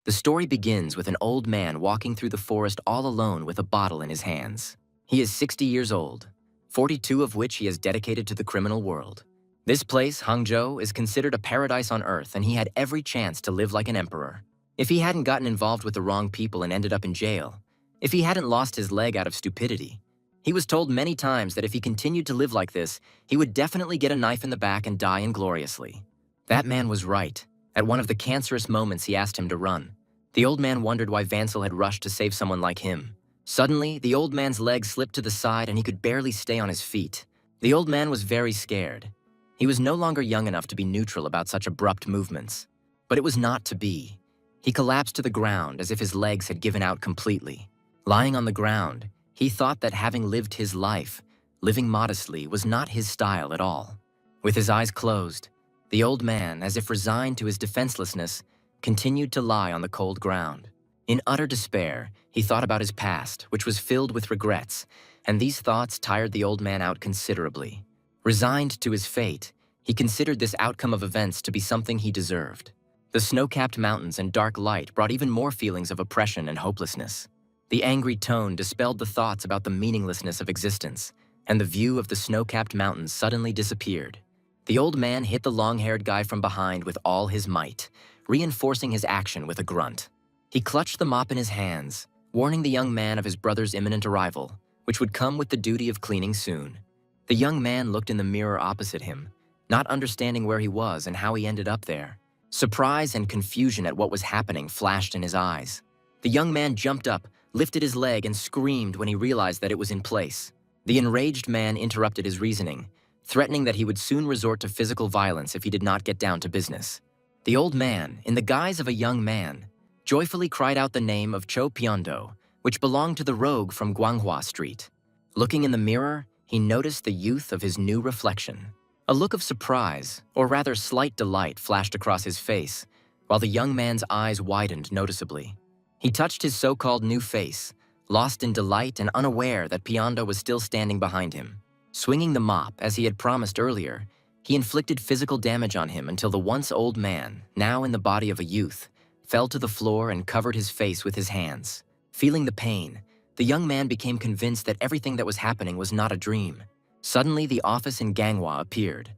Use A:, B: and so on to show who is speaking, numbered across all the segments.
A: The story begins with an old man walking through the forest all alone with a bottle in his hands. He is 60 years old, 42 of which he has dedicated to the criminal world. This place, Hangzhou, is considered a paradise on earth, and he had every chance to live like an emperor. If he hadn't gotten involved with the wrong people and ended up in jail, if he hadn't lost his leg out of stupidity, he was told many times that if he continued to live like this, he would definitely get a knife in the back and die ingloriously. That man was right. At one of the cancerous moments he asked him to run, the old man wondered why Vansel had rushed to save someone like him. Suddenly, the old man's leg slipped to the side and he could barely stay on his feet. The old man was very scared. He was no longer young enough to be neutral about such abrupt movements. But it was not to be. He collapsed to the ground as if his legs had given out completely. Lying on the ground, he thought that having lived his life, living modestly, was not his style at all. With his eyes closed, the old man, as if resigned to his defenselessness, continued to lie on the cold ground. In utter despair, he thought about his past, which was filled with regrets, and these thoughts tired the old man out considerably. Resigned to his fate, he considered this outcome of events to be something he deserved. The snow-capped mountains and dark light brought even more feelings of oppression and hopelessness. The angry tone dispelled the thoughts about the meaninglessness of existence, and the view of the snow-capped mountains suddenly disappeared. The old man hit the long-haired guy from behind with all his might, reinforcing his action with a grunt. He clutched the mop in his hands, warning the young man of his brother's imminent arrival, which would come with the duty of cleaning soon. The young man looked in the mirror opposite him, not understanding where he was and how he ended up there. Surprise and confusion at what was happening flashed in his eyes. The young man jumped up, lifted his leg, and screamed when he realized that it was in place. The enraged man interrupted his reasoning, threatening that he would soon resort to physical violence if he did not get down to business. The old man, in the guise of a young man, joyfully cried out the name of Cho Pyondo, which belonged to the rogue from Guanghua Street. Looking in the mirror, he noticed the youth of his new reflection. A look of surprise, or rather slight delight, flashed across his face, while the young man's eyes widened noticeably. He touched his so-called new face, lost in delight and unaware that Pyondo was still standing behind him. Swinging the mop, as he had promised earlier, he inflicted physical damage on him until the once old man, now in the body of a youth, fell to the floor and covered his face with his hands. Feeling the pain, the young man became convinced that everything that was happening was not a dream. Suddenly, the office in Ganghwa appeared.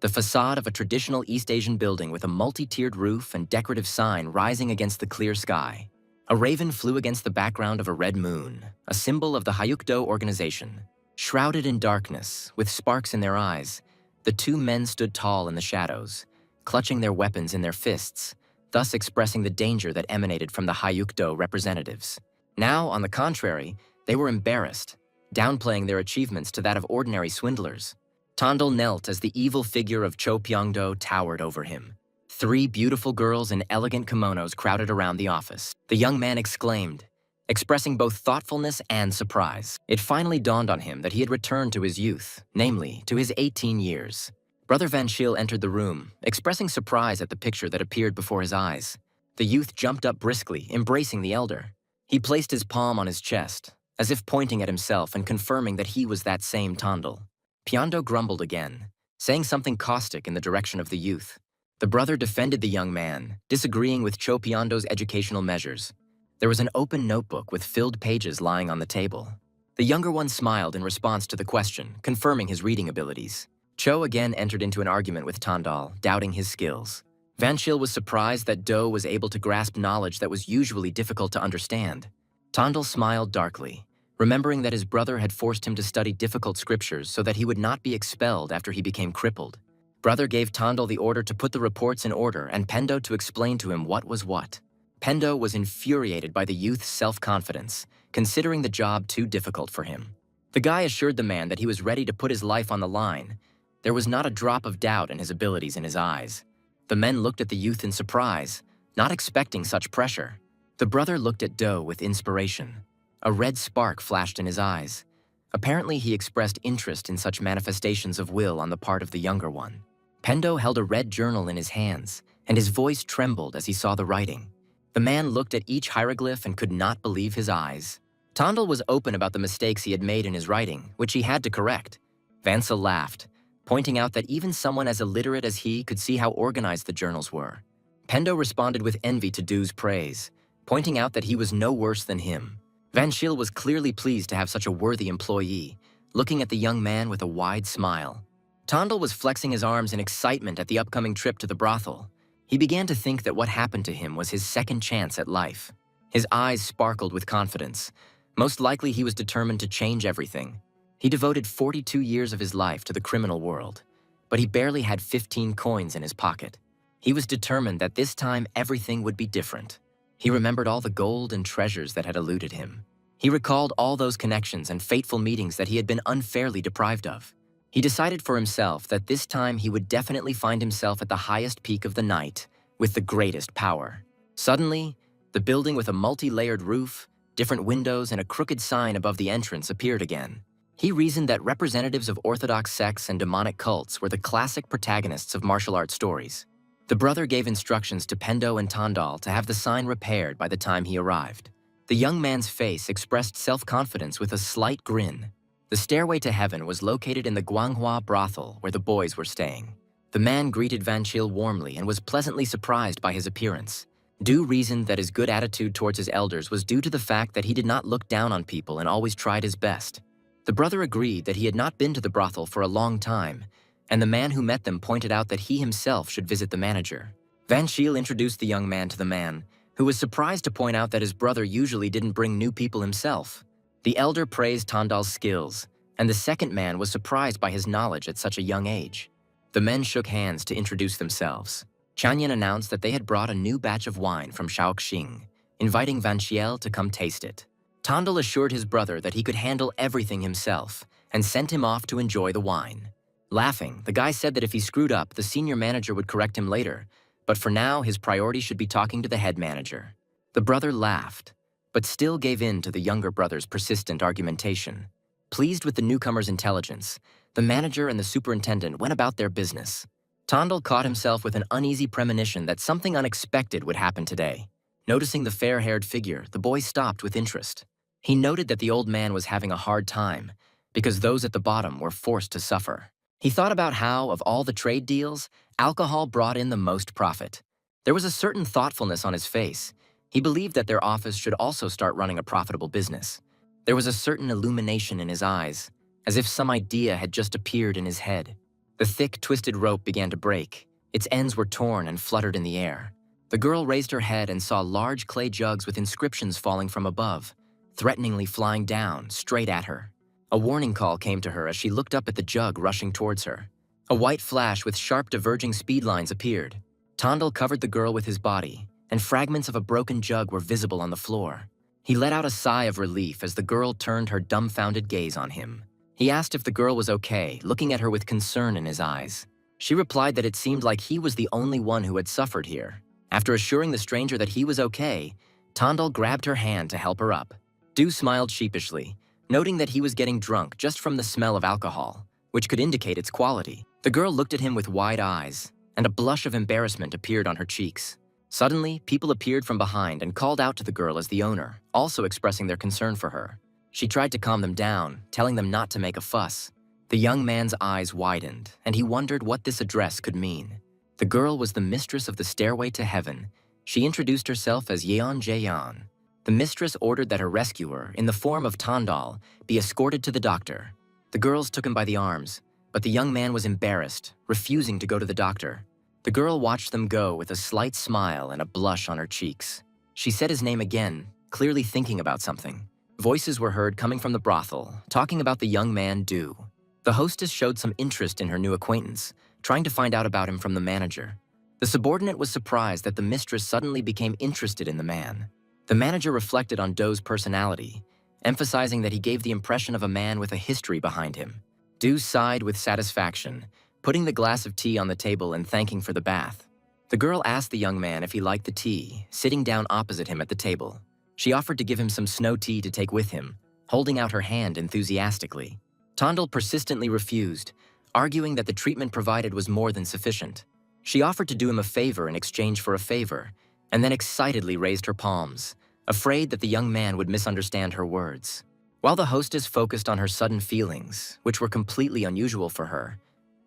A: The facade of a traditional East Asian building with a multi-tiered roof and decorative sign rising against the clear sky. A raven flew against the background of a red moon, a symbol of the Hayukdo organization. Shrouded in darkness, with sparks in their eyes, the two men stood tall in the shadows, clutching their weapons in their fists, thus expressing the danger that emanated from the Hayukdo representatives. Now, on the contrary, they were embarrassed, downplaying their achievements to that of ordinary swindlers. Tondel knelt as the evil figure of Cho Pyondo towered over him. 3 beautiful girls in elegant kimonos crowded around the office. The young man exclaimed, expressing both thoughtfulness and surprise. It finally dawned on him that he had returned to his youth, namely, to his 18 years. Brother Van Schiel entered the room, expressing surprise at the picture that appeared before his eyes. The youth jumped up briskly, embracing the elder. He placed his palm on his chest, as if pointing at himself and confirming that he was that same Tondel. Pyondo grumbled again, saying something caustic in the direction of the youth. The brother defended the young man, disagreeing with Cho Pyondo's educational measures. There was an open notebook with filled pages lying on the table. The younger one smiled in response to the question, confirming his reading abilities. Cho again entered into an argument with Tondal, doubting his skills. Van Schiel was surprised that Do was able to grasp knowledge that was usually difficult to understand. Tondal smiled darkly, remembering that his brother had forced him to study difficult scriptures so that he would not be expelled after he became crippled. Brother gave Tondal the order to put the reports in order and Pendo to explain to him what was what. Pendo was infuriated by the youth's self-confidence, considering the job too difficult for him. The guy assured the man that he was ready to put his life on the line. There was not a drop of doubt in his abilities in his eyes. The men looked at the youth in surprise, not expecting such pressure. The brother looked at Do with inspiration. A red spark flashed in his eyes. Apparently, he expressed interest in such manifestations of will on the part of the younger one. Pendo held a red journal in his hands, and his voice trembled as he saw the writing. The man looked at each hieroglyph and could not believe his eyes. Tondel was open about the mistakes he had made in his writing, which he had to correct. Vansel laughed, pointing out that even someone as illiterate as he could see how organized the journals were. Pendo responded with envy to Du's praise, pointing out that he was no worse than him. Van Schiel was clearly pleased to have such a worthy employee, looking at the young man with a wide smile. Tondel was flexing his arms in excitement at the upcoming trip to the brothel. He began to think that what happened to him was his second chance at life. His eyes sparkled with confidence. Most likely he was determined to change everything. He devoted 42 years of his life to the criminal world, but he barely had 15 coins in his pocket. He was determined that this time everything would be different. He remembered all the gold and treasures that had eluded him. He recalled all those connections and fateful meetings that he had been unfairly deprived of. He decided for himself that this time he would definitely find himself at the highest peak of the night with the greatest power. Suddenly, the building with a multi-layered roof, different windows, and a crooked sign above the entrance appeared again. He reasoned that representatives of orthodox sects and demonic cults were the classic protagonists of martial arts stories. The brother gave instructions to Pendo and Tondal to have the sign repaired by the time he arrived. The young man's face expressed self-confidence with a slight grin. The stairway to heaven was located in the Guanghua brothel where the boys were staying. The man greeted Van Schiel warmly and was pleasantly surprised by his appearance. Du reasoned that his good attitude towards his elders was due to the fact that he did not look down on people and always tried his best. The brother agreed that he had not been to the brothel for a long time, and the man who met them pointed out that he himself should visit the manager. Van Schiel introduced the young man to the man, who was surprised to point out that his brother usually didn't bring new people himself. The elder praised Tondal's skills, and the second man was surprised by his knowledge at such a young age. The men shook hands to introduce themselves. Chanyan announced that they had brought a new batch of wine from Shaoxing, inviting Van Schiel to come taste it. Tondal assured his brother that he could handle everything himself and sent him off to enjoy the wine. Laughing, the guy said that if he screwed up, the senior manager would correct him later, but for now, his priority should be talking to the head manager. The brother laughed, but still gave in to the younger brother's persistent argumentation. Pleased with the newcomer's intelligence, the manager and the superintendent went about their business. Tondal caught himself with an uneasy premonition that something unexpected would happen today. Noticing the fair-haired figure, the boy stopped with interest. He noted that the old man was having a hard time, because those at the bottom were forced to suffer. He thought about how, of all the trade deals, alcohol brought in the most profit. There was a certain thoughtfulness on his face. He believed that their office should also start running a profitable business. There was a certain illumination in his eyes, as if some idea had just appeared in his head. The thick, twisted rope began to break. Its ends were torn and fluttered in the air. The girl raised her head and saw large clay jugs with inscriptions falling from above, threateningly flying down, straight at her. A warning call came to her as she looked up at the jug rushing towards her. A white flash with sharp diverging speed lines appeared. Tondal covered the girl with his body, and fragments of a broken jug were visible on the floor. He let out a sigh of relief as the girl turned her dumbfounded gaze on him. He asked if the girl was okay, looking at her with concern in his eyes. She replied that it seemed like he was the only one who had suffered here. After assuring the stranger that he was okay, Tondal grabbed her hand to help her up. Du smiled sheepishly, noting that he was getting drunk just from the smell of alcohol, which could indicate its quality. The girl looked at him with wide eyes, and a blush of embarrassment appeared on her cheeks. Suddenly, people appeared from behind and called out to the girl as the owner, also expressing their concern for her. She tried to calm them down, telling them not to make a fuss. The young man's eyes widened, and he wondered what this address could mean. The girl was the mistress of the stairway to heaven. She introduced herself as Yeon Jaeyeon. The mistress ordered that her rescuer, in the form of Tondal, be escorted to the doctor. The girls took him by the arms, but the young man was embarrassed, refusing to go to the doctor. The girl watched them go with a slight smile and a blush on her cheeks. She said his name again, clearly thinking about something. Voices were heard coming from the brothel, talking about the young man Du. The hostess showed some interest in her new acquaintance, trying to find out about him from the manager. The subordinate was surprised that the mistress suddenly became interested in the man. The manager reflected on Do's personality, emphasizing that he gave the impression of a man with a history behind him. Du sighed with satisfaction, putting the glass of tea on the table and thanking for the bath. The girl asked the young man if he liked the tea, sitting down opposite him at the table. She offered to give him some snow tea to take with him, holding out her hand enthusiastically. Tondal persistently refused, arguing that the treatment provided was more than sufficient. She offered to do him a favor in exchange for a favor, and then excitedly raised her palms, afraid that the young man would misunderstand her words. While the hostess focused on her sudden feelings, which were completely unusual for her,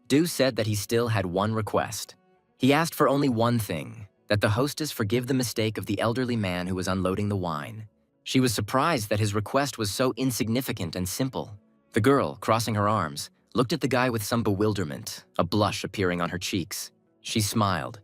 A: Du said that he still had one request. He asked for only one thing, that the hostess forgive the mistake of the elderly man who was unloading the wine. She was surprised that his request was so insignificant and simple. The girl, crossing her arms, looked at the guy with some bewilderment, a blush appearing on her cheeks. She smiled,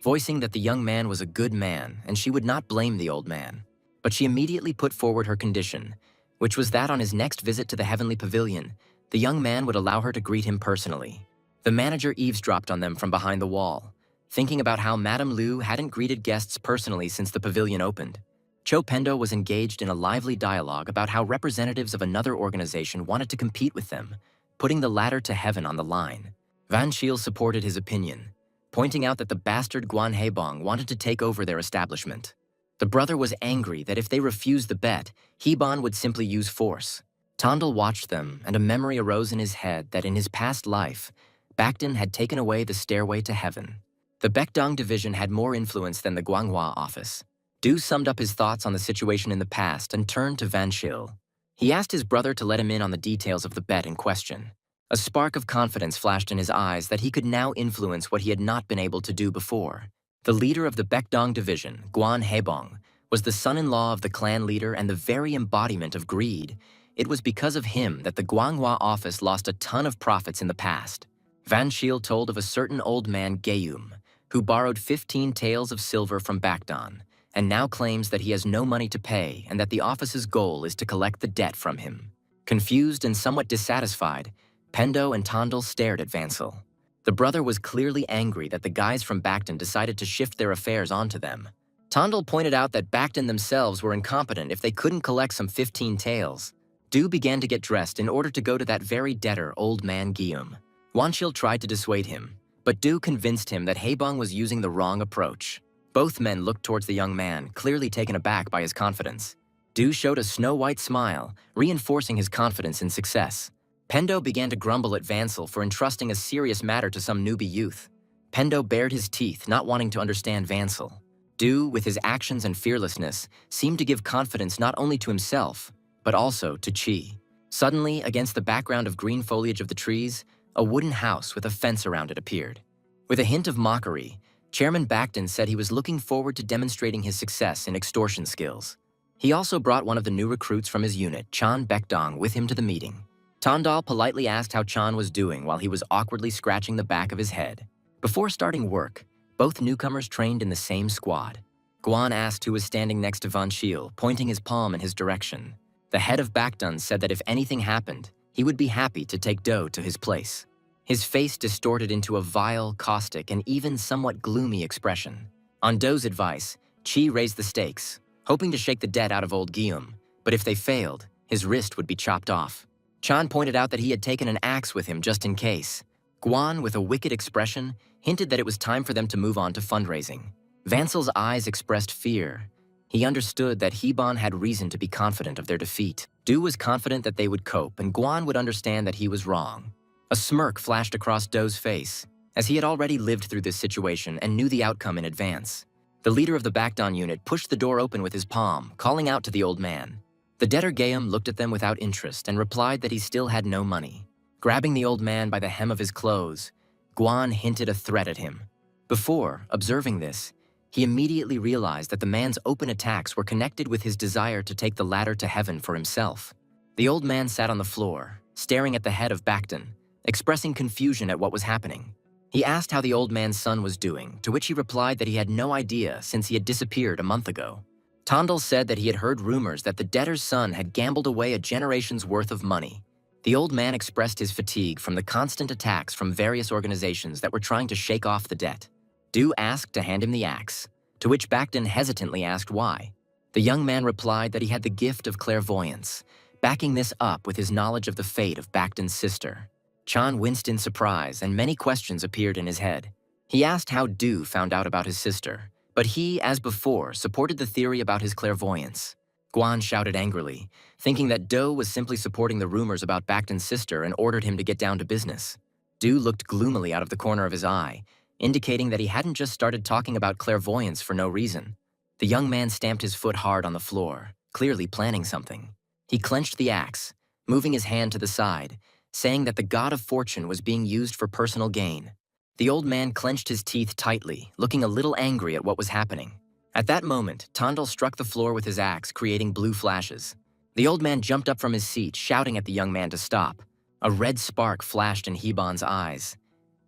A: voicing that the young man was a good man and she would not blame the old man. But she immediately put forward her condition, which was that on his next visit to the Heavenly Pavilion, the young man would allow her to greet him personally. The manager eavesdropped on them from behind the wall, thinking about how Madame Liu hadn't greeted guests personally since the pavilion opened. Cho Pendo was engaged in a lively dialogue about how representatives of another organization wanted to compete with them, putting the ladder to heaven on the line. Van Shiel supported his opinion, pointing out that the bastard Guan Hebong wanted to take over their establishment. The brother was angry that if they refused the bet, Hebon would simply use force. Tondel watched them, and a memory arose in his head that in his past life, Baekdon had taken away the stairway to heaven. The Baekdong division had more influence than the Guanghua office. Du summed up his thoughts on the situation in the past and turned to Van Shiel. He asked his brother to let him in on the details of the bet in question. A spark of confidence flashed in his eyes that he could now influence what he had not been able to do before. The leader of the Baekdong division, Guan Hebong, was the son-in-law of the clan leader and the very embodiment of greed. It was because of him that the Guanghua office lost a ton of profits in the past. Van Shiel told of a certain old man, Gayum, who borrowed 15 taels of silver from Baekdong, and now claims that he has no money to pay and that the office's goal is to collect the debt from him. Confused and somewhat dissatisfied, Pendo and Tondel stared at Vansel. The brother was clearly angry that the guys from Baekdong decided to shift their affairs onto them. Tondel pointed out that Baekdong themselves were incompetent if they couldn't collect some 15 taels. Du began to get dressed in order to go to that very debtor, old man Guillaume. Wanchil tried to dissuade him, but Du convinced him that Hebong was using the wrong approach. Both men looked towards the young man, clearly taken aback by his confidence. Du showed a snow-white smile, reinforcing his confidence in success. Pendo began to grumble at Vansel for entrusting a serious matter to some newbie youth. Pendo bared his teeth, not wanting to understand Vansel. Du, with his actions and fearlessness, seemed to give confidence not only to himself, but also to Chi. Suddenly, against the background of green foliage of the trees, a wooden house with a fence around it appeared. With a hint of mockery, Chairman Baekdong said he was looking forward to demonstrating his success in extortion skills. He also brought one of the new recruits from his unit, Chan Baekdong, with him to the meeting. Tondal politely asked how Chan was doing while he was awkwardly scratching the back of his head. Before starting work, both newcomers trained in the same squad. Guan asked who was standing next to Van Shiel, pointing his palm in his direction. The head of Baekdong said that if anything happened, he would be happy to take Do to his place. His face distorted into a vile, caustic, and even somewhat gloomy expression. On Do's advice, Chi raised the stakes, hoping to shake the debt out of old Guillaume, but if they failed, his wrist would be chopped off. Chan pointed out that he had taken an axe with him just in case. Guan, with a wicked expression, hinted that it was time for them to move on to fundraising. Vansel's eyes expressed fear. He understood that Hebon had reason to be confident of their defeat. Du was confident that they would cope, and Guan would understand that he was wrong. A smirk flashed across Do's face, as he had already lived through this situation and knew the outcome in advance. The leader of the Baekdong unit pushed the door open with his palm, calling out to the old man. The debtor Gayum looked at them without interest and replied that he still had no money. Grabbing the old man by the hem of his clothes, Guan hinted a threat at him. Before observing this, he immediately realized that the man's open attacks were connected with his desire to take the ladder to heaven for himself. The old man sat on the floor, staring at the head of Baekdong, expressing confusion at what was happening. He asked how the old man's son was doing, to which he replied that he had no idea since he had disappeared a month ago. Tondel said that he had heard rumors that the debtor's son had gambled away a generation's worth of money. The old man expressed his fatigue from the constant attacks from various organizations that were trying to shake off the debt. Du asked to hand him the axe, to which Baekdong hesitantly asked why. The young man replied that he had the gift of clairvoyance, backing this up with his knowledge of the fate of Baekdong's sister. Chan winced in surprise, and many questions appeared in his head. He asked how Du found out about his sister, but he, as before, supported the theory about his clairvoyance. Guan shouted angrily, thinking that Do was simply supporting the rumors about Baekdong's sister and ordered him to get down to business. Du looked gloomily out of the corner of his eye, indicating that he hadn't just started talking about clairvoyance for no reason. The young man stamped his foot hard on the floor, clearly planning something. He clenched the axe, moving his hand to the side, saying that the god of fortune was being used for personal gain. The old man clenched his teeth tightly, looking a little angry at what was happening. At that moment, Tandal struck the floor with his axe, creating blue flashes. The old man jumped up from his seat, shouting at the young man to stop. A red spark flashed in Heban's eyes.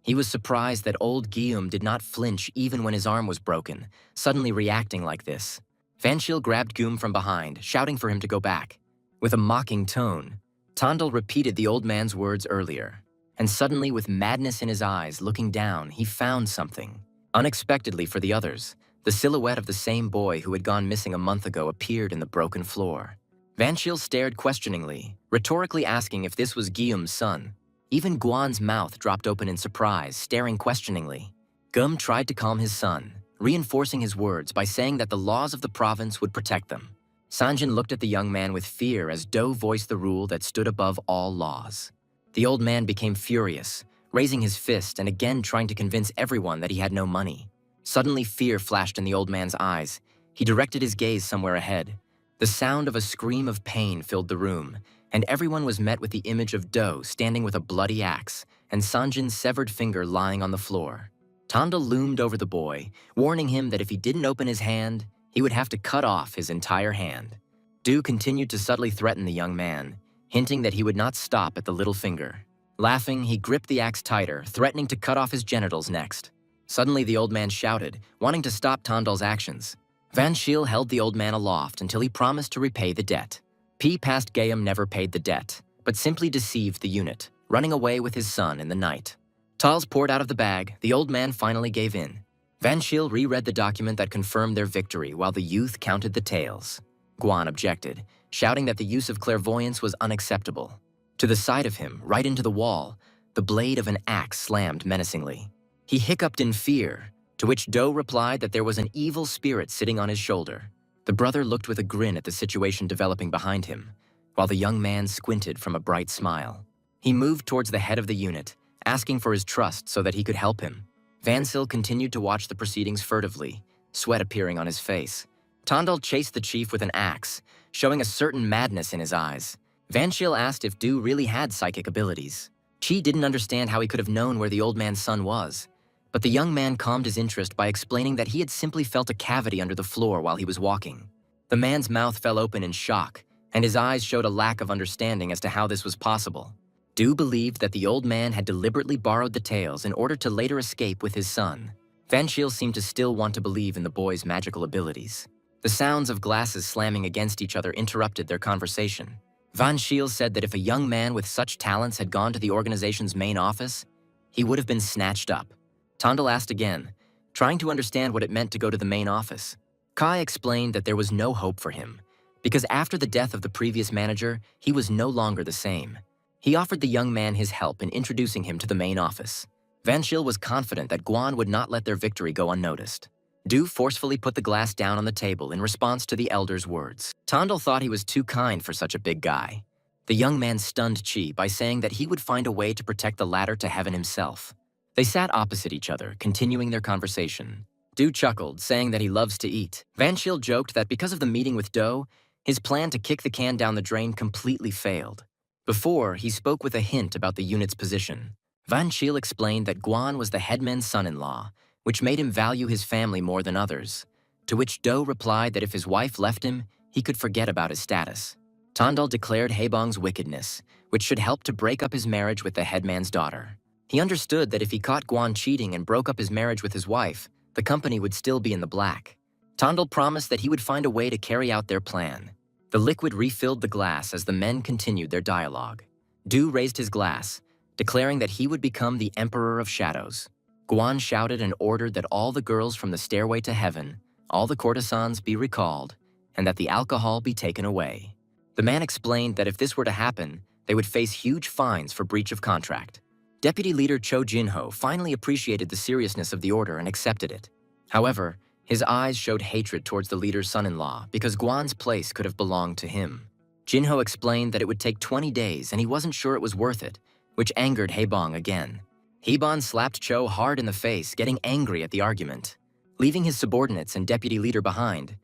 A: He was surprised that old Guillaume did not flinch even when his arm was broken, suddenly reacting like this. Vanchil grabbed Guillaume from behind, shouting for him to go back. With a mocking tone, Tandal repeated the old man's words earlier. And suddenly, with madness in his eyes, looking down, he found something. Unexpectedly for the others, the silhouette of the same boy who had gone missing a month ago appeared in the broken floor. Vanchil stared questioningly, rhetorically asking if this was Guillaume's son. Even Guan's mouth dropped open in surprise, staring questioningly. Gum tried to calm his son, reinforcing his words by saying that the laws of the province would protect them. Sanjin looked at the young man with fear as Do voiced the rule that stood above all laws. The old man became furious, raising his fist and again trying to convince everyone that he had no money. Suddenly fear flashed in the old man's eyes. He directed his gaze somewhere ahead. The sound of a scream of pain filled the room, and everyone was met with the image of Do standing with a bloody axe and Sanjin's severed finger lying on the floor. Tandal loomed over the boy, warning him that if he didn't open his hand, he would have to cut off his entire hand. Do continued to subtly threaten the young man, hinting that he would not stop at the little finger. Laughing, he gripped the axe tighter, threatening to cut off his genitals next. Suddenly, the old man shouted, wanting to stop Tandal's actions. Vanchil held the old man aloft until he promised to repay the debt. P past Gayam never paid the debt, but simply deceived the unit, running away with his son in the night. Tals poured out of the bag, the old man finally gave in. Vanchil reread the document that confirmed their victory while the youth counted the tails. Guan objected, shouting that the use of clairvoyance was unacceptable. To the side of him, right into the wall, the blade of an axe slammed menacingly. He hiccuped in fear, to which Do replied that there was an evil spirit sitting on his shoulder. The brother looked with a grin at the situation developing behind him, while the young man squinted from a bright smile. He moved towards the head of the unit, asking for his trust so that he could help him. Vansil continued to watch the proceedings furtively, sweat appearing on his face. Tandal chased the chief with an axe, showing a certain madness in his eyes. Vanchil asked if Do really had psychic abilities. Chi didn't understand how he could have known where the old man's son was, but the young man calmed his interest by explaining that he had simply felt a cavity under the floor while he was walking. The man's mouth fell open in shock, and his eyes showed a lack of understanding as to how this was possible. Do believed that the old man had deliberately borrowed the tails in order to later escape with his son. Vanchil seemed to still want to believe in the boy's magical abilities. The sounds of glasses slamming against each other interrupted their conversation. Vanchil said that if a young man with such talents had gone to the organization's main office, he would have been snatched up. Tandal asked again, trying to understand what it meant to go to the main office. Kai explained that there was no hope for him, because after the death of the previous manager, he was no longer the same. He offered the young man his help in introducing him to the main office. Vanchil was confident that Guan would not let their victory go unnoticed. Du forcefully put the glass down on the table in response to the elder's words. Tandal thought he was too kind for such a big guy. The young man stunned Chi by saying that he would find a way to protect the ladder to heaven himself. They sat opposite each other, continuing their conversation. Du chuckled, saying that he loves to eat. Vanchil joked that because of the meeting with Do, his plan to kick the can down the drain completely failed. Before, he spoke with a hint about the unit's position. Vanchil explained that Guan was the headman's son-in-law, which made him value his family more than others, to which Do replied that if his wife left him, he could forget about his status. Tandal declared Hebong's wickedness, which should help to break up his marriage with the headman's daughter. He understood that if he caught Guan cheating and broke up his marriage with his wife, the company would still be in the black. Tandal promised that he would find a way to carry out their plan. The liquid refilled the glass as the men continued their dialogue. Du raised his glass, declaring that he would become the Emperor of Shadows. Guan shouted and ordered that all the girls from the stairway to heaven, all the courtesans be recalled, and that the alcohol be taken away. The man explained that if this were to happen, they would face huge fines for breach of contract. Deputy Leader Cho Jinho finally appreciated the seriousness of the order and accepted it. However, his eyes showed hatred towards the leader's son-in-law because Guan's place could have belonged to him. Jinho explained that it would take 20 days and he wasn't sure it was worth it, which angered Hebong again. Hebong slapped Cho hard in the face, getting angry at the argument. Leaving his subordinates and deputy leader behind,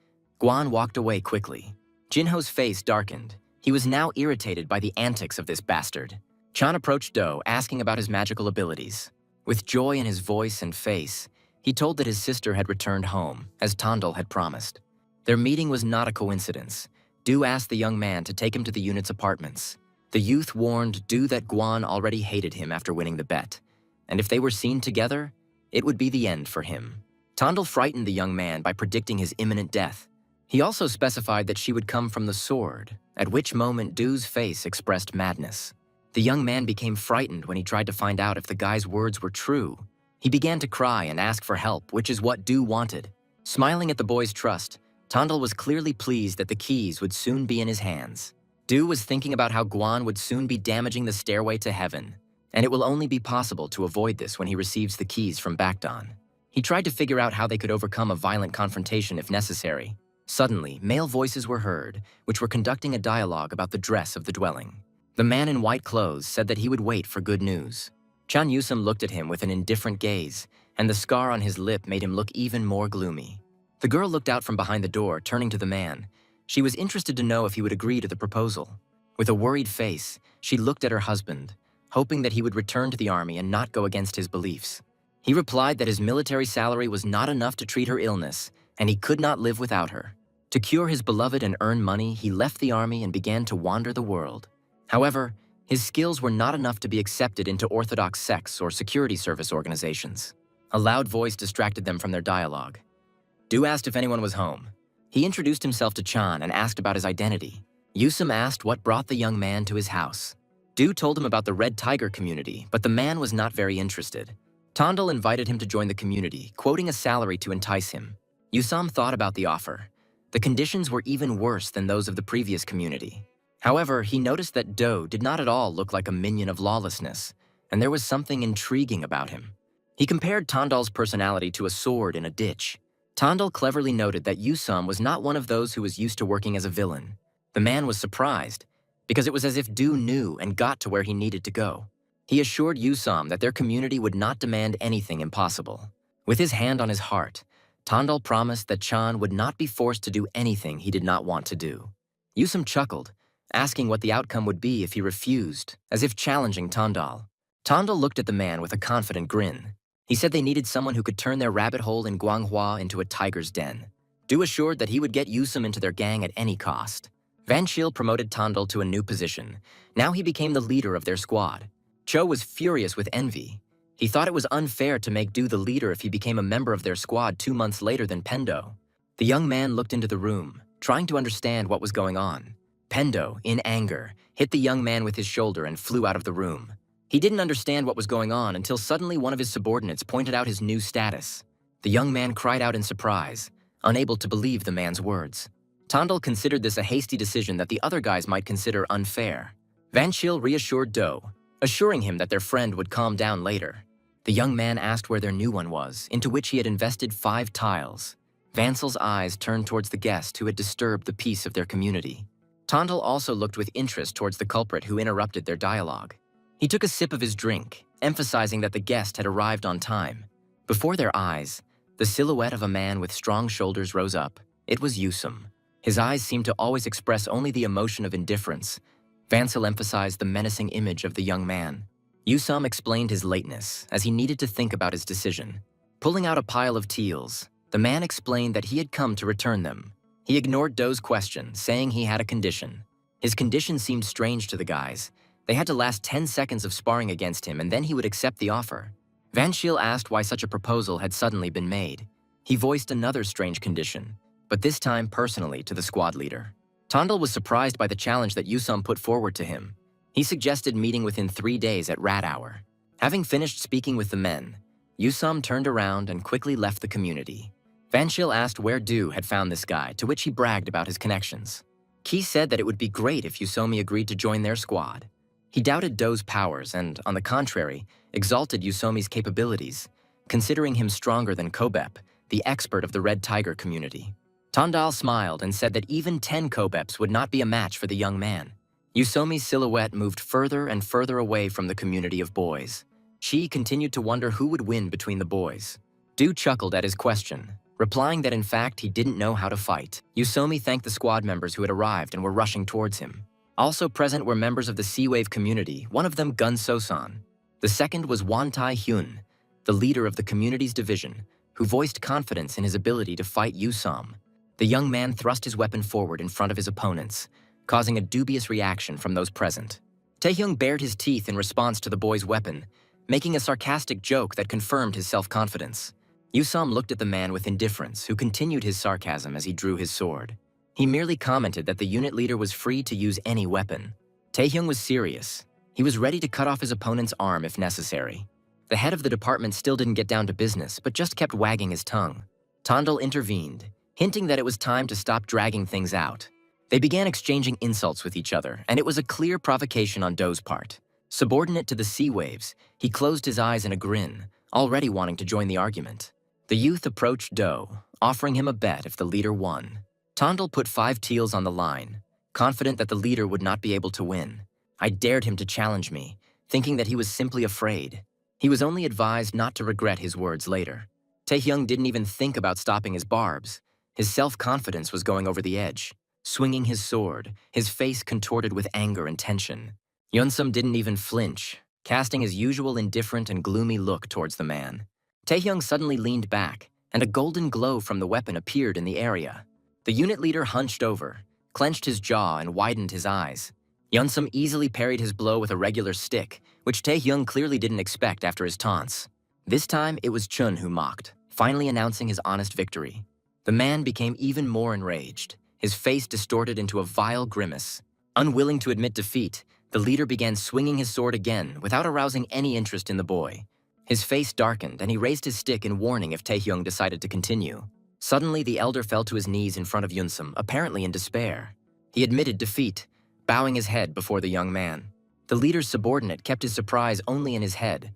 A: Guan walked away quickly. Jinho's face darkened. He was now irritated by the antics of this bastard. Chan approached Do, asking about his magical abilities. With joy in his voice and face, he told that his sister had returned home, as Tondal had promised. Their meeting was not a coincidence. Du asked the young man to take him to the unit's apartments. The youth warned Du that Guan already hated him after winning the bet, and if they were seen together, it would be the end for him. Tondal frightened the young man by predicting his imminent death. He also specified that she would come from the sword, at which moment Du's face expressed madness. The young man became frightened when he tried to find out if the guy's words were true. He began to cry and ask for help, which is what Du wanted. Smiling at the boy's trust, Tondal was clearly pleased that the keys would soon be in his hands. Du was thinking about how Guan would soon be damaging the stairway to heaven, and it will only be possible to avoid this when he receives the keys from Baekdan. He tried to figure out how they could overcome a violent confrontation if necessary. Suddenly, male voices were heard, which were conducting a dialogue about the dress of the dwelling. The man in white clothes said that he would wait for good news. Chan Yusum looked at him with an indifferent gaze, and the scar on his lip made him look even more gloomy. The girl looked out from behind the door, turning to the man. She was interested to know if he would agree to the proposal. With a worried face, she looked at her husband, hoping that he would return to the army and not go against his beliefs. He replied that his military salary was not enough to treat her illness, and he could not live without her. To cure his beloved and earn money, he left the army and began to wander the world. However, his skills were not enough to be accepted into orthodox sects or security service organizations. A loud voice distracted them from their dialogue. Du asked if anyone was home. He introduced himself to Chan and asked about his identity. Yusum asked what brought the young man to his house. Du told him about the Red Tiger community, but the man was not very interested. Tondal invited him to join the community, quoting a salary to entice him. Yusum thought about the offer. The conditions were even worse than those of the previous community. However, he noticed that Do did not at all look like a minion of lawlessness, and there was something intriguing about him. He compared Tondal's personality to a sword in a ditch. Tondal cleverly noted that Yusum was not one of those who was used to working as a villain. The man was surprised, because it was as if Du knew and got to where he needed to go. He assured Yusum that their community would not demand anything impossible. With his hand on his heart, Tondal promised that Chan would not be forced to do anything he did not want to do. Yusum chuckled, asking what the outcome would be if he refused, as if challenging Tondal. Tondal looked at the man with a confident grin. He said they needed someone who could turn their rabbit hole in Guanghua into a tiger's den. Du assured that he would get Yusum into their gang at any cost. Van Shiel promoted Tondal to a new position. Now he became the leader of their squad. Cho was furious with envy. He thought it was unfair to make Du the leader if he became a member of their squad 2 months later than Pendo. The young man looked into the room, trying to understand what was going on. Pendo, in anger, hit the young man with his shoulder and flew out of the room. He didn't understand what was going on until suddenly one of his subordinates pointed out his new status. The young man cried out in surprise, unable to believe the man's words. Tondal considered this a hasty decision that the other guys might consider unfair. Van Shiel reassured Do, assuring him that their friend would calm down later. The young man asked where their new one was, into which he had invested 5 tiles. Vansel's eyes turned towards the guest who had disturbed the peace of their community. Tondal also looked with interest towards the culprit who interrupted their dialogue. He took a sip of his drink, emphasizing that the guest had arrived on time. Before their eyes, the silhouette of a man with strong shoulders rose up. It was Yusum. His eyes seemed to always express only the emotion of indifference. Vansel emphasized the menacing image of the young man. Yusum explained his lateness, as he needed to think about his decision. Pulling out a pile of teals, the man explained that he had come to return them. He ignored Do's question, saying he had a condition. His condition seemed strange to the guys. They had to last 10 seconds of sparring against him, and then he would accept the offer. Van Shiel asked why such a proposal had suddenly been made. He voiced another strange condition, but this time personally to the squad leader. Tondal was surprised by the challenge that Yusum put forward to him. He suggested meeting within 3 days at Rat Hour. Having finished speaking with the men, Yusum turned around and quickly left the community. Van Shiel asked where Du had found this guy, to which he bragged about his connections. Ki said that it would be great if Yusomi agreed to join their squad. He doubted Do's powers and, on the contrary, exalted Yusomi's capabilities, considering him stronger than Kobep, the expert of the Red Tiger community. Tondal smiled and said that even 10 Kobeps would not be a match for the young man. Yusomi's silhouette moved further and further away from the community of boys. She continued to wonder who would win between the boys. Du chuckled at his question, replying that in fact he didn't know how to fight. Yusomi thanked the squad members who had arrived and were rushing towards him. Also present were members of the Sea Wave community, one of them Gun So-san. The second was Wan Tai Hyun, the leader of the community's division, who voiced confidence in his ability to fight Yusam. The young man thrust his weapon forward in front of his opponents, causing a dubious reaction from those present. Taehyung bared his teeth in response to the boy's weapon, making a sarcastic joke that confirmed his self-confidence. Yusam looked at the man with indifference, who continued his sarcasm as he drew his sword. He merely commented that the unit leader was free to use any weapon. Taehyung was serious. He was ready to cut off his opponent's arm if necessary. The head of the department still didn't get down to business, but just kept wagging his tongue. Tondal intervened, hinting that it was time to stop dragging things out. They began exchanging insults with each other, and it was a clear provocation on Do's part. Subordinate to the sea waves, he closed his eyes in a grin, already wanting to join the argument. The youth approached Do, offering him a bet if the leader won. Tondal put 5 teals on the line, confident that the leader would not be able to win. I dared him to challenge me, thinking that he was simply afraid. He was only advised not to regret his words later. Taehyung didn't even think about stopping his barbs. His self-confidence was going over the edge. Swinging his sword, his face contorted with anger and tension. Yunsum didn't even flinch, casting his usual indifferent and gloomy look towards the man. Taehyung suddenly leaned back, and a golden glow from the weapon appeared in the area. The unit leader hunched over, clenched his jaw and widened his eyes. Yunsum easily parried his blow with a regular stick, which Taehyung clearly didn't expect after his taunts. This time, it was Chun who mocked, finally announcing his honest victory. The man became even more enraged, his face distorted into a vile grimace. Unwilling to admit defeat, the leader began swinging his sword again without arousing any interest in the boy. His face darkened, and he raised his stick in warning if Taehyung decided to continue. Suddenly, the elder fell to his knees in front of Yunsum, apparently in despair. He admitted defeat, bowing his head before the young man. The leader's subordinate kept his surprise only in his head,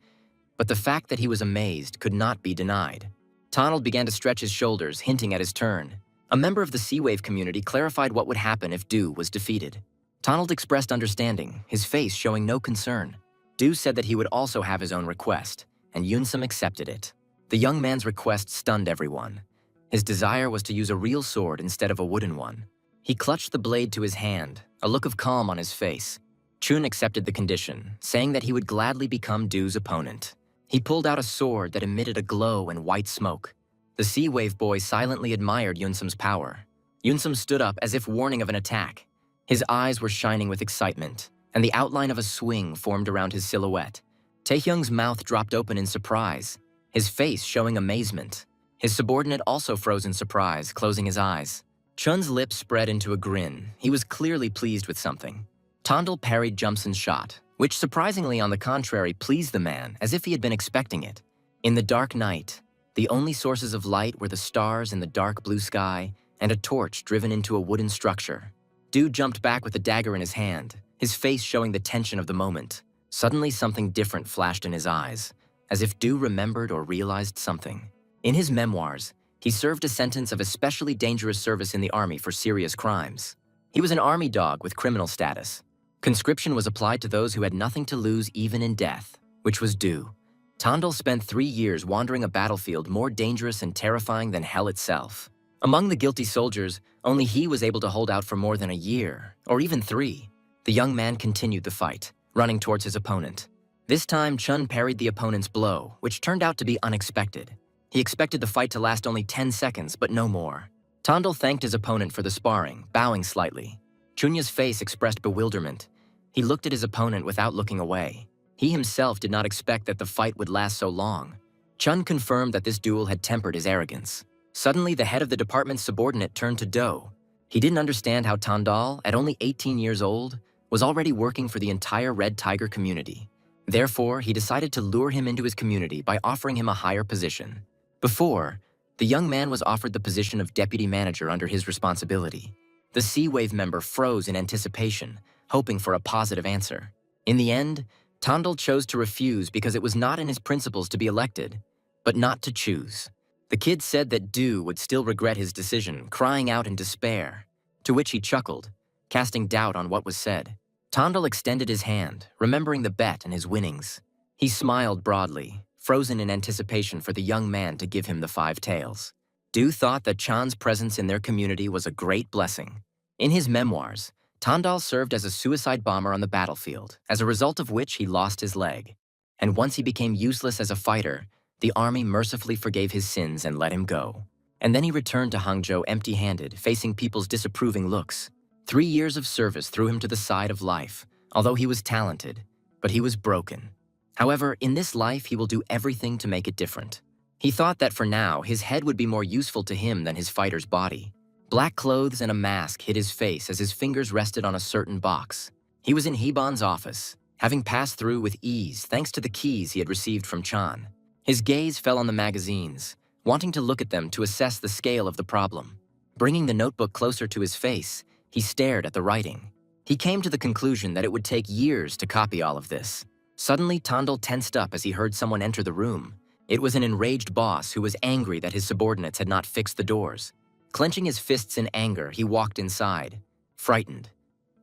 A: but the fact that he was amazed could not be denied. Tonald began to stretch his shoulders, hinting at his turn. A member of the Sea Wave community clarified what would happen if Du was defeated. Tonald expressed understanding, his face showing no concern. Du said that he would also have his own request, and Yunsum accepted it. The young man's request stunned everyone. His desire was to use a real sword instead of a wooden one. He clutched the blade to his hand, a look of calm on his face. Chun accepted the condition, saying that he would gladly become Du's opponent. He pulled out a sword that emitted a glow and white smoke. The Sea Wave boy silently admired Yunsum's power. Yunsum stood up as if warning of an attack. His eyes were shining with excitement, and the outline of a swing formed around his silhouette. Taehyung's mouth dropped open in surprise, his face showing amazement. His subordinate also froze in surprise, closing his eyes. Chun's lips spread into a grin. He was clearly pleased with something. Tondal parried Jumpson's shot, which surprisingly on the contrary pleased the man as if he had been expecting it. In the dark night, the only sources of light were the stars in the dark blue sky and a torch driven into a wooden structure. Du jumped back with the dagger in his hand, his face showing the tension of the moment. Suddenly something different flashed in his eyes, as if Du remembered or realized something. In his memoirs, he served a sentence of especially dangerous service in the army for serious crimes. He was an army dog with criminal status. Conscription was applied to those who had nothing to lose even in death, which was Du. Tondal spent 3 years wandering a battlefield more dangerous and terrifying than hell itself. Among the guilty soldiers, only he was able to hold out for more than a year, or even 3. The young man continued the fight, running towards his opponent. This time, Chun parried the opponent's blow, which turned out to be unexpected. He expected the fight to last only 10 seconds, but no more. Tondal thanked his opponent for the sparring, bowing slightly. Chunya's face expressed bewilderment. He looked at his opponent without looking away. He himself did not expect that the fight would last so long. Chun confirmed that this duel had tempered his arrogance. Suddenly, the head of the department's subordinate turned to Do. He didn't understand how Tondal, at only 18 years old, was already working for the entire Red Tiger community. Therefore, he decided to lure him into his community by offering him a higher position. Before, the young man was offered the position of deputy manager under his responsibility. The Sea Wave member froze in anticipation, hoping for a positive answer. In the end, Tondal chose to refuse because it was not in his principles to be elected, but not to choose. The kid said that Du would still regret his decision, crying out in despair, to which he chuckled, casting doubt on what was said. Tondal extended his hand, remembering the bet and his winnings. He smiled broadly, frozen in anticipation for the young man to give him the 5 taels. Du thought that Chan's presence in their community was a great blessing. In his memoirs, Tondal served as a suicide bomber on the battlefield, as a result of which he lost his leg. And once he became useless as a fighter, The army mercifully forgave his sins and let him go. And then he returned to Hangzhou empty-handed, facing people's disapproving looks. 3 years of service threw him to the side of life, although he was talented, but he was broken. However, in this life he will do everything to make it different. He thought that for now, his head would be more useful to him than his fighter's body. Black clothes and a mask hid his face as his fingers rested on a certain box. He was in Heban's office, having passed through with ease thanks to the keys he had received from Chan. His gaze fell on the magazines, wanting to look at them to assess the scale of the problem. Bringing the notebook closer to his face, he stared at the writing. He came to the conclusion that it would take years to copy all of this. Suddenly, Tondal tensed up as he heard someone enter the room. It was an enraged boss who was angry that his subordinates had not fixed the doors. Clenching his fists in anger, he walked inside, frightened.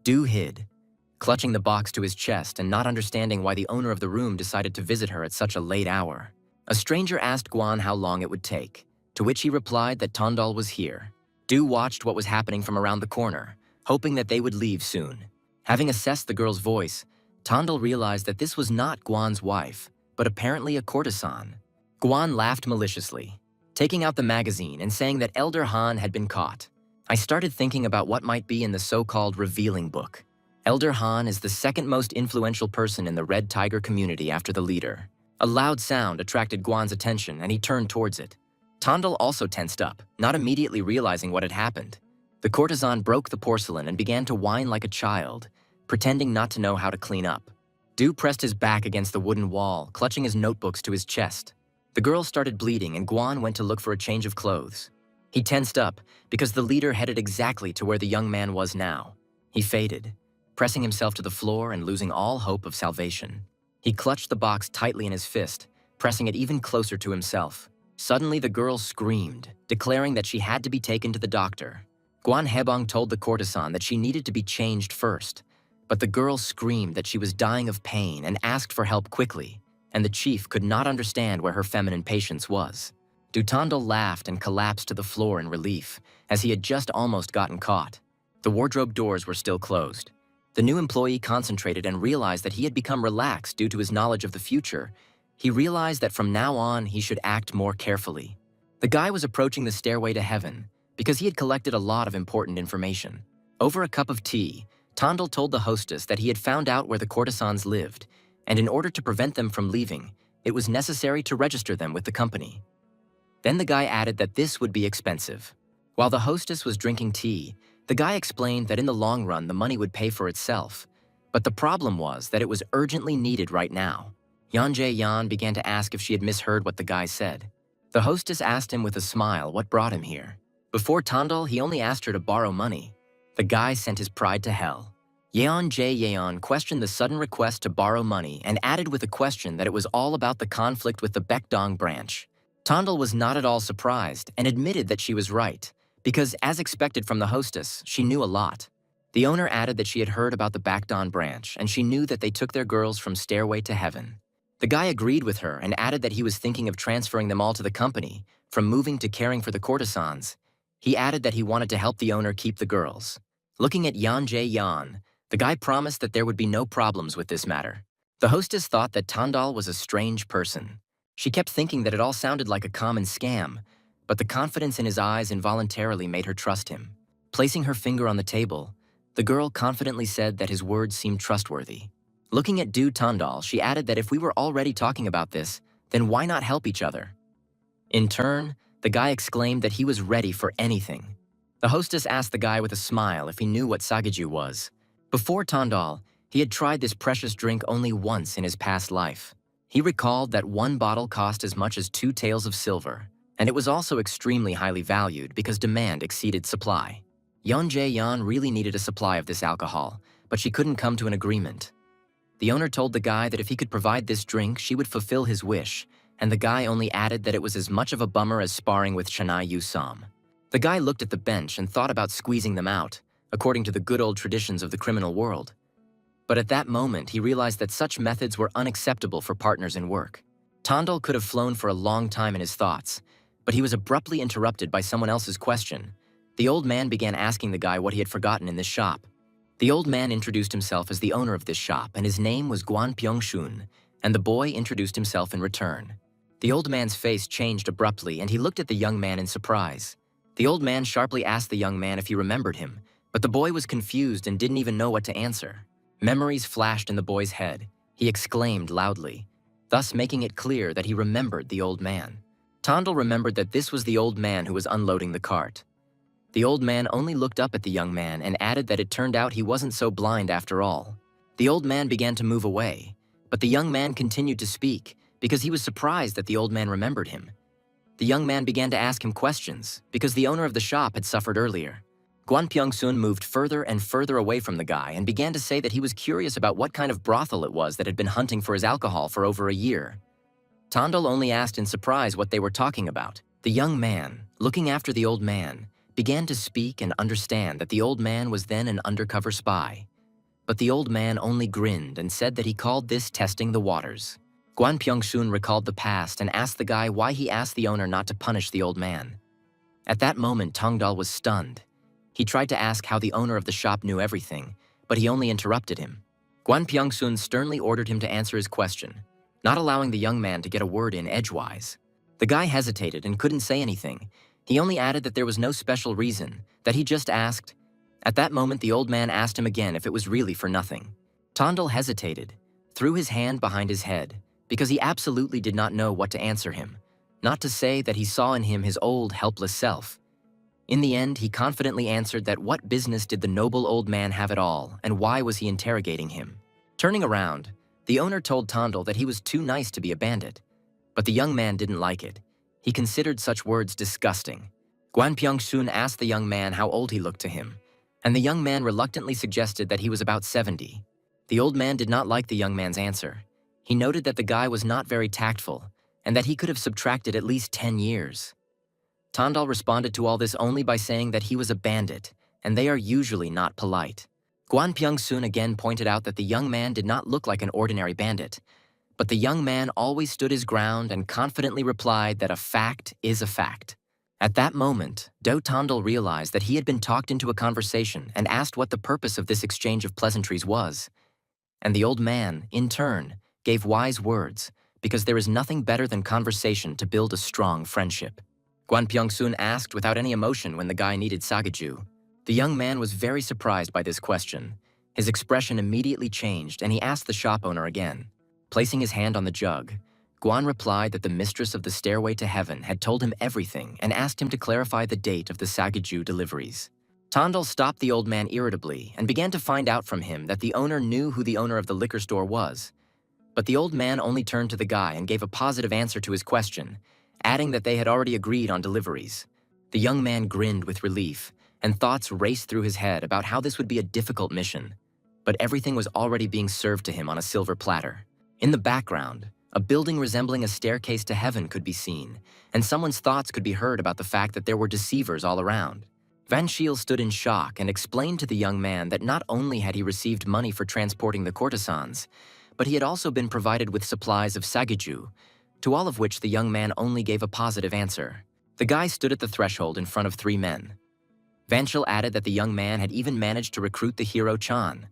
A: Du hid, clutching the box to his chest and not understanding why the owner of the room decided to visit her at such a late hour. A stranger asked Guan how long it would take, to which he replied that Tondal was here. Du watched what was happening from around the corner, hoping that they would leave soon. Having assessed the girl's voice, Tondal realized that this was not Guan's wife, but apparently a courtesan. Guan laughed maliciously, taking out the magazine and saying that Elder Han had been caught. I started thinking about what might be in the so-called revealing book. Elder Han is the second most influential person in the Red Tiger community after the leader. A loud sound attracted Guan's attention and he turned towards it. Tondal also tensed up, not immediately realizing what had happened. The courtesan broke the porcelain and began to whine like a child, pretending not to know how to clean up. Du pressed his back against the wooden wall, clutching his notebooks to his chest. The girl started bleeding and Guan went to look for a change of clothes. He tensed up because the leader headed exactly to where the young man was now. He faded, pressing himself to the floor and losing all hope of salvation. He clutched the box tightly in his fist, pressing it even closer to himself. Suddenly the girl screamed, declaring that she had to be taken to the doctor. Guan Hebong told the courtesan that she needed to be changed first, but the girl screamed that she was dying of pain and asked for help quickly, and the chief could not understand where her feminine patience was. Dutondal laughed and collapsed to the floor in relief, as he had just almost gotten caught. The wardrobe doors were still closed. The new employee concentrated and realized that he had become relaxed due to his knowledge of the future. He realized that from now on he should act more carefully. The guy was approaching the stairway to heaven because he had collected a lot of important information. Over a cup of tea, Tondal told the hostess that he had found out where the courtesans lived, and in order to prevent them from leaving, it was necessary to register them with the company. Then the guy added that this would be expensive. While the hostess was drinking tea, the guy explained that in the long run the money would pay for itself, but the problem was that it was urgently needed right now. Yan Jae-yan began to ask if she had misheard what the guy said. The hostess asked him with a smile what brought him here. Before Tondal, he only asked her to borrow money. The guy sent his pride to hell. Yeon Jae-yeon questioned the sudden request to borrow money and added with a question that it was all about the conflict with the Baekdong branch. Tondal was not at all surprised and admitted that she was right, because as expected from the hostess, she knew a lot. The owner added that she had heard about the Baekdong branch and she knew that they took their girls from stairway to heaven. The guy agreed with her and added that he was thinking of transferring them all to the company, from moving to caring for the courtesans. He added that he wanted to help the owner keep the girls. Looking at Yan Jae-yeon, the guy promised that there would be no problems with this matter. The hostess thought that Tondal was a strange person. She kept thinking that it all sounded like a common scam, but the confidence in his eyes involuntarily made her trust him. Placing her finger on the table, the girl confidently said that his words seemed trustworthy. Looking at Du Tondal, she added that if we were already talking about this, then why not help each other? In turn, the guy exclaimed that he was ready for anything. The hostess asked the guy with a smile if he knew what Sageju was. Before Tondal, he had tried this precious drink only once in his past life. He recalled that one bottle cost as much as 2 taels of silver, and it was also extremely highly valued because demand exceeded supply. Yeon Jae-yeon really needed a supply of this alcohol, but she couldn't come to an agreement. The owner told the guy that if he could provide this drink, she would fulfill his wish, and the guy only added that it was as much of a bummer as sparring with Chennai Yu-sam. The guy looked at the bench and thought about squeezing them out, according to the good old traditions of the criminal world. But at that moment, he realized that such methods were unacceptable for partners in work. Tondal could have flown for a long time in his thoughts, but he was abruptly interrupted by someone else's question. The old man began asking the guy what he had forgotten in this shop. The old man introduced himself as the owner of this shop, and his name was Guan Pyeongshun, and the boy introduced himself in return. The old man's face changed abruptly and he looked at the young man in surprise. The old man sharply asked the young man if he remembered him, but the boy was confused and didn't even know what to answer. Memories flashed in the boy's head. He exclaimed loudly, thus making it clear that he remembered the old man. Tondel remembered that this was the old man who was unloading the cart. The old man only looked up at the young man and added that it turned out he wasn't so blind after all. The old man began to move away, but the young man continued to speak because he was surprised that the old man remembered him. The young man began to ask him questions because the owner of the shop had suffered earlier. Guan Pyongsun moved further and further away from the guy and began to say that he was curious about what kind of brothel it was that had been hunting for his alcohol for over a year. Tondel only asked in surprise what they were talking about. The young man, looking after the old man, began to speak and understand that the old man was then an undercover spy. But the old man only grinned and said that he called this testing the waters. Guan Pyongsun recalled the past and asked the guy why he asked the owner not to punish the old man. At that moment, Tongdal was stunned. He tried to ask how the owner of the shop knew everything, but he only interrupted him. Guan Pyongsun sternly ordered him to answer his question, not allowing the young man to get a word in edgewise. The guy hesitated and couldn't say anything. He only added that there was no special reason, that he just asked. At that moment, the old man asked him again if it was really for nothing. Tondel hesitated, threw his hand behind his head, because he absolutely did not know what to answer him, not to say that he saw in him his old, helpless self. In the end, he confidently answered that what business did the noble old man have at all, and why was he interrogating him? Turning around, the owner told Tondel that he was too nice to be a bandit. But the young man didn't like it. He considered such words disgusting. Guan Pyongsun asked the young man how old he looked to him, and the young man reluctantly suggested that he was about 70. The old man did not like the young man's answer. He noted that the guy was not very tactful, and that he could have subtracted at least 10 years. Tondal responded to all this only by saying that he was a bandit, and they are usually not polite. Guan Pyongsun again pointed out that the young man did not look like an ordinary bandit, but the young man always stood his ground and confidently replied that a fact is a fact. At that moment, Do Tondal realized that he had been talked into a conversation and asked what the purpose of this exchange of pleasantries was. And the old man, in turn, gave wise words, because there is nothing better than conversation to build a strong friendship. Guan Pyongsun asked without any emotion when the guy needed sagaju. The young man was very surprised by this question. His expression immediately changed and he asked the shop owner again. Placing his hand on the jug, Guan replied that the mistress of the stairway to heaven had told him everything and asked him to clarify the date of the sagaju deliveries. Tondal stopped the old man irritably and began to find out from him that the owner knew who the owner of the liquor store was. But the old man only turned to the guy and gave a positive answer to his question, adding that they had already agreed on deliveries. The young man grinned with relief, and thoughts raced through his head about how this would be a difficult mission. But everything was already being served to him on a silver platter. In the background, a building resembling a staircase to heaven could be seen, and someone's thoughts could be heard about the fact that there were deceivers all around. Van Shiel stood in shock and explained to the young man that not only had he received money for transporting the courtesans, but he had also been provided with supplies of sagaju, to all of which the young man only gave a positive answer. The guy stood at the threshold in front of 3 men. Van Shiel added that the young man had even managed to recruit the hero Chan.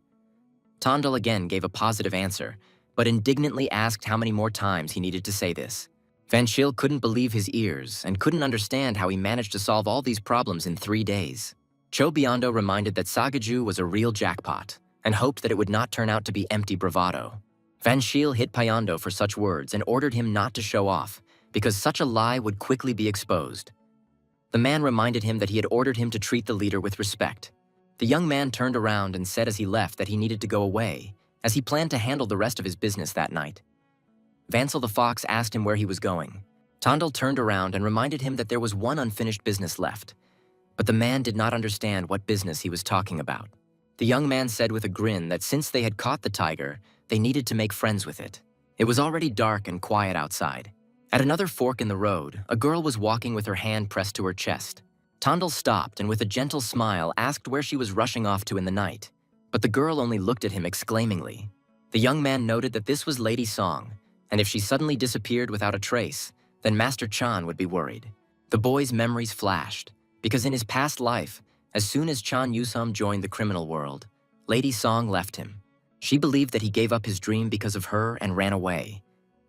A: Tondal again gave a positive answer, but indignantly asked how many more times he needed to say this. Van Shiel couldn't believe his ears and couldn't understand how he managed to solve all these problems in 3 days. Cho Biondo reminded that sagaju was a real jackpot and hoped that it would not turn out to be empty bravado. Van Shiel hit Biondo for such words and ordered him not to show off, because such a lie would quickly be exposed. The man reminded him that he had ordered him to treat the leader with respect. The young man turned around and said as he left that he needed to go away, as he planned to handle the rest of his business that night. Vansel the fox asked him where he was going. Tondal turned around and reminded him that there was one unfinished business left, but the man did not understand what business he was talking about. The young man said with a grin that since they had caught the tiger, they needed to make friends with it. It was already dark and quiet outside. At another fork in the road, a girl was walking with her hand pressed to her chest. Tondal stopped and with a gentle smile asked where she was rushing off to in the night, but the girl only looked at him exclaimingly. The young man noted that this was Lady Song, and if she suddenly disappeared without a trace, then Master Chan would be worried. The boy's memories flashed, because in his past life, as soon as Chan Yusum joined the criminal world, Lady Song left him. She believed that he gave up his dream because of her and ran away,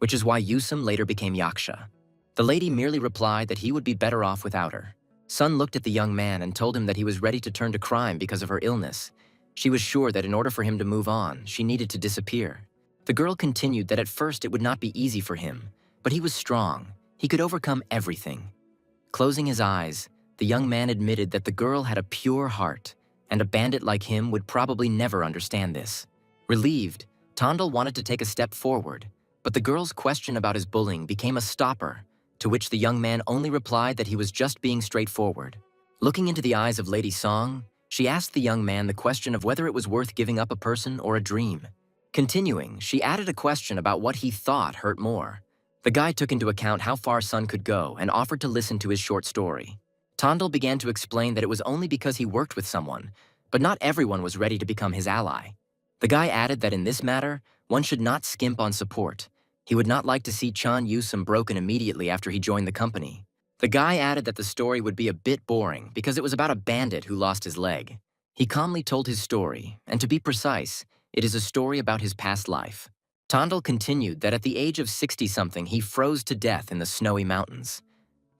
A: which is why Yusum later became Yaksha. The lady merely replied that he would be better off without her. Sun looked at the young man and told him that he was ready to turn to crime because of her illness. She was sure that in order for him to move on, she needed to disappear. The girl continued that at first it would not be easy for him, but he was strong. He could overcome everything. Closing his eyes, the young man admitted that the girl had a pure heart, and a bandit like him would probably never understand this. Relieved, Tondal wanted to take a step forward, but the girl's question about his bullying became a stopper, to which the young man only replied that he was just being straightforward. Looking into the eyes of Lady Song, she asked the young man the question of whether it was worth giving up a person or a dream. Continuing, she added a question about what he thought hurt more. The guy took into account how far Sun could go and offered to listen to his short story. Tondal began to explain that it was only because he worked with someone, but not everyone was ready to become his ally. The guy added that in this matter, one should not skimp on support. He would not like to see Chan Yusum broken immediately after he joined the company. The guy added that the story would be a bit boring because it was about a bandit who lost his leg. He calmly told his story, and to be precise, it is a story about his past life. Tondal continued that at the age of 60-something, he froze to death in the snowy mountains.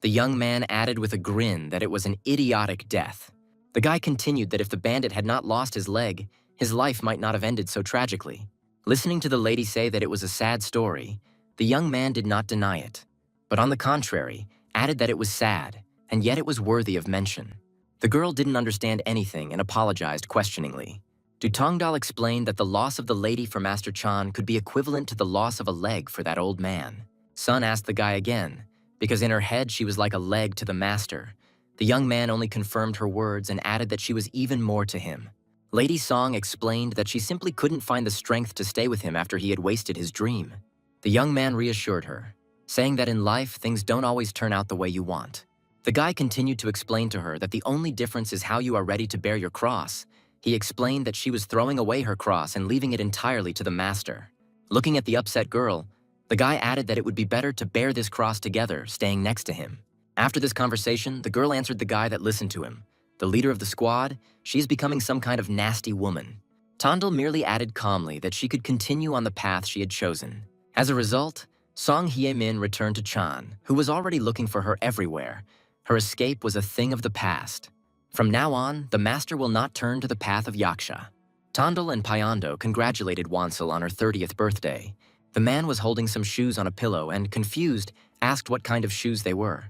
A: The young man added with a grin that it was an idiotic death. The guy continued that if the bandit had not lost his leg, his life might not have ended so tragically. Listening to the lady say that it was a sad story, the young man did not deny it, but on the contrary, added that it was sad, and yet it was worthy of mention. The girl didn't understand anything and apologized questioningly. Dutongdal explained that the loss of the lady for Master Chan could be equivalent to the loss of a leg for that old man. Sun asked the guy again, because in her head she was like a leg to the master. The young man only confirmed her words and added that she was even more to him. Lady Song explained that she simply couldn't find the strength to stay with him after he had wasted his dream. The young man reassured her, saying that in life things don't always turn out the way you want. The guy continued to explain to her that the only difference is how you are ready to bear your cross. He explained that she was throwing away her cross and leaving it entirely to the master. Looking at the upset girl, the guy added that it would be better to bear this cross together, staying next to him. After this conversation, the girl answered the guy that listened to him. The leader of the squad, she is becoming some kind of nasty woman. Tondal merely added calmly that she could continue on the path she had chosen. As a result, Song Hye-min returned to Chan, who was already looking for her everywhere. Her escape was a thing of the past. From now on, the master will not turn to the path of Yaksha. Tondal and Pyondo congratulated Wansel on her 30th birthday. The man was holding some shoes on a pillow and, confused, asked what kind of shoes they were.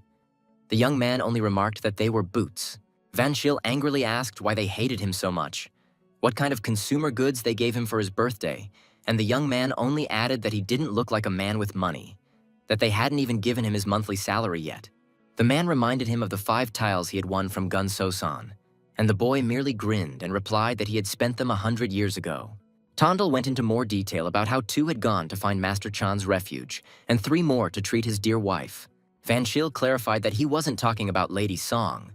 A: The young man only remarked that they were boots. Van Schil angrily asked why they hated him so much, what kind of consumer goods they gave him for his birthday, and the young man only added that he didn't look like a man with money, that they hadn't even given him his monthly salary yet. The man reminded him of the 5 tiles he had won from Gun So-san, and the boy merely grinned and replied that he had spent them 100 years ago. Tondal went into more detail about how 2 had gone to find Master Chan's refuge, and 3 more to treat his dear wife. Van Schil clarified that he wasn't talking about Lady Song.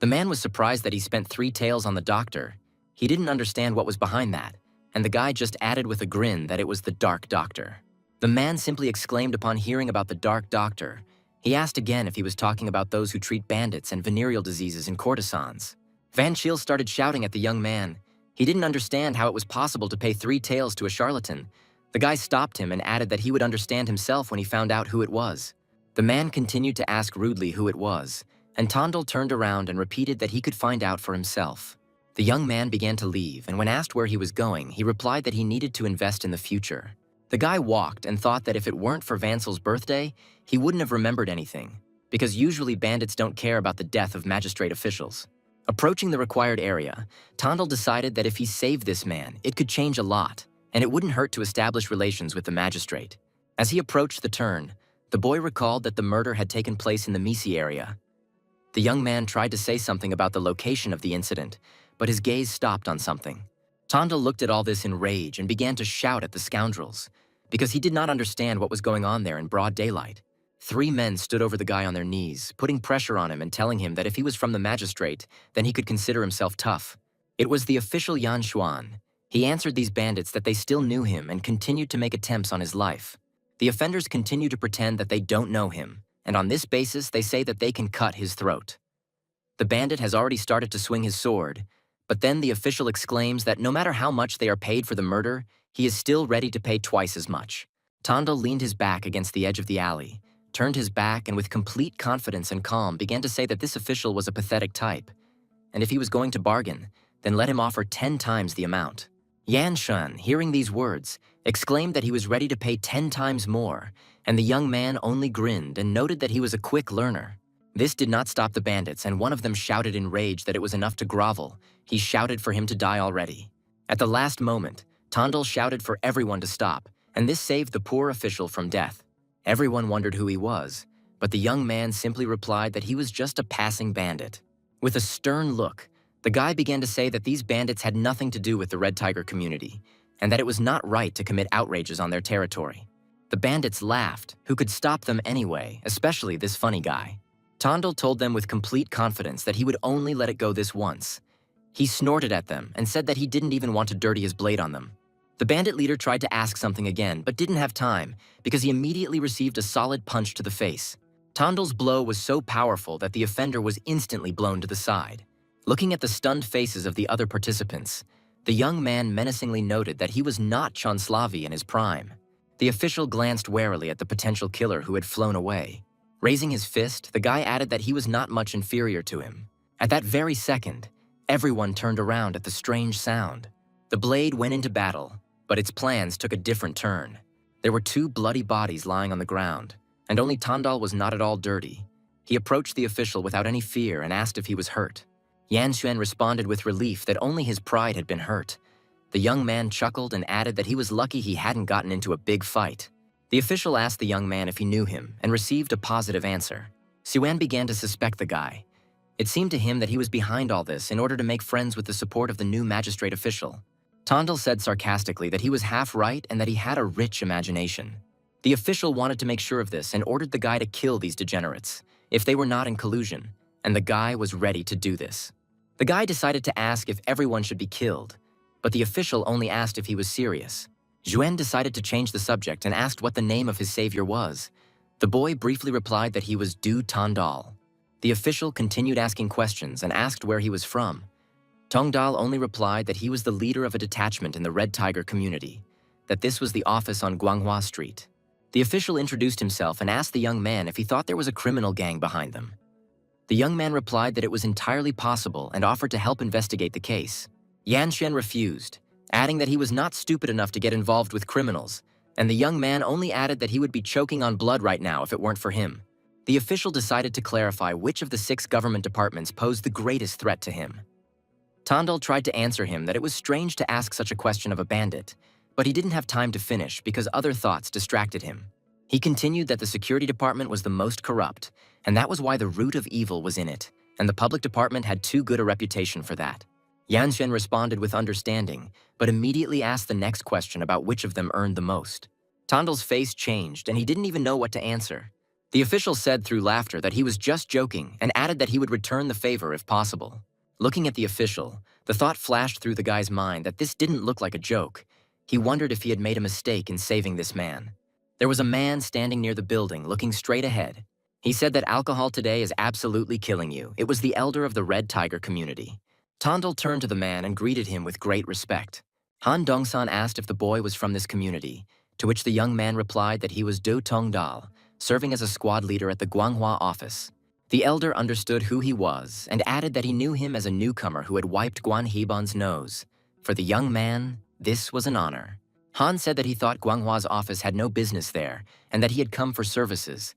A: The man was surprised that he spent 3 taels on the doctor. He didn't understand what was behind that, and the guy just added with a grin that it was the Dark Doctor. The man simply exclaimed upon hearing about the Dark Doctor. He asked again if he was talking about those who treat bandits and venereal diseases and courtesans. Van Schil started shouting at the young man. He didn't understand how it was possible to pay 3 taels to a charlatan. The guy stopped him and added that he would understand himself when he found out who it was. The man continued to ask rudely who it was, and Tondal turned around and repeated that he could find out for himself. The young man began to leave, and when asked where he was going, he replied that he needed to invest in the future. The guy walked and thought that if it weren't for Vansel's birthday, he wouldn't have remembered anything, because usually bandits don't care about the death of magistrate officials. Approaching the required area, Tondal decided that if he saved this man, it could change a lot, and it wouldn't hurt to establish relations with the magistrate. As he approached the turn, the boy recalled that the murder had taken place in the Misi area. The young man tried to say something about the location of the incident, but his gaze stopped on something. Tondal looked at all this in rage and began to shout at the scoundrels, because he did not understand what was going on there in broad daylight. 3 men stood over the guy on their knees, putting pressure on him and telling him that if he was from the magistrate, then he could consider himself tough. It was the official Yan Xuan. He answered these bandits that they still knew him and continued to make attempts on his life. The offenders continue to pretend that they don't know him, and on this basis they say that they can cut his throat. The bandit has already started to swing his sword, but then the official exclaims that no matter how much they are paid for the murder, he is still ready to pay twice as much. Tondal leaned his back against the edge of the alley, turned his back, and with complete confidence and calm began to say that this official was a pathetic type, and if he was going to bargain, then let him offer 10 times the amount. Yan Shen, hearing these words, exclaimed that he was ready to pay 10 times more, and the young man only grinned and noted that he was a quick learner. This did not stop the bandits, and one of them shouted in rage that it was enough to grovel. He shouted for him to die already. At the last moment, Tondal shouted for everyone to stop, and this saved the poor official from death. Everyone wondered who he was, but the young man simply replied that he was just a passing bandit. With a stern look, the guy began to say that these bandits had nothing to do with the Red Tiger community, and that it was not right to commit outrages on their territory. The bandits laughed. Who could stop them anyway, especially this funny guy? Tondal told them with complete confidence that he would only let it go this once. He snorted at them and said that he didn't even want to dirty his blade on them. The bandit leader tried to ask something again, but didn't have time because he immediately received a solid punch to the face. Tondal's blow was so powerful that the offender was instantly blown to the side. Looking at the stunned faces of the other participants, the young man menacingly noted that he was not Chanslavi in his prime. The official glanced warily at the potential killer who had flown away. Raising his fist, the guy added that he was not much inferior to him. At that very second, everyone turned around at the strange sound. The blade went into battle, but its plans took a different turn. There were 2 bloody bodies lying on the ground, and only Tondal was not at all dirty. He approached the official without any fear and asked if he was hurt. Yan Xuan responded with relief that only his pride had been hurt. The young man chuckled and added that he was lucky he hadn't gotten into a big fight. The official asked the young man if he knew him and received a positive answer. Xuan began to suspect the guy. It seemed to him that he was behind all this in order to make friends with the support of the new magistrate official. Tondal said sarcastically that he was half right and that he had a rich imagination. The official wanted to make sure of this and ordered the guy to kill these degenerates, if they were not in collusion, and the guy was ready to do this. The guy decided to ask if everyone should be killed, but the official only asked if he was serious. Zhuan decided to change the subject and asked what the name of his savior was. The boy briefly replied that he was Du Tondal. The official continued asking questions and asked where he was from. Tongdal only replied that he was the leader of a detachment in the Red Tiger community, that this was the office on Guanghua Street. The official introduced himself and asked the young man if he thought there was a criminal gang behind them. The young man replied that it was entirely possible and offered to help investigate the case. Yan Shen refused, adding that he was not stupid enough to get involved with criminals, and the young man only added that he would be choking on blood right now if it weren't for him. The official decided to clarify which of the 6 government departments posed the greatest threat to him. Tondal tried to answer him that it was strange to ask such a question of a bandit, but he didn't have time to finish because other thoughts distracted him. He continued that the security department was the most corrupt, and that was why the root of evil was in it, and the public department had too good a reputation for that. Yan Shen responded with understanding, but immediately asked the next question about which of them earned the most. Tondal's face changed, and he didn't even know what to answer. The official said through laughter that he was just joking and added that he would return the favor if possible. Looking at the official, the thought flashed through the guy's mind that this didn't look like a joke. He wondered if he had made a mistake in saving this man. There was a man standing near the building, looking straight ahead. He said that alcohol today is absolutely killing you. It was the elder of the Red Tiger community. Tondal turned to the man and greeted him with great respect. Han Dongsan asked if the boy was from this community, to which the young man replied that he was Do Tongdal, serving as a squad leader at the Guanghua office. The elder understood who he was and added that he knew him as a newcomer who had wiped Guan Heban's nose. For the young man, this was an honor. Han said that he thought Guanghua's office had no business there and that he had come for services.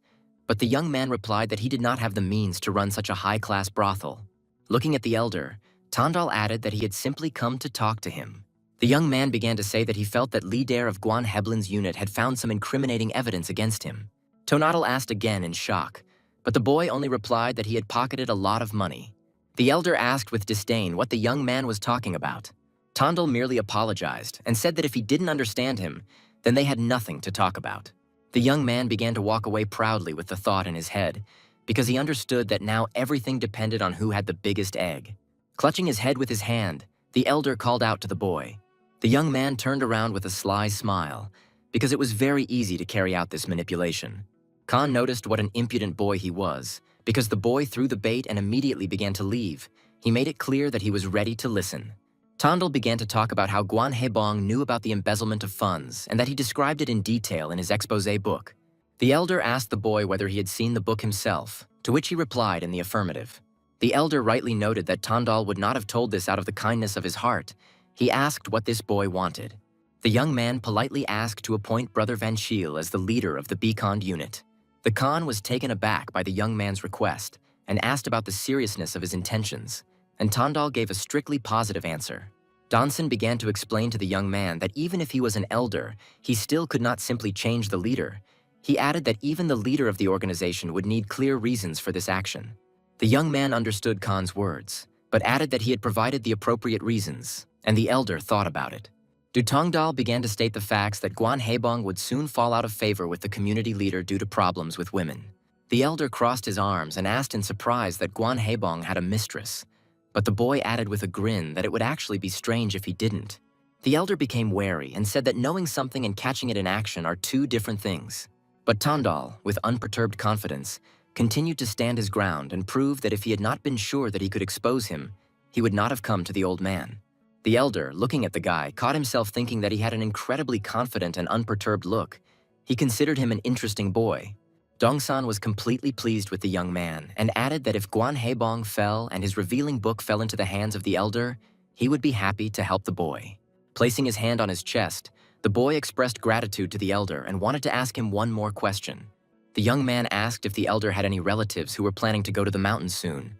A: But the young man replied that he did not have the means to run such a high-class brothel. Looking at the elder, Tondal added that he had simply come to talk to him. The young man began to say that he felt that leader of Guan Heblin's unit had found some incriminating evidence against him. Tonadal asked again in shock, but the boy only replied that he had pocketed a lot of money. The elder asked with disdain what the young man was talking about. Tondal merely apologized and said that if he didn't understand him, then they had nothing to talk about. The young man began to walk away proudly with the thought in his head, because he understood that now everything depended on who had the biggest egg. Clutching his head with his hand, the elder called out to the boy. The young man turned around with a sly smile, because it was very easy to carry out this manipulation. Khan noticed what an impudent boy he was, because the boy threw the bait and immediately began to leave. He made it clear that he was ready to listen. Tondal began to talk about how Guan Hebong knew about the embezzlement of funds and that he described it in detail in his exposé book. The elder asked the boy whether he had seen the book himself, to which he replied in the affirmative. The elder rightly noted that Tondal would not have told this out of the kindness of his heart. He asked what this boy wanted. The young man politely asked to appoint Brother Van Shiel as the leader of the Becond unit. The Khan was taken aback by the young man's request and asked about the seriousness of his intentions, and Tondal gave a strictly positive answer. Donson began to explain to the young man that even if he was an elder, he still could not simply change the leader. He added that even the leader of the organization would need clear reasons for this action. The young man understood Khan's words, but added that he had provided the appropriate reasons, and the elder thought about it. Dutongdal began to state the facts that Guan Hebong would soon fall out of favor with the community leader due to problems with women. The elder crossed his arms and asked in surprise that Guan Hebong had a mistress, but the boy added with a grin that it would actually be strange if he didn't. The elder became wary and said that knowing something and catching it in action are two different things. But Tondal, with unperturbed confidence, continued to stand his ground and prove that if he had not been sure that he could expose him, he would not have come to the old man. The elder, looking at the guy, caught himself thinking that he had an incredibly confident and unperturbed look. He considered him an interesting boy. Dongsan was completely pleased with the young man and added that if Guan Hebong fell and his revealing book fell into the hands of the elder, he would be happy to help the boy. Placing his hand on his chest, the boy expressed gratitude to the elder and wanted to ask him one more question. The young man asked if the elder had any relatives who were planning to go to the mountains soon.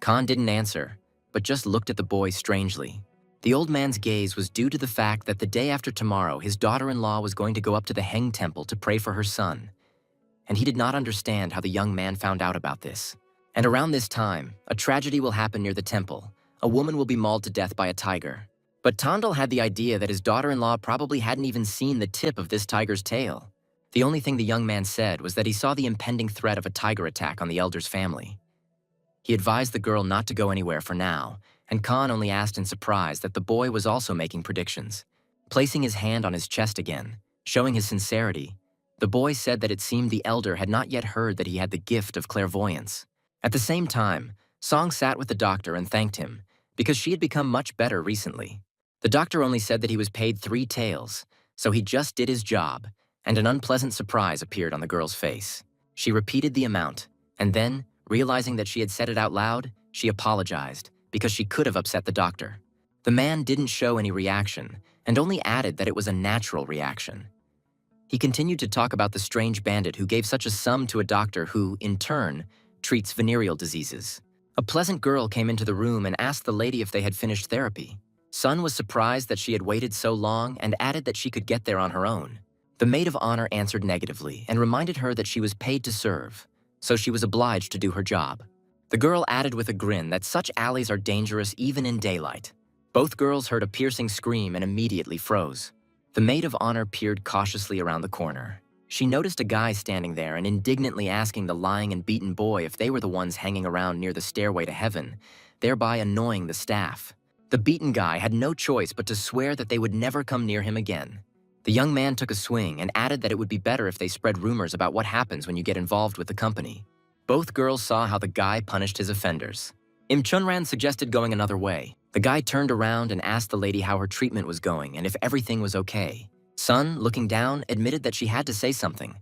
A: Khan didn't answer, but just looked at the boy strangely. The old man's gaze was due to the fact that the day after tomorrow, his daughter-in-law was going to go up to the Heng Temple to pray for her son. And he did not understand how the young man found out about this. And around this time, a tragedy will happen near the temple. A woman will be mauled to death by a tiger. But Tondal had the idea that his daughter-in-law probably hadn't even seen the tip of this tiger's tail. The only thing the young man said was that he saw the impending threat of a tiger attack on the elder's family. He advised the girl not to go anywhere for now, and Khan only asked in surprise that the boy was also making predictions. Placing his hand on his chest again, showing his sincerity, the boy said that it seemed the elder had not yet heard that he had the gift of clairvoyance. At the same time, Song sat with the doctor and thanked him, because she had become much better recently. The doctor only said that he was paid 3 taels, so he just did his job, and an unpleasant surprise appeared on the girl's face. She repeated the amount, and then, realizing that she had said it out loud, she apologized, because she could have upset the doctor. The man didn't show any reaction, and only added that it was a natural reaction. He continued to talk about the strange bandit who gave such a sum to a doctor who, in turn, treats venereal diseases. A pleasant girl came into the room and asked the lady if they had finished therapy. Sun was surprised that she had waited so long and added that she could get there on her own. The maid of honor answered negatively and reminded her that she was paid to serve, so she was obliged to do her job. The girl added with a grin that such alleys are dangerous even in daylight. Both girls heard a piercing scream and immediately froze. The maid of honor peered cautiously around the corner. She noticed a guy standing there and indignantly asking the lying and beaten boy if they were the ones hanging around near the stairway to heaven, thereby annoying the staff. The beaten guy had no choice but to swear that they would never come near him again. The young man took a swing and added that it would be better if they spread rumors about what happens when you get involved with the company. Both girls saw how the guy punished his offenders. Im Chunran suggested going another way. The guy turned around and asked the lady how her treatment was going and if everything was okay. Sun, looking down, admitted that she had to say something.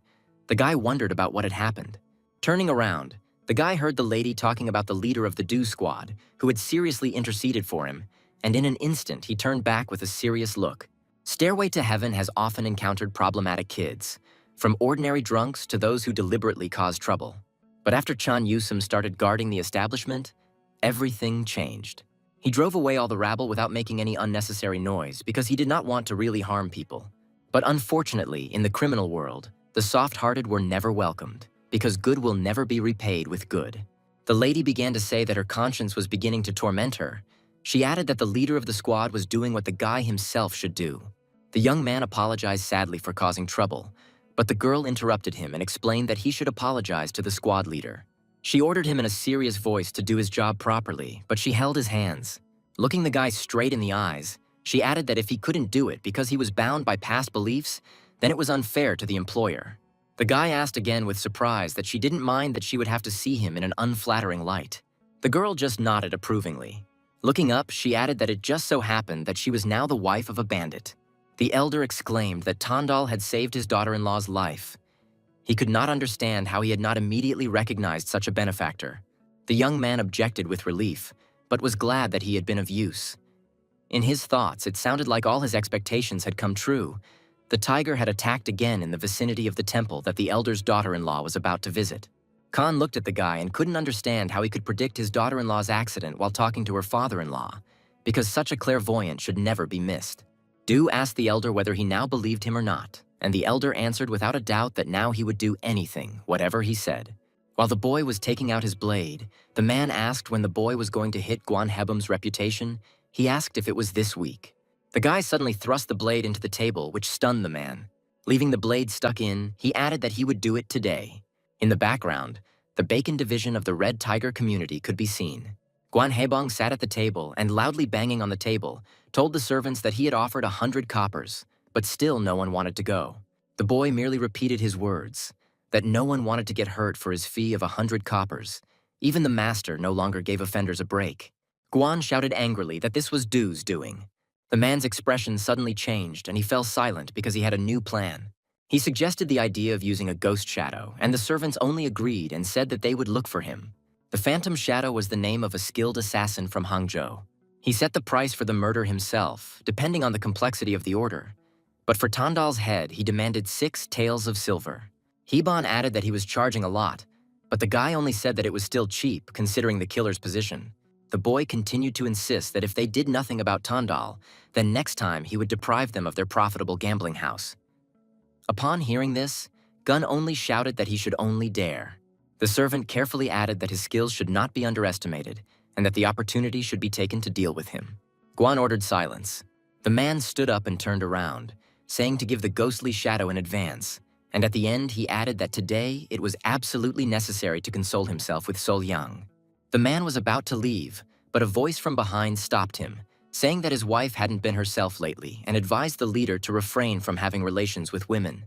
A: The guy wondered about what had happened. Turning around, the guy heard the lady talking about the leader of the Do Squad, who had seriously interceded for him, and in an instant he turned back with a serious look. Stairway to Heaven has often encountered problematic kids, from ordinary drunks to those who deliberately cause trouble. But after Chan Yusum started guarding the establishment, everything changed. He drove away all the rabble without making any unnecessary noise because he did not want to really harm people. But unfortunately, in the criminal world, the soft-hearted were never welcomed, because good will never be repaid with good. The lady began to say that her conscience was beginning to torment her. She added that the leader of the squad was doing what the guy himself should do. The young man apologized sadly for causing trouble, but the girl interrupted him and explained that he should apologize to the squad leader. She ordered him in a serious voice to do his job properly, but she held his hands. Looking the guy straight in the eyes, she added that if he couldn't do it because he was bound by past beliefs, then it was unfair to the employer. The guy asked again with surprise that she didn't mind that she would have to see him in an unflattering light. The girl just nodded approvingly. Looking up, she added that it just so happened that she was now the wife of a bandit. The elder exclaimed that Tandal had saved his daughter-in-law's life. He could not understand how he had not immediately recognized such a benefactor. The young man objected with relief, but was glad that he had been of use. In his thoughts, it sounded like all his expectations had come true. The tiger had attacked again in the vicinity of the temple that the elder's daughter-in-law was about to visit. Khan looked at the guy and couldn't understand how he could predict his daughter-in-law's accident while talking to her father-in-law, because such a clairvoyant should never be missed. Du asked the elder whether he now believed him or not, and the elder answered without a doubt that now he would do anything, whatever he said. While the boy was taking out his blade, the man asked when the boy was going to hit Guan Hebum's reputation. He asked if it was this week. The guy suddenly thrust the blade into the table, which stunned the man. Leaving the blade stuck in, he added that he would do it today. In the background, the bacon division of the Red Tiger community could be seen. Guan Hebung sat at the table and, loudly banging on the table, told the servants that he had offered 100 coppers, but still no one wanted to go. The boy merely repeated his words, that no one wanted to get hurt for his fee of 100 coppers. Even the master no longer gave offenders a break. Guan shouted angrily that this was Du's doing. The man's expression suddenly changed and he fell silent because he had a new plan. He suggested the idea of using a ghost shadow, and the servants only agreed and said that they would look for him. The Phantom Shadow was the name of a skilled assassin from Hangzhou. He set the price for the murder himself, depending on the complexity of the order. But for Tandal's head, he demanded 6 taels of silver. Heban added that he was charging a lot, but the guy only said that it was still cheap, considering the killer's position. The boy continued to insist that if they did nothing about Tandal, then next time he would deprive them of their profitable gambling house. Upon hearing this, Gun only shouted that he should only dare. The servant carefully added that his skills should not be underestimated, and that the opportunity should be taken to deal with him. Guan ordered silence. The man stood up and turned around, saying to give the ghostly shadow in advance, and at the end he added that today it was absolutely necessary to console himself with Sol Yang. The man was about to leave, but a voice from behind stopped him, saying that his wife hadn't been herself lately and advised the leader to refrain from having relations with women.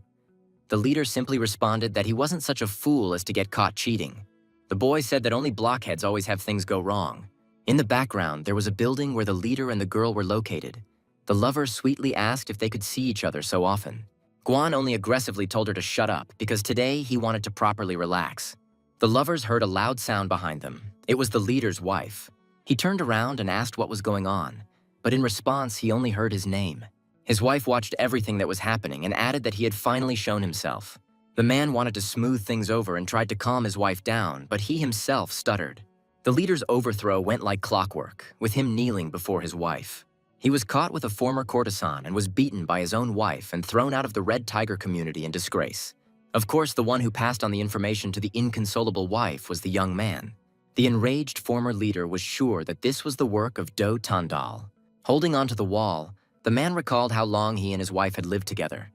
A: The leader simply responded that he wasn't such a fool as to get caught cheating. The boy said that only blockheads always have things go wrong. In the background, there was a building where the leader and the girl were located. The lover sweetly asked if they could see each other so often. Guan only aggressively told her to shut up because today he wanted to properly relax. The lovers heard a loud sound behind them. It was the leader's wife. He turned around and asked what was going on, but in response he only heard his name. His wife watched everything that was happening and added that he had finally shown himself. The man wanted to smooth things over and tried to calm his wife down, but he himself stuttered. The leader's overthrow went like clockwork, with him kneeling before his wife. He was caught with a former courtesan and was beaten by his own wife and thrown out of the Red Tiger community in disgrace. Of course, the one who passed on the information to the inconsolable wife was the young man. The enraged former leader was sure that this was the work of Do Tandal. Holding onto the wall, the man recalled how long he and his wife had lived together.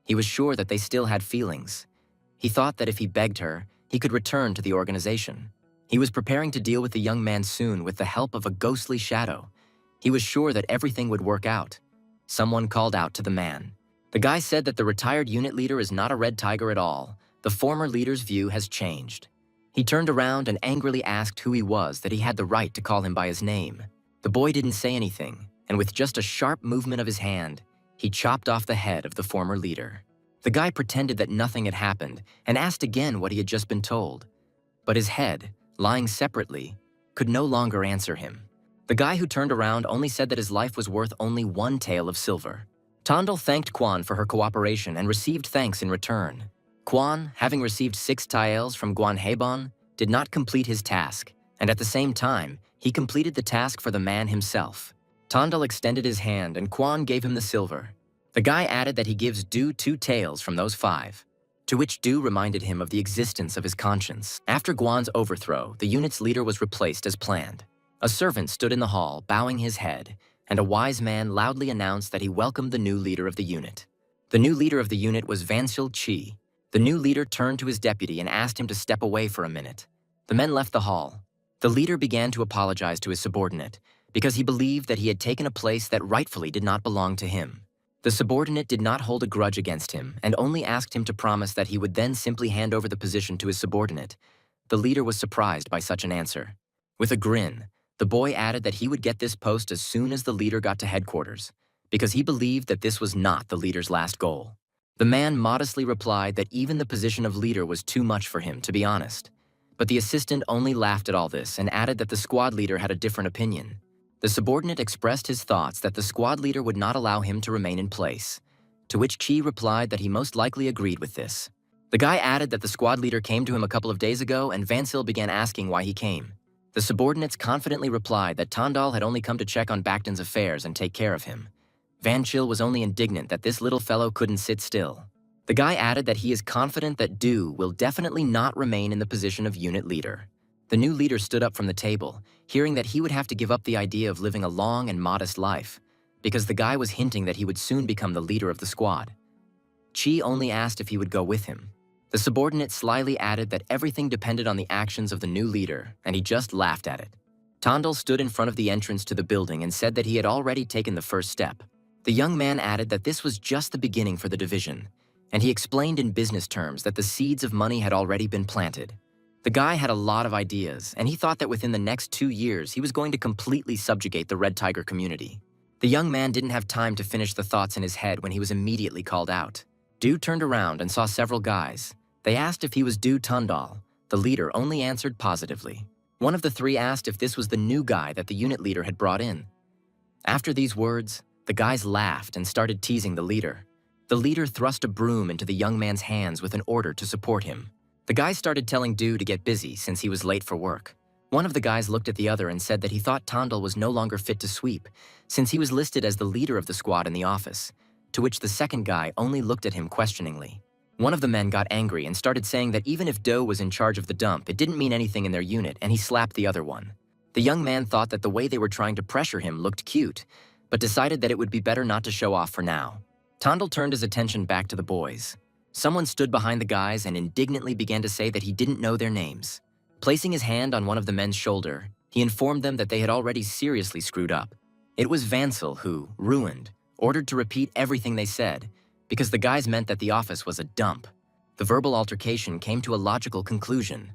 A: He was sure that they still had feelings. He thought that if he begged her, he could return to the organization. He was preparing to deal with the young man soon with the help of a ghostly shadow. He was sure that everything would work out. Someone called out to the man. The guy said that the retired unit leader is not a Red Tiger at all. The former leader's view has changed. He turned around and angrily asked who he was, that he had the right to call him by his name. The boy didn't say anything, and with just a sharp movement of his hand, he chopped off the head of the former leader. The guy pretended that nothing had happened and asked again what he had just been told. But his head, lying separately, could no longer answer him. The guy who turned around only said that his life was worth only 1 tael of silver. Tandal thanked Quan for her cooperation and received thanks in return. Quan, having received 6 taels from Guan Hebon, did not complete his task, and at the same time, he completed the task for the man himself. Tandal extended his hand and Quan gave him the silver. The guy added that he gives Du 2 taels from those 5, to which Du reminded him of the existence of his conscience. After Guan's overthrow, the unit's leader was replaced as planned. A servant stood in the hall, bowing his head, and a wise man loudly announced that he welcomed the new leader of the unit. The new leader of the unit was Vansil Chi. The new leader turned to his deputy and asked him to step away for a minute. The men left the hall. The leader began to apologize to his subordinate because he believed that he had taken a place that rightfully did not belong to him. The subordinate did not hold a grudge against him and only asked him to promise that he would then simply hand over the position to his subordinate. The leader was surprised by such an answer. With a grin, The boy added that he would get this post as soon as the leader got to headquarters, because he believed that this was not the leader's last goal. The man modestly replied that even the position of leader was too much for him, to be honest. But the assistant only laughed at all this and added that the squad leader had a different opinion. The subordinate expressed his thoughts that the squad leader would not allow him to remain in place, to which Chi replied that he most likely agreed with this. The guy added that the squad leader came to him a couple of days ago and Vansil began asking why he came. The subordinates confidently replied that Tandal had only come to check on Bacton's affairs and take care of him. Vansil was only indignant that this little fellow couldn't sit still. The guy added that he is confident that Du will definitely not remain in the position of unit leader. The new leader stood up from the table, hearing that he would have to give up the idea of living a long and modest life, because the guy was hinting that he would soon become the leader of the squad. Chi only asked if he would go with him. The subordinate slyly added that everything depended on the actions of the new leader, and he just laughed at it. Tandal stood in front of the entrance to the building and said that he had already taken the first step. The young man added that this was just the beginning for the division, and he explained in business terms that the seeds of money had already been planted. The guy had a lot of ideas, and he thought that within the next 2 years he was going to completely subjugate the Red Tiger community. The young man didn't have time to finish the thoughts in his head when he was immediately called out. Du turned around and saw several guys. They asked if he was Du Tundal. The leader only answered positively. One of the three asked if this was the new guy that the unit leader had brought in. After these words, the guys laughed and started teasing the leader. The leader thrust a broom into the young man's hands with an order to support him. The guys started telling Du to get busy since he was late for work. One of the guys looked at the other and said that he thought Tandal was no longer fit to sweep, since he was listed as the leader of the squad in the office, to which the second guy only looked at him questioningly. One of the men got angry and started saying that even if Do was in charge of the dump, it didn't mean anything in their unit, and he slapped the other one. The young man thought that the way they were trying to pressure him looked cute, but decided that it would be better not to show off for now. Tandal turned his attention back to the boys. Someone stood behind the guys and indignantly began to say that he didn't know their names. Placing his hand on one of the men's shoulder, he informed them that they had already seriously screwed up. It was Vansil who, ruined, ordered to repeat everything they said, because the guys meant that the office was a dump. The verbal altercation came to a logical conclusion.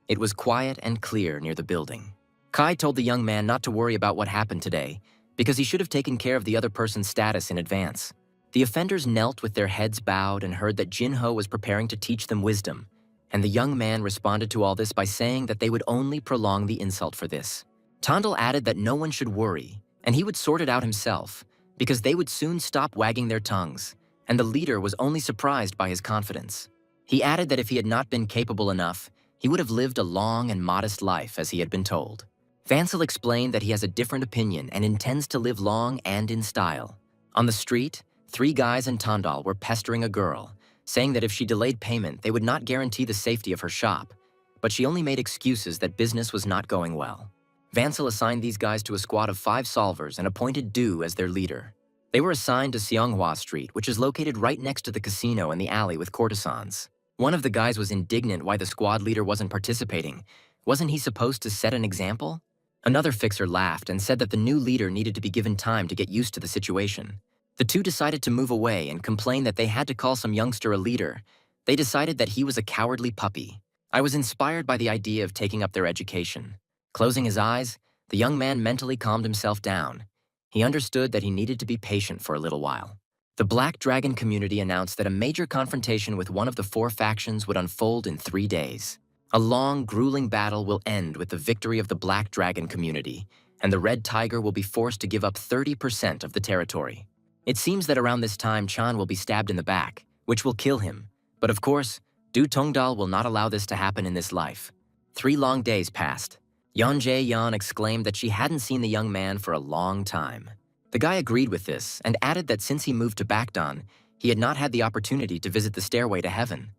A: It was quiet and clear near the building. Kai told the young man not to worry about what happened today, because he should have taken care of the other person's status in advance. The offenders knelt with their heads bowed and heard that Jinho was preparing to teach them wisdom, and the young man responded to all this by saying that they would only prolong the insult for this. Tandal added that no one should worry, and he would sort it out himself, because they would soon stop wagging their tongues, and the leader was only surprised by his confidence. He added that if he had not been capable enough, he would have lived a long and modest life as he had been told. Vansil explained that he has a different opinion and intends to live long and in style. On the street, 3 guys and Tandal were pestering a girl, saying that if she delayed payment, they would not guarantee the safety of her shop, but she only made excuses that business was not going well. Vansil assigned these guys to a squad of 5 solvers and appointed Du as their leader. They were assigned to Seonghwa Street, which is located right next to the casino and the alley with courtesans. One of the guys was indignant why the squad leader wasn't participating. Wasn't he supposed to set an example? Another fixer laughed and said that the new leader needed to be given time to get used to the situation. The 2 decided to move away and complain that they had to call some youngster a leader. They decided that he was a cowardly puppy. I was inspired by the idea of taking up their education. Closing his eyes, the young man mentally calmed himself down. He understood that he needed to be patient for a little while. The Black Dragon community announced that a major confrontation with one of the 4 factions would unfold in 3 days. A long, grueling battle will end with the victory of the Black Dragon community, and the Red Tiger will be forced to give up 30% of the territory. It seems that around this time Chan will be stabbed in the back, which will kill him. But of course, Du Tongdal will not allow this to happen in this life. 3 long days passed. Yeon Jae-yeon exclaimed that she hadn't seen the young man for a long time. The guy agreed with this and added that since he moved to Bakdon, he had not had the opportunity to visit the stairway to heaven.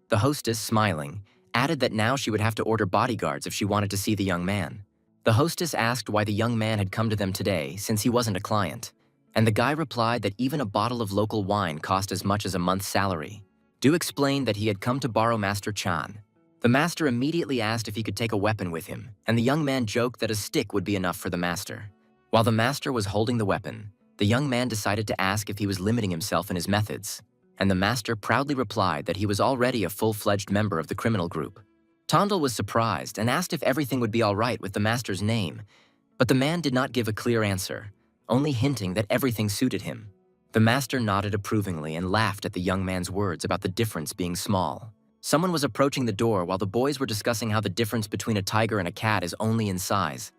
A: The hostess, smiling, added that now she would have to order bodyguards if she wanted to see the young man. The hostess asked why the young man had come to them today since he wasn't a client, and the guy replied that even a bottle of local wine cost as much as a month's salary. Du explained that he had come to borrow Master Chan. The master immediately asked if he could take a weapon with him, and the young man joked that a stick would be enough for the master. While the master was holding the weapon, the young man decided to ask if he was limiting himself in his methods, and the master proudly replied that he was already a full-fledged member of the criminal group. Tondal was surprised and asked if everything would be all right with the master's name, But the man did not give a clear answer, only hinting that everything suited him. The master nodded approvingly and laughed at the young man's words about the difference being small. Someone was approaching the door while the boys were discussing how the difference between a tiger and a cat is only in size.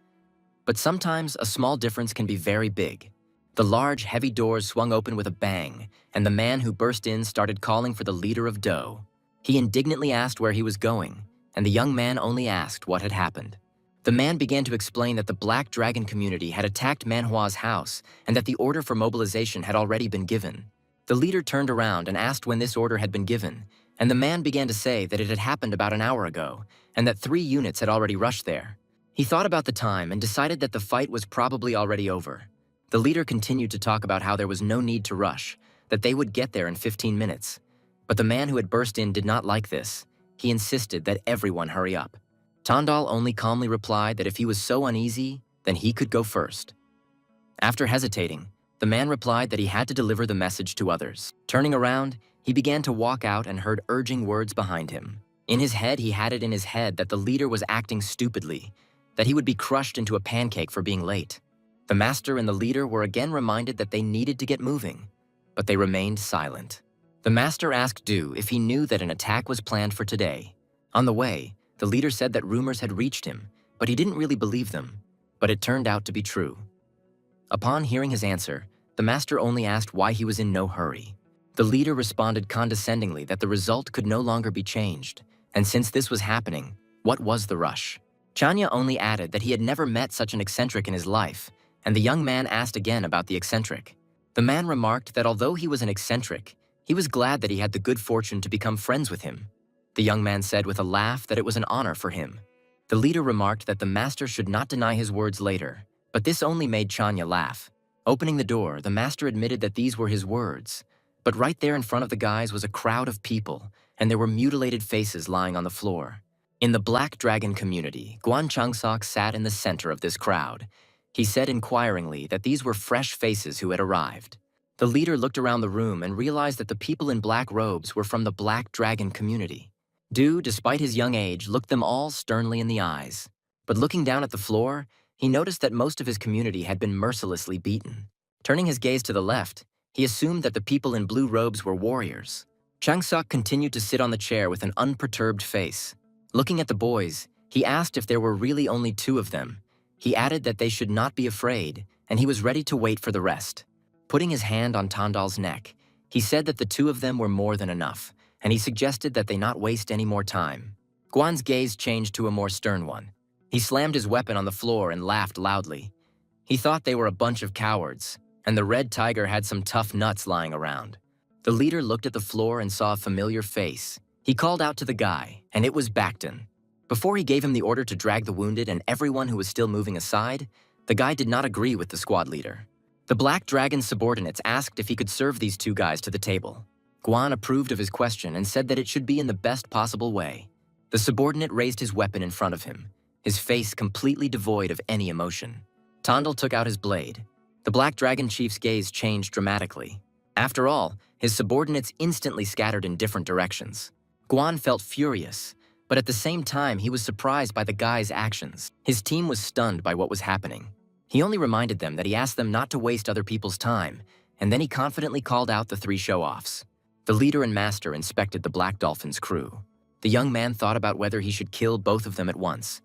A: But sometimes a small difference can be very big. The large, heavy doors swung open with a bang, and the man who burst in started calling for the leader of Do. He indignantly asked where he was going, and the young man only asked what had happened. The man began to explain that the Black Dragon community had attacked Manhwa's house and that the order for mobilization had already been given. The leader turned around and asked when this order had been given, and the man began to say that it had happened about an hour ago and that 3 units had already rushed there. He thought about the time and decided that the fight was probably already over. The leader continued to talk about how there was no need to rush, that they would get there in 15 minutes. But the man who had burst in did not like this. He insisted that everyone hurry up. Tandal only calmly replied that if he was so uneasy, then he could go first. After hesitating, the man replied that he had to deliver the message to others. Turning around, he began to walk out and heard urging words behind him. In his head, he had it in his head that the leader was acting stupidly, that he would be crushed into a pancake for being late. The master and the leader were again reminded that they needed to get moving, but they remained silent. The master asked Du if he knew that an attack was planned for today. On the way, the leader said that rumors had reached him, but he didn't really believe them. But it turned out to be true. Upon hearing his answer, the master only asked why he was in no hurry. The leader responded condescendingly that the result could no longer be changed, and since this was happening, what was the rush? Chanya only added that he had never met such an eccentric in his life, and the young man asked again about the eccentric. The man remarked that although he was an eccentric, he was glad that he had the good fortune to become friends with him. The young man said with a laugh that it was an honor for him. The leader remarked that the master should not deny his words later, but this only made Chanya laugh. Opening the door, the master admitted that these were his words. But right there in front of the guys was a crowd of people, and there were mutilated faces lying on the floor. In the Black Dragon community, Guan Changsok sat in the center of this crowd. He said inquiringly that these were fresh faces who had arrived. The leader looked around the room and realized that the people in black robes were from the Black Dragon community. Du, despite his young age, looked them all sternly in the eyes. But looking down at the floor, he noticed that most of his community had been mercilessly beaten. Turning his gaze to the left, he assumed that the people in blue robes were warriors. Changsok continued to sit on the chair with an unperturbed face. Looking at the boys, he asked if there were really only 2 of them. He added that they should not be afraid, and he was ready to wait for the rest. Putting his hand on Tandal's neck, he said that the 2 of them were more than enough, and he suggested that they not waste any more time. Guan's gaze changed to a more stern one. He slammed his weapon on the floor and laughed loudly. He thought they were a bunch of cowards, and the red tiger had some tough nuts lying around. The leader looked at the floor and saw a familiar face. He called out to the guy, and it was Backton. Before he gave him the order to drag the wounded and everyone who was still moving aside, the guy did not agree with the squad leader. The Black Dragon's subordinates asked if he could serve these 2 guys to the table. Guan approved of his question and said that it should be in the best possible way. The subordinate raised his weapon in front of him, his face completely devoid of any emotion. Tandal took out his blade. The Black Dragon chief's gaze changed dramatically. After all, his subordinates instantly scattered in different directions. Guan felt furious, but at the same time he was surprised by the guy's actions. His team was stunned by what was happening. He only reminded them that he asked them not to waste other people's time, and then he confidently called out the 3 show-offs. The leader and master inspected the Black Dolphin's crew. The young man thought about whether he should kill both of them at once,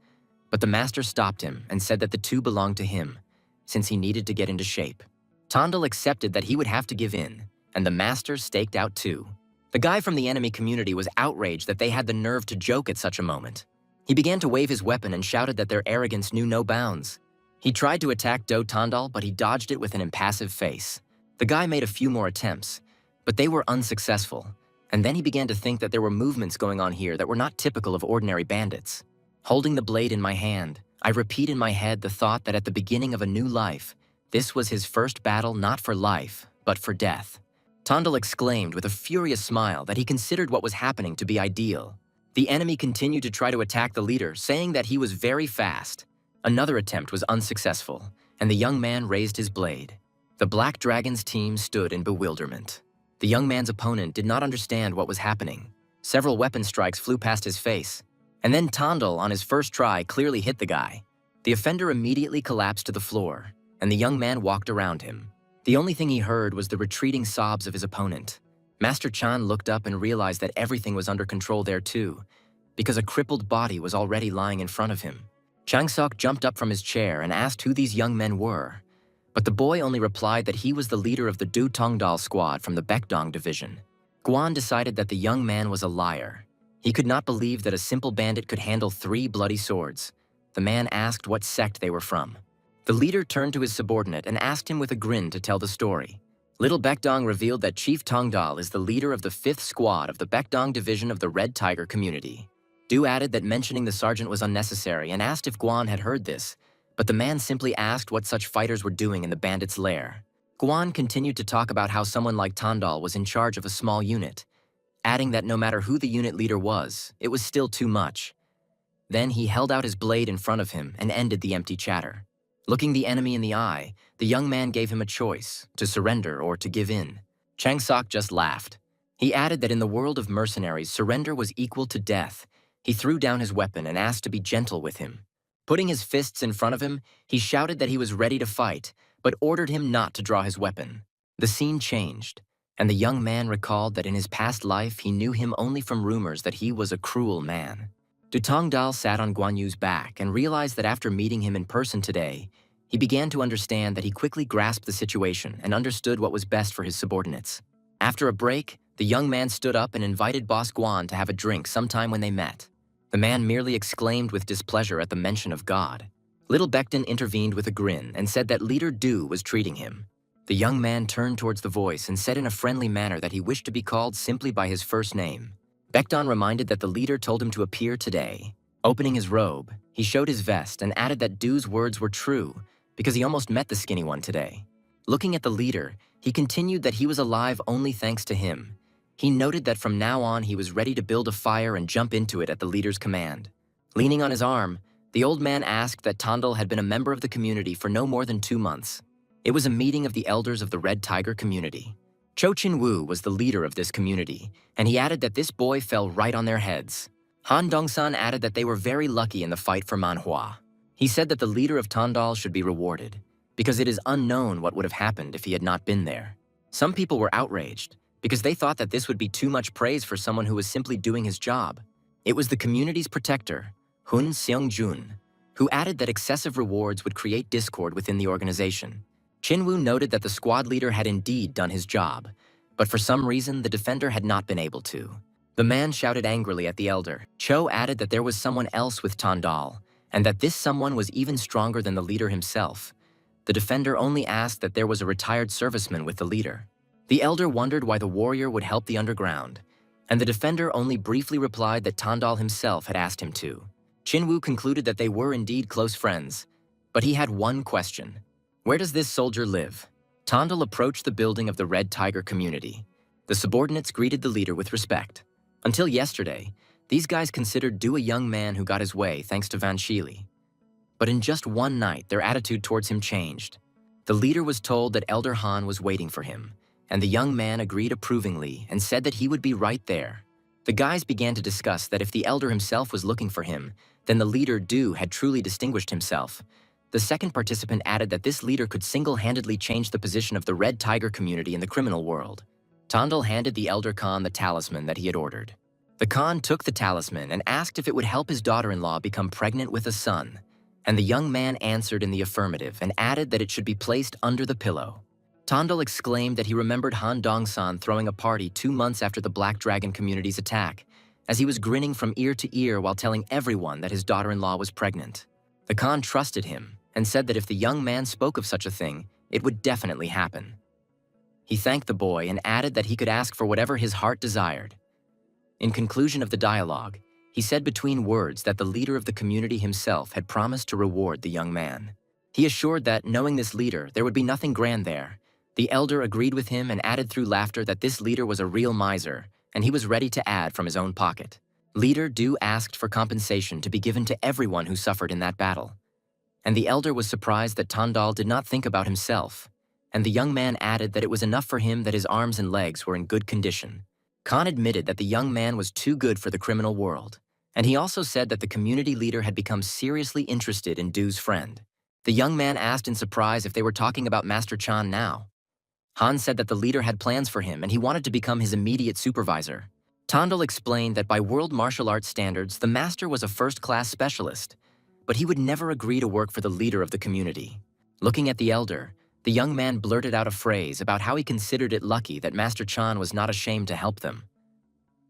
A: but the master stopped him and said that the 2 belonged to him, since he needed to get into shape. Tandal accepted that he would have to give in, and the master staked out 2. The guy from the enemy community was outraged that they had the nerve to joke at such a moment. He began to wave his weapon and shouted that their arrogance knew no bounds. He tried to attack Do Tandal, but he dodged it with an impassive face. The guy made a few more attempts, but they were unsuccessful, and then he began to think that there were movements going on here that were not typical of ordinary bandits. Holding the blade in my hand, I repeat in my head the thought that at the beginning of a new life, this was his first battle not for life, but for death. Tandal exclaimed with a furious smile that he considered what was happening to be ideal. The enemy continued to try to attack the leader, saying that he was very fast. Another attempt was unsuccessful, and the young man raised his blade. The Black Dragon's team stood in bewilderment. The young man's opponent did not understand what was happening. Several weapon strikes flew past his face, and then Tandal, on his first try, clearly hit the guy. The offender immediately collapsed to the floor, and the young man walked around him. The only thing he heard was the retreating sobs of his opponent. Master Chan looked up and realized that everything was under control there too, because a crippled body was already lying in front of him. Changsok jumped up from his chair and asked who these young men were, but the boy only replied that he was the leader of the Du Tongdal squad from the Baekdong division. Guan decided that the young man was a liar. He could not believe that a simple bandit could handle 3 bloody swords. The man asked what sect they were from. The leader turned to his subordinate and asked him with a grin to tell the story. Little Baekdong revealed that Chief Tongdal is the leader of the 5th squad of the Baekdong division of the Red Tiger community. Du added that mentioning the sergeant was unnecessary and asked if Guan had heard this, but the man simply asked what such fighters were doing in the bandits' lair. Guan continued to talk about how someone like Tondal was in charge of a small unit, adding that no matter who the unit leader was, it was still too much. Then he held out his blade in front of him and ended the empty chatter. Looking the enemy in the eye, the young man gave him a choice, to surrender or to give in. Changsok just laughed. He added that in the world of mercenaries, surrender was equal to death. He threw down his weapon and asked to be gentle with him. Putting his fists in front of him, he shouted that he was ready to fight, but ordered him not to draw his weapon. The scene changed, and the young man recalled that in his past life he knew him only from rumors that he was a cruel man. Du Tongdal sat on Guan Yu's back and realized that after meeting him in person today, he began to understand that he quickly grasped the situation and understood what was best for his subordinates. After a break, the young man stood up and invited Boss Guan to have a drink sometime when they met. The man merely exclaimed with displeasure at the mention of God. Little Baekdong intervened with a grin and said that Leader Du was treating him. The young man turned towards the voice and said in a friendly manner that he wished to be called simply by his first name. Baekdong reminded that the leader told him to appear today. Opening his robe, he showed his vest and added that Du's words were true because he almost met the skinny one today. Looking at the leader, he continued that he was alive only thanks to him. He noted that from now on he was ready to build a fire and jump into it at the leader's command. Leaning on his arm, the old man asked that Tondal had been a member of the community for no more than 2 months. It was a meeting of the elders of the Red Tiger community. Cho Chin-woo was the leader of this community, and he added that this boy fell right on their heads. Han Dong-san added that they were very lucky in the fight for Manhwa. He said that the leader of Tondal should be rewarded, because it is unknown what would have happened if he had not been there. Some people were outraged, because they thought that this would be too much praise for someone who was simply doing his job. It was the community's protector, Hun Seung-jun, who added that excessive rewards would create discord within the organization. Chin-woo noted that the squad leader had indeed done his job, but for some reason the defender had not been able to. The man shouted angrily at the elder. Cho added that there was someone else with Tondal, and that this someone was even stronger than the leader himself. The defender only asked that there was a retired serviceman with the leader. The elder wondered why the warrior would help the underground, and the defender only briefly replied that Tondal himself had asked him to. Chin-woo concluded that they were indeed close friends, but he had one question. Where does this soldier live? Tondal approached the building of the Red Tiger community. The subordinates greeted the leader with respect. Until yesterday, these guys considered Du a young man who got his way thanks to Van Shili. But in just one night, their attitude towards him changed. The leader was told that Elder Han was waiting for him, and the young man agreed approvingly and said that he would be right there. The guys began to discuss that if the elder himself was looking for him, then the leader Du had truly distinguished himself. The second participant added that this leader could single-handedly change the position of the Red Tiger community in the criminal world. Tondal handed the elder Khan the talisman that he had ordered. The Khan took the talisman and asked if it would help his daughter-in-law become pregnant with a son, and the young man answered in the affirmative and added that it should be placed under the pillow. Tondal exclaimed that he remembered Han Dong-san throwing a party 2 months after the Black Dragon community's attack, as he was grinning from ear to ear while telling everyone that his daughter-in-law was pregnant. The Khan trusted him and said that if the young man spoke of such a thing, it would definitely happen. He thanked the boy and added that he could ask for whatever his heart desired. In conclusion of the dialogue, he said between words that the leader of the community himself had promised to reward the young man. He assured that, knowing this leader, there would be nothing grand there. The elder agreed with him and added through laughter that this leader was a real miser, and he was ready to add from his own pocket. Leader Du asked for compensation to be given to everyone who suffered in that battle. And the elder was surprised that Tondal did not think about himself, and the young man added that it was enough for him that his arms and legs were in good condition. Khan admitted that the young man was too good for the criminal world, And he also said that the community leader had become seriously interested in Do's friend. The young man asked in surprise if they were talking about Master Chan now. Han said that the leader had plans for him and he wanted to become his immediate supervisor. Tondel explained that by world martial arts standards, the master was a first-class specialist, but he would never agree to work for the leader of the community. Looking at the elder, the young man blurted out a phrase about how he considered it lucky that Master Chan was not ashamed to help them.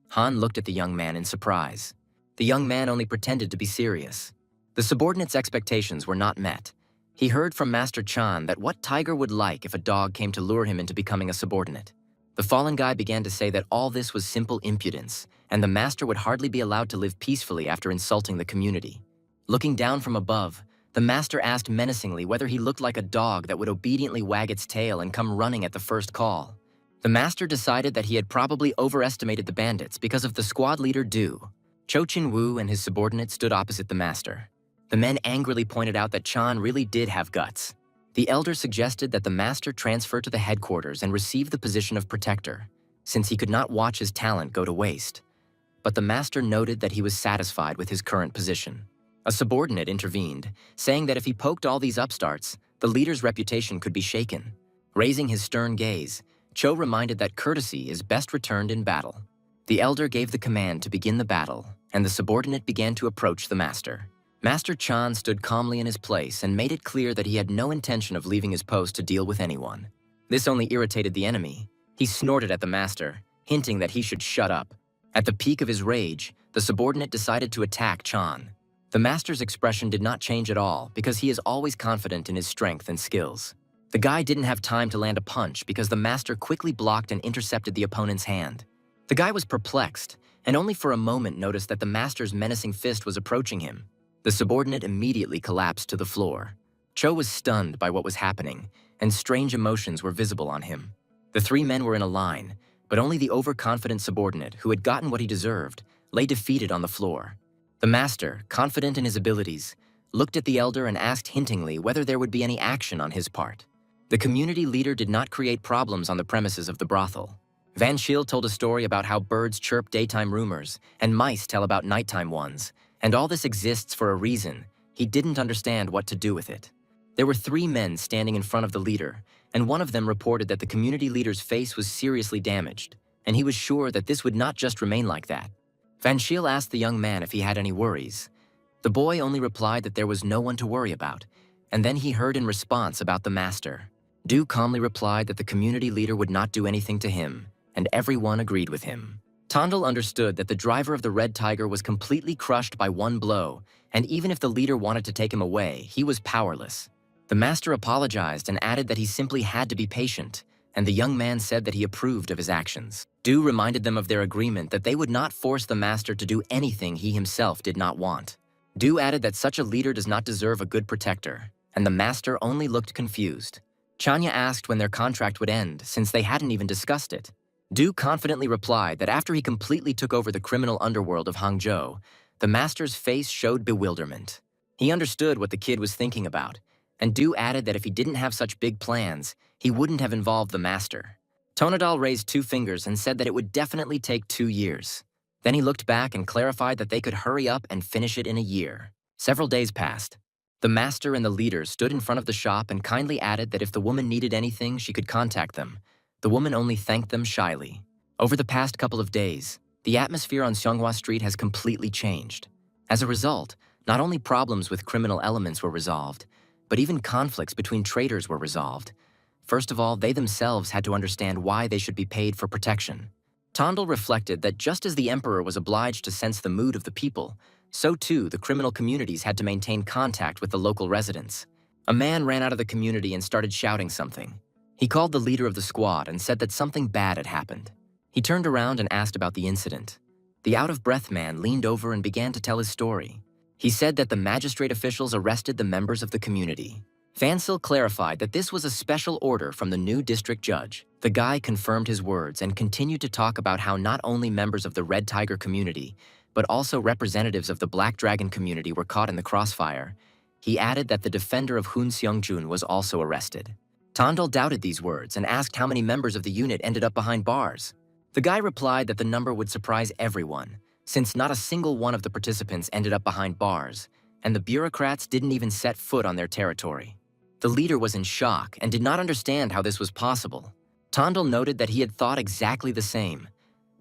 A: Han looked at the young man in surprise. The young man only pretended to be serious. The subordinate's expectations were not met. He heard from Master Chan that what Tiger would like if a dog came to lure him into becoming a subordinate. The fallen guy began to say that all this was simple impudence, and the master would hardly be allowed to live peacefully after insulting the community. Looking down from above, the master asked menacingly whether he looked like a dog that would obediently wag its tail and come running at the first call. The master decided that he had probably overestimated the bandits because of the squad leader Do. Cho Chin-woo and his subordinate stood opposite the master. The men angrily pointed out that Chan really did have guts. The elder suggested that the master transfer to the headquarters and receive the position of protector, since he could not watch his talent go to waste. But the master noted that he was satisfied with his current position. A subordinate intervened, saying that if he poked all these upstarts, the leader's reputation could be shaken. Raising his stern gaze, Cho reminded that courtesy is best returned in battle. The elder gave the command to begin the battle, and the subordinate began to approach the master. Master Chan stood calmly in his place and made it clear that he had no intention of leaving his post to deal with anyone. This only irritated the enemy. He snorted at the master, hinting that he should shut up. At the peak of his rage, the subordinate decided to attack Chan. The master's expression did not change at all because he is always confident in his strength and skills. The guy didn't have time to land a punch because the master quickly blocked and intercepted the opponent's hand. The guy was perplexed and only for a moment noticed that the master's menacing fist was approaching him. The subordinate immediately collapsed to the floor. Cho was stunned by what was happening, and strange emotions were visible on him. The three men were in a line, but only the overconfident subordinate, who had gotten what he deserved, lay defeated on the floor. The master, confident in his abilities, looked at the elder and asked hintingly whether there would be any action on his part. The community leader did not create problems on the premises of the brothel. Van Shield told a story about how birds chirp daytime rumors, and mice tell about nighttime ones, and all this exists for a reason. He didn't understand what to do with it. There were three men standing in front of the leader, and one of them reported that the community leader's face was seriously damaged, and he was sure that this would not just remain like that. Van Shiel asked the young man if he had any worries. The boy only replied that there was no one to worry about, and then he heard in response about the master. Du calmly replied that the community leader would not do anything to him, and everyone agreed with him. Tondel understood that the driver of the Red Tiger was completely crushed by one blow, and even if the leader wanted to take him away, he was powerless. The master apologized and added that he simply had to be patient, and the young man said that he approved of his actions. Du reminded them of their agreement that they would not force the master to do anything he himself did not want. Du added that such a leader does not deserve a good protector, and the master only looked confused. Chanya asked when their contract would end, since they hadn't even discussed it. Du confidently replied that after he completely took over the criminal underworld of Hangzhou, the master's face showed bewilderment. He understood what the kid was thinking about, and Du added that if he didn't have such big plans, he wouldn't have involved the master. Tonadal raised 2 fingers and said that it would definitely take 2 years. Then he looked back and clarified that they could hurry up and finish it in a year. Several days passed. The master and the leader stood in front of the shop and kindly added that if the woman needed anything, she could contact them. The woman only thanked them shyly. Over the past couple of days, the atmosphere on Xianghua Street has completely changed. As a result, not only problems with criminal elements were resolved, but even conflicts between traders were resolved. First of all, they themselves had to understand why they should be paid for protection. Tondel reflected that just as the emperor was obliged to sense the mood of the people, so too the criminal communities had to maintain contact with the local residents. A man ran out of the community and started shouting something. He called the leader of the squad and said that something bad had happened. He turned around and asked about the incident. The out-of-breath man leaned over and began to tell his story. He said that the magistrate officials arrested the members of the community. Fansil clarified that this was a special order from the new district judge. The guy confirmed his words and continued to talk about how not only members of the Red Tiger community, but also representatives of the Black Dragon community were caught in the crossfire. He added that the defender of Hun Seongjun was also arrested. Tondel doubted these words and asked how many members of the unit ended up behind bars. The guy replied that the number would surprise everyone, since not a single one of the participants ended up behind bars, and the bureaucrats didn't even set foot on their territory. The leader was in shock and did not understand how this was possible. Tondal noted that he had thought exactly the same,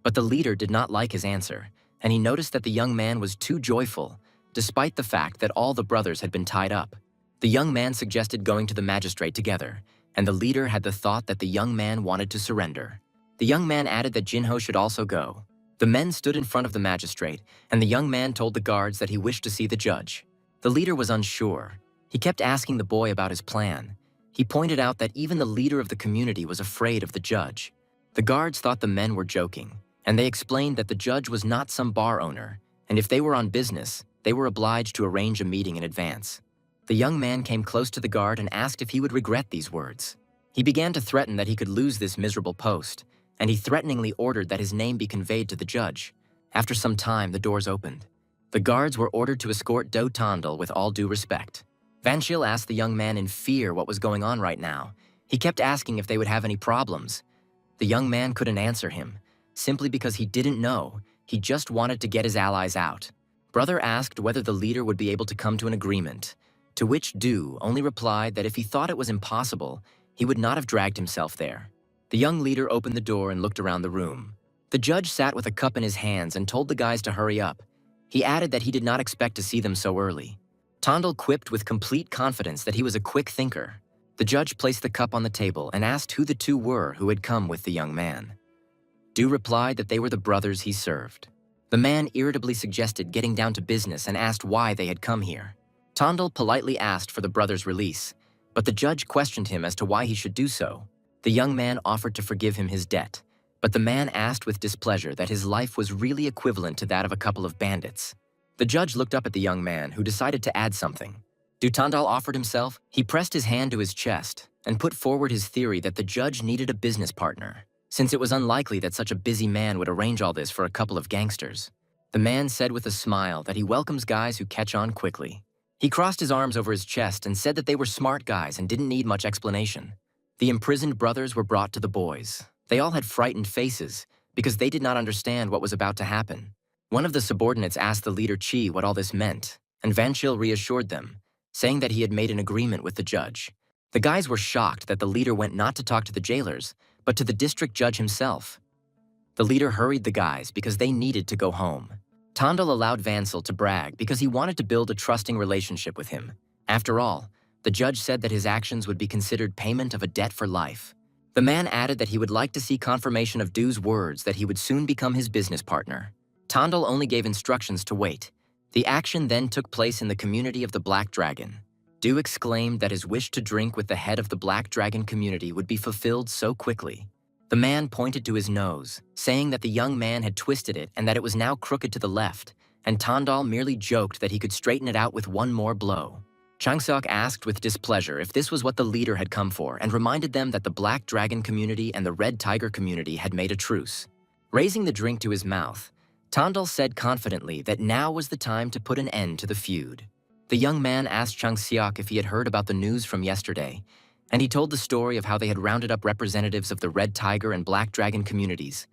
A: but the leader did not like his answer, and he noticed that the young man was too joyful, despite the fact that all the brothers had been tied up. The young man suggested going to the magistrate together, and the leader had the thought that the young man wanted to surrender. The young man added that Jinho should also go. The men stood in front of the magistrate, and the young man told the guards that he wished to see the judge. The leader was unsure. He kept asking the boy about his plan. He pointed out that even the leader of the community was afraid of the judge. The guards thought the men were joking, and they explained that the judge was not some bar owner, and if they were on business, they were obliged to arrange a meeting in advance. The young man came close to the guard and asked if he would regret these words. He began to threaten that he could lose this miserable post, and he threateningly ordered that his name be conveyed to the judge. After some time, the doors opened. The guards were ordered to escort Do Tondal with all due respect. Vanchil asked the young man in fear what was going on right now. He kept asking if they would have any problems. The young man couldn't answer him, simply because he didn't know. He just wanted to get his allies out. Brother asked whether the leader would be able to come to an agreement, to which Do only replied that if he thought it was impossible, he would not have dragged himself there. The young leader opened the door and looked around the room. The judge sat with a cup in his hands and told the guys to hurry up. He added that he did not expect to see them so early. Tondal quipped with complete confidence that he was a quick thinker. The judge placed the cup on the table and asked who the two were who had come with the young man. Do replied that they were the brothers he served. The man irritably suggested getting down to business and asked why they had come here. Tondal politely asked for the brothers' release, but the judge questioned him as to why he should do so. The young man offered to forgive him his debt, but the man asked with displeasure that his life was really equivalent to that of a couple of bandits. The judge looked up at the young man, who decided to add something. Do Tondal offered himself? He pressed his hand to his chest and put forward his theory that the judge needed a business partner, since it was unlikely that such a busy man would arrange all this for a couple of gangsters. The man said with a smile that he welcomes guys who catch on quickly. He crossed his arms over his chest and said that they were smart guys and didn't need much explanation. The imprisoned brothers were brought to the boys. They all had frightened faces because they did not understand what was about to happen. One of the subordinates asked the leader Chi what all this meant, and Vanchil reassured them, saying that he had made an agreement with the judge. The guys were shocked that the leader went not to talk to the jailers, but to the district judge himself. The leader hurried the guys because they needed to go home. Tondal allowed Vanchil to brag because he wanted to build a trusting relationship with him. After all, the judge said that his actions would be considered payment of a debt for life. The man added that he would like to see confirmation of Do's words that he would soon become his business partner. Tondal only gave instructions to wait. The action then took place in the community of the Black Dragon. Do exclaimed that his wish to drink with the head of the Black Dragon community would be fulfilled so quickly. The man pointed to his nose, saying that the young man had twisted it and that it was now crooked to the left, and Tondal merely joked that he could straighten it out with one more blow. Changsok asked with displeasure if this was what the leader had come for and reminded them that the Black Dragon community and the Red Tiger community had made a truce. Raising the drink to his mouth, Tondal said confidently that now was the time to put an end to the feud. The young man asked Changsok if he had heard about the news from yesterday, and he told the story of how they had rounded up representatives of the Red Tiger and Black Dragon communities,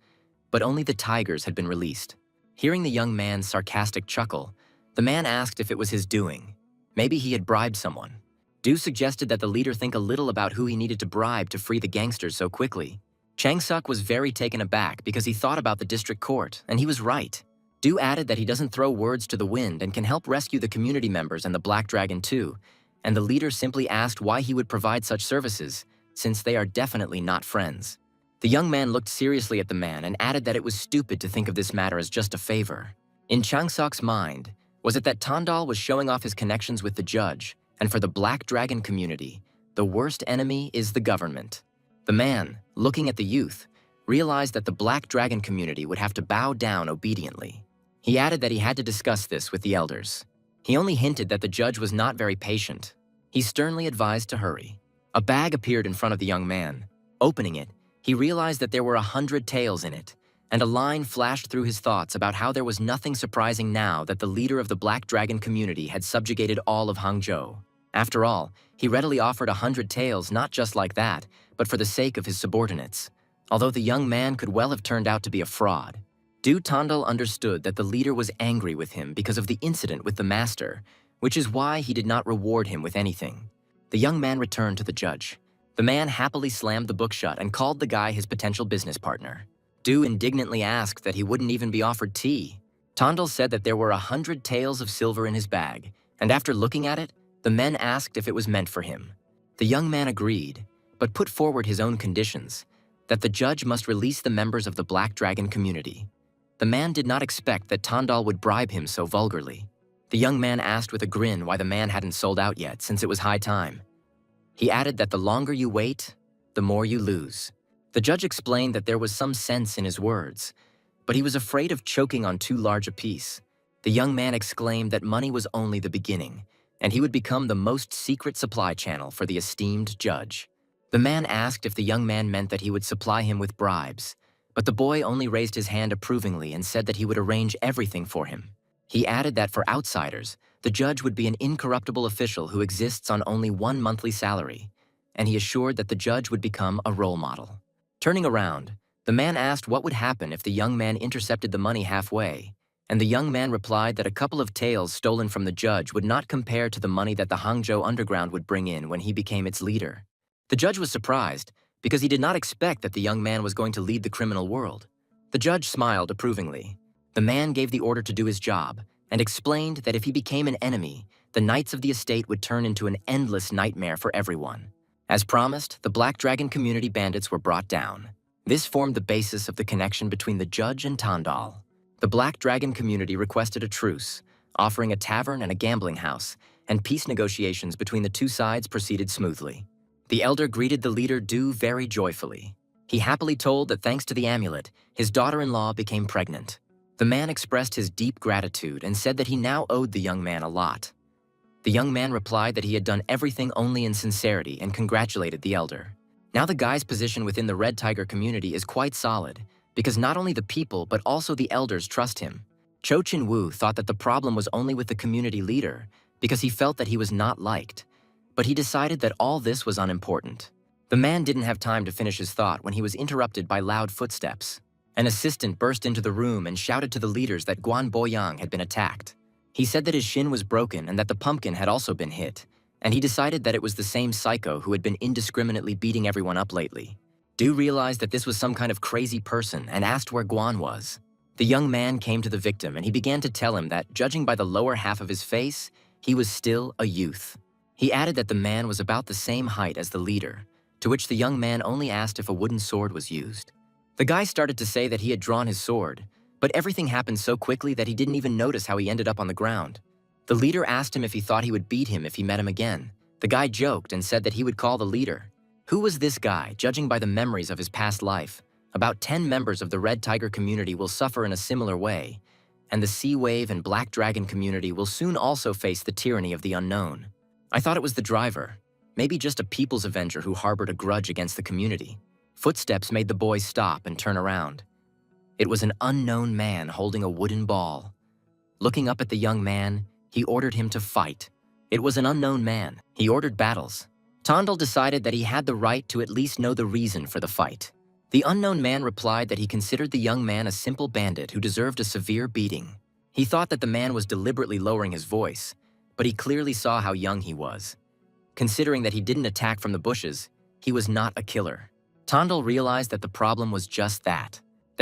A: but only the tigers had been released. Hearing the young man's sarcastic chuckle, the man asked if it was his doing. Maybe he had bribed someone. Do suggested that the leader think a little about who he needed to bribe to free the gangsters so quickly. Changsok was very taken aback because he thought about the district court, and he was right. Do added that he doesn't throw words to the wind and can help rescue the community members and the Black Dragon too, and the leader simply asked why he would provide such services, since they are definitely not friends. The young man looked seriously at the man and added that it was stupid to think of this matter as just a favor. In Changsok's mind, was it that Tondal was showing off his connections with the judge, and for the Black Dragon community, the worst enemy is the government. The man, looking at the youth, realized that the Black Dragon community would have to bow down obediently. He added that he had to discuss this with the elders. He only hinted that the judge was not very patient. He sternly advised to hurry. A bag appeared in front of the young man. Opening it, he realized that there were 100 taels in it, and a line flashed through his thoughts about how there was nothing surprising now that the leader of the Black Dragon community had subjugated all of Hangzhou. After all, he readily offered 100 taels not just like that, but for the sake of his subordinates, although the young man could well have turned out to be a fraud. Du Tondal understood that the leader was angry with him because of the incident with the master, which is why he did not reward him with anything. The young man returned to the judge. The man happily slammed the book shut and called the guy his potential business partner. Du indignantly asked that he wouldn't even be offered tea. Tondal said that there were 100 taels of silver in his bag, and after looking at it, the men asked if it was meant for him. The young man agreed, but put forward his own conditions, that the judge must release the members of the Black Dragon community. The man did not expect that Tondal would bribe him so vulgarly. The young man asked with a grin why the man hadn't sold out yet, since it was high time. He added that the longer you wait, the more you lose. The judge explained that there was some sense in his words, but he was afraid of choking on too large a piece. The young man exclaimed that money was only the beginning, and he would become the most secret supply channel for the esteemed judge. The man asked if the young man meant that he would supply him with bribes, but the boy only raised his hand approvingly and said that he would arrange everything for him. He added that for outsiders, the judge would be an incorruptible official who exists on only one monthly salary, and he assured that the judge would become a role model. Turning around, the man asked what would happen if the young man intercepted the money halfway, and the young man replied that a couple of taels stolen from the judge would not compare to the money that the Hangzhou underground would bring in when he became its leader. The judge was surprised, because he did not expect that the young man was going to lead the criminal world. The judge smiled approvingly. The man gave the order to do his job, and explained that if he became an enemy, the knights of the estate would turn into an endless nightmare for everyone. As promised, the Black Dragon community bandits were brought down. This formed the basis of the connection between the judge and Tondal. The Black Dragon community requested a truce, offering a tavern and a gambling house, and peace negotiations between the two sides proceeded smoothly. The elder greeted the leader Du very joyfully. He happily told that thanks to the amulet, his daughter-in-law became pregnant. The man expressed his deep gratitude and said that he now owed the young man a lot. The young man replied that he had done everything only in sincerity and congratulated the elder. Now the guy's position within the Red Tiger community is quite solid, because not only the people but also the elders trust him. Cho Chin-woo thought that the problem was only with the community leader, because he felt that he was not liked. But he decided that all this was unimportant. The man didn't have time to finish his thought when he was interrupted by loud footsteps. An assistant burst into the room and shouted to the leaders that Guan Boyang had been attacked. He said that his shin was broken and that the pumpkin had also been hit, and he decided that it was the same psycho who had been indiscriminately beating everyone up lately. Du realized that this was some kind of crazy person and asked where Guan was. The young man came to the victim and he began to tell him that, judging by the lower half of his face, he was still a youth. He added that the man was about the same height as the leader, to which the young man only asked if a wooden sword was used. The guy started to say that he had drawn his sword, but everything happened so quickly that he didn't even notice how he ended up on the ground. The leader asked him if he thought he would beat him if he met him again. The guy joked and said that he would call the leader. Who was this guy, judging by the memories of his past life? About 10 members of the Red Tiger community will suffer in a similar way, and the Sea Wave and Black Dragon community will soon also face the tyranny of the unknown. I thought it was the driver, maybe just a People's Avenger who harbored a grudge against the community. Footsteps made the boy stop and turn around. It was an unknown man holding a wooden ball. Looking up at the young man, he ordered him to fight. It was an unknown man. He ordered battles. Tondal decided that he had the right to at least know the reason for the fight. The unknown man replied that he considered the young man a simple bandit who deserved a severe beating. He thought that the man was deliberately lowering his voice, but he clearly saw how young he was. Considering that he didn't attack from the bushes, he was not a killer. Tondal realized that the problem was just that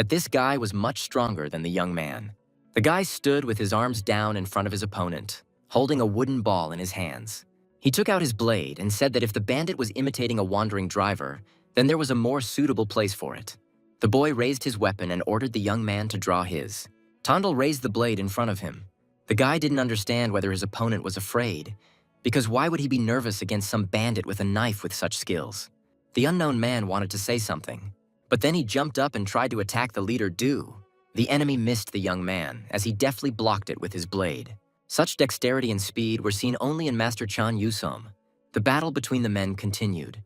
A: this guy was much stronger than the young man. The guy stood with his arms down in front of his opponent, holding a wooden ball in his hands. He took out his blade and said that if the bandit was imitating a wandering driver, then there was a more suitable place for it. The boy raised his weapon and ordered the young man to draw his. Tondal raised the blade in front of him. The guy didn't understand whether his opponent was afraid, because why would he be nervous against some bandit with a knife with such skills? The unknown man wanted to say something, but then he jumped up and tried to attack the leader Du. The enemy missed the young man, as he deftly blocked it with his blade. Such dexterity and speed were seen only in Master Chan Yusom. The battle between the men continued.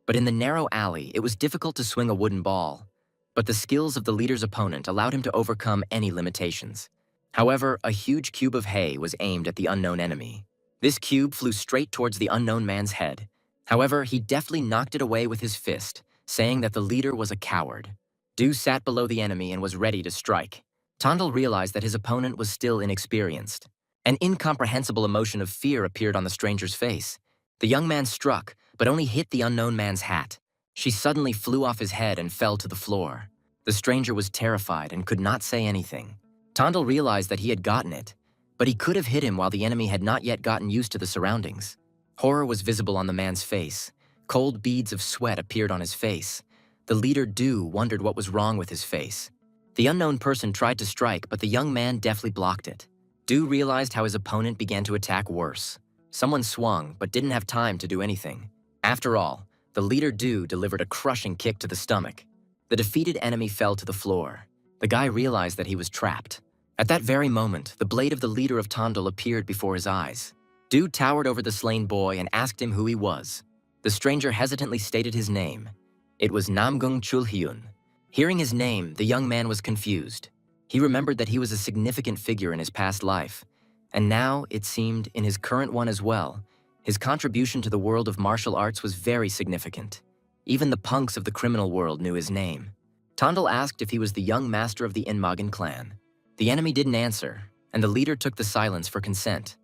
A: But in the narrow alley, it was difficult to swing a wooden ball, but the skills of the leader's opponent allowed him to overcome any limitations. However, a huge cube of hay was aimed at the unknown enemy. This cube flew straight towards the unknown man's head. However, he deftly knocked it away with his fist, saying that the leader was a coward. Du sat below the enemy and was ready to strike. Tondal realized that his opponent was still inexperienced. An incomprehensible emotion of fear appeared on the stranger's face. The young man struck, but only hit the unknown man's hat. She suddenly flew off his head and fell to the floor. The stranger was terrified and could not say anything. Tondal realized that he had gotten it, but he could have hit him while the enemy had not yet gotten used to the surroundings. Horror was visible on the man's face. Cold beads of sweat appeared on his face. The leader Du wondered what was wrong with his face. The unknown person tried to strike, but the young man deftly blocked it. Du realized how his opponent began to attack worse. Someone swung, but didn't have time to do anything. After all, the leader Du delivered a crushing kick to the stomach. The defeated enemy fell to the floor. The guy realized that he was trapped. At that very moment, the blade of the leader of Tondal appeared before his eyes. Du towered over the slain boy and asked him who he was. The stranger hesitantly stated his name. It was Namgung Chulhyun. Hearing his name, the young man was confused. He remembered that he was a significant figure in his past life, and now, it seemed, in his current one as well, his contribution to the world of martial arts was very significant. Even the punks of the criminal world knew his name. Tondal asked if he was the young master of the Inmagan clan. The enemy didn't answer, and the leader took the silence for consent.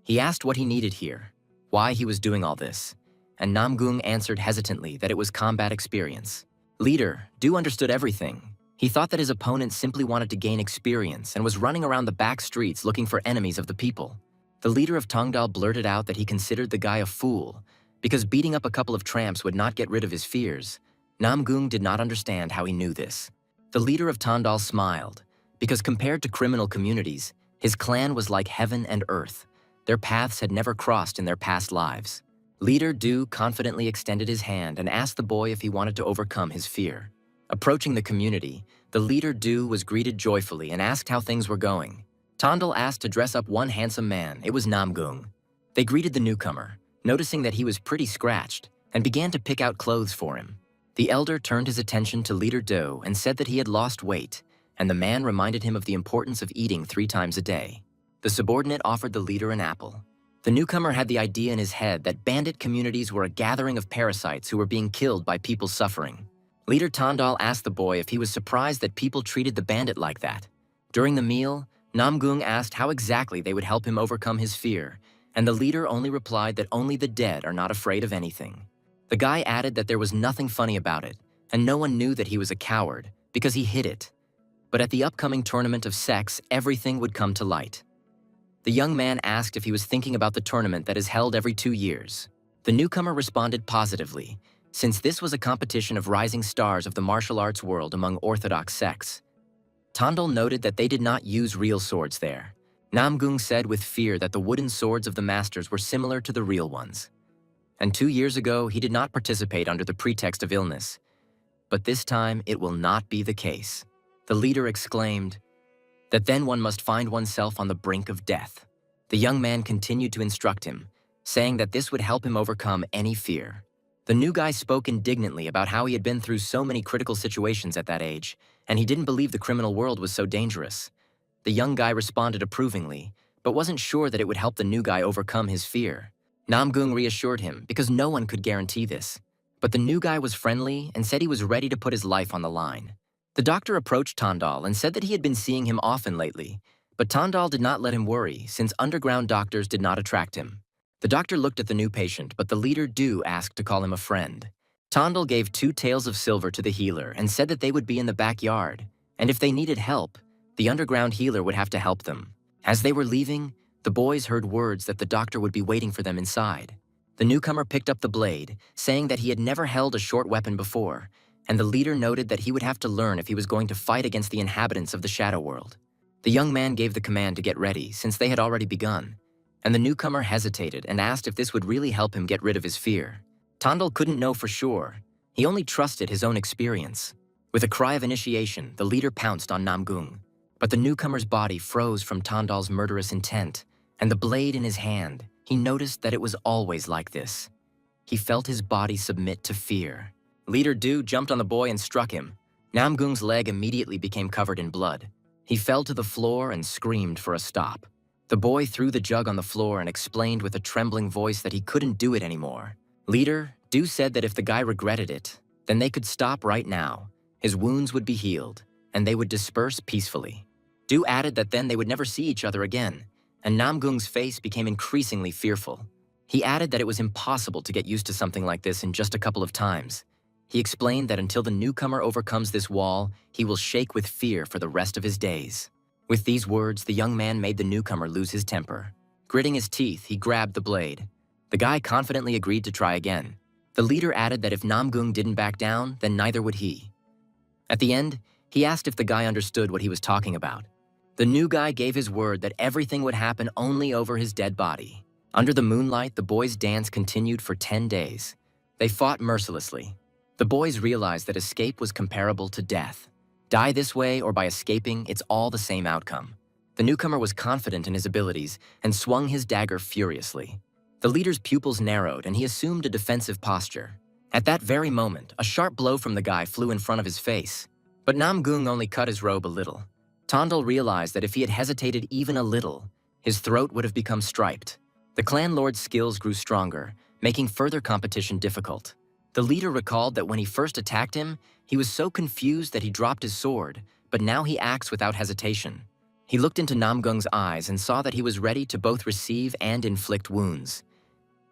A: He asked what he needed here, why he was doing all this, and Namgung answered hesitantly that it was combat experience. Leader, Du understood everything. He thought that his opponent simply wanted to gain experience and was running around the back streets looking for enemies of the people. The leader of Tongdal blurted out that he considered the guy a fool, because beating up a couple of tramps would not get rid of his fears. Namgung did not understand how he knew this. The leader of Tondal smiled, because compared to criminal communities, his clan was like heaven and earth. Their paths had never crossed in their past lives. Leader Du confidently extended his hand and asked the boy if he wanted to overcome his fear. Approaching the community, the leader Du was greeted joyfully and asked how things were going. Tondal asked to dress up one handsome man. It was Namgung. They greeted the newcomer, noticing that he was pretty scratched, and began to pick out clothes for him. The elder turned his attention to leader Du and said that he had lost weight, and the man reminded him of the importance of eating 3 times a day. The subordinate offered the leader an apple. The newcomer had the idea in his head that bandit communities were a gathering of parasites who were being killed by people suffering. Leader Tondal asked the boy if he was surprised that people treated the bandit like that. During the meal, Namgung asked how exactly they would help him overcome his fear, and the leader only replied that only the dead are not afraid of anything. The guy added that there was nothing funny about it, and no one knew that he was a coward, because he hid it. But at the upcoming tournament of sex, everything would come to light. The young man asked if he was thinking about the tournament that is held every 2 years. The newcomer responded positively, since this was a competition of rising stars of the martial arts world among orthodox sects. Tondal noted that they did not use real swords there. Namgung said with fear that the wooden swords of the masters were similar to the real ones. And 2 years ago, he did not participate under the pretext of illness. But this time, it will not be the case. The leader exclaimed that then one must find oneself on the brink of death. The young man continued to instruct him, saying that this would help him overcome any fear. The new guy spoke indignantly about how he had been through so many critical situations at that age, and he didn't believe the criminal world was so dangerous. The young guy responded approvingly, but wasn't sure that it would help the new guy overcome his fear. Namgung reassured him, because no one could guarantee this. But the new guy was friendly and said he was ready to put his life on the line. The doctor approached Tondal and said that he had been seeing him often lately, but Tondal did not let him worry, since underground doctors did not attract him. The doctor looked at the new patient, but the leader Du asked to call him a friend. Tondal gave 2 taels of silver to the healer and said that they would be in the backyard, and if they needed help, the underground healer would have to help them. As they were leaving, the boys heard words that the doctor would be waiting for them inside. The newcomer picked up the blade, saying that he had never held a short weapon before, and the leader noted that he would have to learn if he was going to fight against the inhabitants of the Shadow World. The young man gave the command to get ready, since they had already begun, and the newcomer hesitated and asked if this would really help him get rid of his fear. Tondal couldn't know for sure. He only trusted his own experience. With a cry of initiation, the leader pounced on Namgung, but the newcomer's body froze from Tondal's murderous intent, and the blade in his hand, he noticed that it was always like this. He felt his body submit to fear. Leader Du jumped on the boy and struck him. Namgung's leg immediately became covered in blood. He fell to the floor and screamed for a stop. The boy threw the jug on the floor and explained with a trembling voice that he couldn't do it anymore. Leader Du said that if the guy regretted it, then they could stop right now. His wounds would be healed, and they would disperse peacefully. Du added that then they would never see each other again, and Namgung's face became increasingly fearful. He added that it was impossible to get used to something like this in just a couple of times. He explained that until the newcomer overcomes this wall, he will shake with fear for the rest of his days. With these words, the young man made the newcomer lose his temper. Gritting his teeth, he grabbed the blade. The guy confidently agreed to try again. The leader added that if Namgung didn't back down, then neither would he. At the end, he asked if the guy understood what he was talking about. The new guy gave his word that everything would happen only over his dead body. Under the moonlight, the boys' dance continued for 10 days. They fought mercilessly. The boys realized that escape was comparable to death. Die this way or by escaping, it's all the same outcome. The newcomer was confident in his abilities and swung his dagger furiously. The leader's pupils narrowed and he assumed a defensive posture. At that very moment, a sharp blow from the guy flew in front of his face. But Namgung only cut his robe a little. Tondal realized that if he had hesitated even a little, his throat would have become striped. The clan lord's skills grew stronger, making further competition difficult. The leader recalled that when he first attacked him, he was so confused that he dropped his sword, but now he acts without hesitation. He looked into Namgung's eyes and saw that he was ready to both receive and inflict wounds.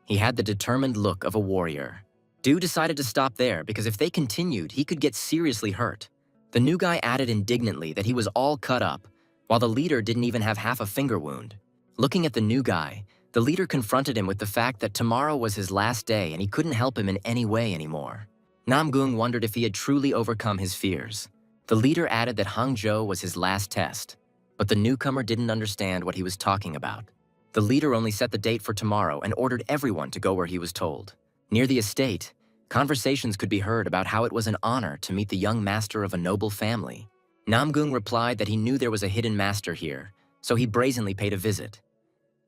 A: He had the determined look of a warrior. Du decided to stop there because if they continued, he could get seriously hurt. The new guy added indignantly that he was all cut up, while the leader didn't even have half a finger wound. Looking at the new guy, the leader confronted him with the fact that tomorrow was his last day and he couldn't help him in any way anymore. Namgung wondered if he had truly overcome his fears. The leader added that Hangzhou was his last test, but the newcomer didn't understand what he was talking about. The leader only set the date for tomorrow and ordered everyone to go where he was told. Near the estate, conversations could be heard about how it was an honor to meet the young master of a noble family. Namgung replied that he knew there was a hidden master here, so he brazenly paid a visit.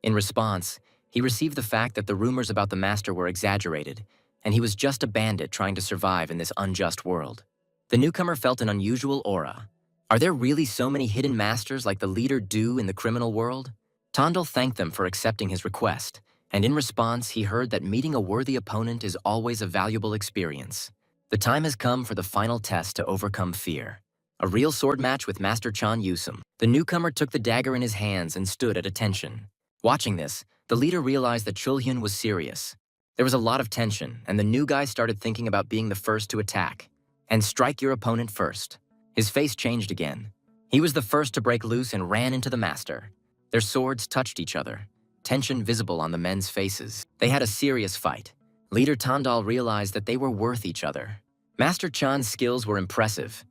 A: In response, he received the fact that the rumors about the master were exaggerated, and he was just a bandit trying to survive in this unjust world. The newcomer felt an unusual aura. Are there really so many hidden masters like the leader Du in the criminal world? Tondal thanked them for accepting his request, and in response, he heard that meeting a worthy opponent is always a valuable experience. The time has come for the final test to overcome fear. A real sword match with Master Chan Yusum. The newcomer took the dagger in his hands and stood at attention. Watching this, the leader realized that Chulhyun was serious. There was a lot of tension, and the new guy started thinking about being the first to attack. And strike your opponent first. His face changed again. He was the first to break loose and ran into the master. Their swords touched each other, tension visible on the men's faces. They had a serious fight. Leader Tondal realized that they were worth each other. Master Chan's skills were impressive.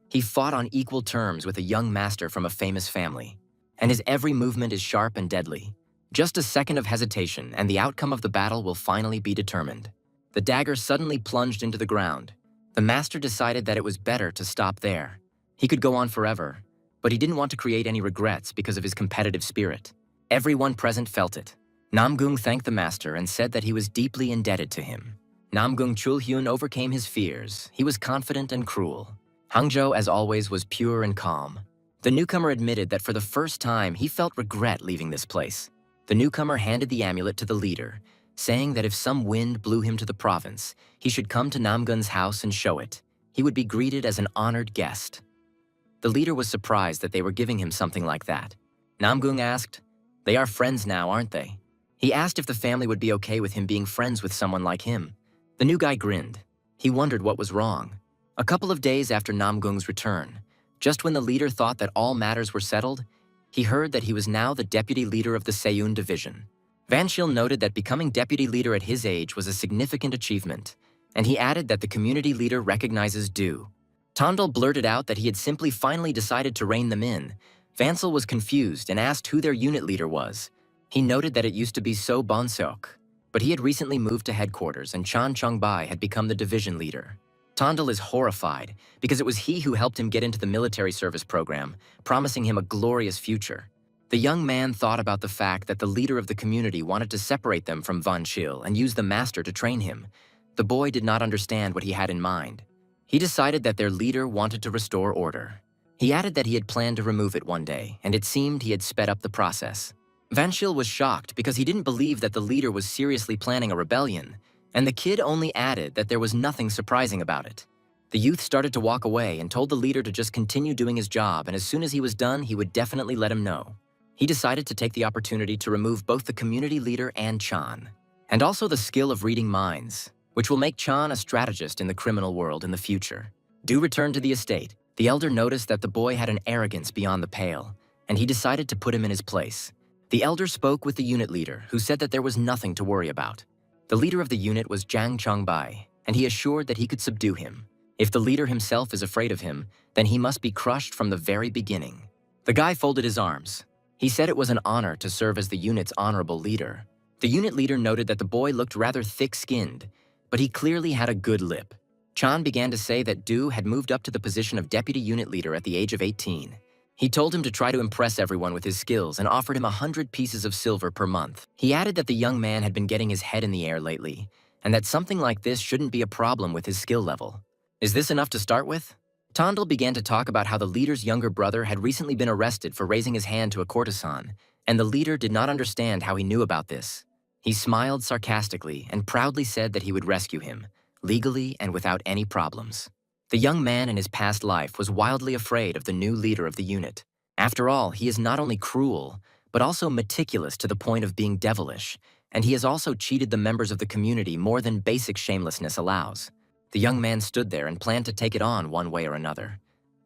A: He fought on equal terms with a young master from a famous family, and his every movement is sharp and deadly. Just a second of hesitation, and the outcome of the battle will finally be determined. The dagger suddenly plunged into the ground. The master decided that it was better to stop there. He could go on forever, but he didn't want to create any regrets because of his competitive spirit. Everyone present felt it. Namgung thanked the master and said that he was deeply indebted to him. Namgung Chulhyun overcame his fears. He was confident and cruel. Hangzhou, as always, was pure and calm. The newcomer admitted that for the first time, he felt regret leaving this place. The newcomer handed the amulet to the leader, saying that if some wind blew him to the province, he should come to Namgun's house and show it. He would be greeted as an honored guest. The leader was surprised that they were giving him something like that. Namgung asked, "They are friends now, aren't they?" He asked if the family would be okay with him being friends with someone like him. The new guy grinned. He wondered what was wrong. A couple of days after Namgung's return, just when the leader thought that all matters were settled, he heard that he was now the deputy leader of the Seiyun division. Vanshil noted that becoming deputy leader at his age was a significant achievement, and he added that the community leader recognizes Du. Tondal blurted out that he had simply finally decided to rein them in. Vansel was confused and asked who their unit leader was. He noted that it used to be So Bonseok, but he had recently moved to headquarters and Chan Chongbai had become the division leader. Tondal is horrified because it was he who helped him get into the military service program, promising him a glorious future. The young man thought about the fact that the leader of the community wanted to separate them from Vanshil and use the master to train him. The boy did not understand what he had in mind. He decided that their leader wanted to restore order. He added that he had planned to remove it one day, and it seemed he had sped up the process. Vanshil was shocked because he didn't believe that the leader was seriously planning a rebellion, and the kid only added that there was nothing surprising about it. The youth started to walk away and told the leader to just continue doing his job, and as soon as he was done, he would definitely let him know. He decided to take the opportunity to remove both the community leader and Chan, and also the skill of reading minds, which will make Chan a strategist in the criminal world in the future. Du returned to the estate. The elder noticed that the boy had an arrogance beyond the pale, and he decided to put him in his place. The elder spoke with the unit leader, who said that there was nothing to worry about. The leader of the unit was Jiang Chongbai, and he assured that he could subdue him. If the leader himself is afraid of him, then he must be crushed from the very beginning. The guy folded his arms. He said it was an honor to serve as the unit's honorable leader. The unit leader noted that the boy looked rather thick-skinned, but he clearly had a good lip. Chan began to say that Du had moved up to the position of deputy unit leader at the age of 18. He told him to try to impress everyone with his skills and offered him 100 pieces of silver per month. He added that the young man had been getting his head in the air lately, and that something like this shouldn't be a problem with his skill level. Is this enough to start with? Tondel began to talk about how the leader's younger brother had recently been arrested for raising his hand to a courtesan, and the leader did not understand how he knew about this. He smiled sarcastically and proudly said that he would rescue him, legally and without any problems. The young man in his past life was wildly afraid of the new leader of the unit. After all, he is not only cruel, but also meticulous to the point of being devilish, and he has also cheated the members of the community more than basic shamelessness allows. The young man stood there and planned to take it on one way or another.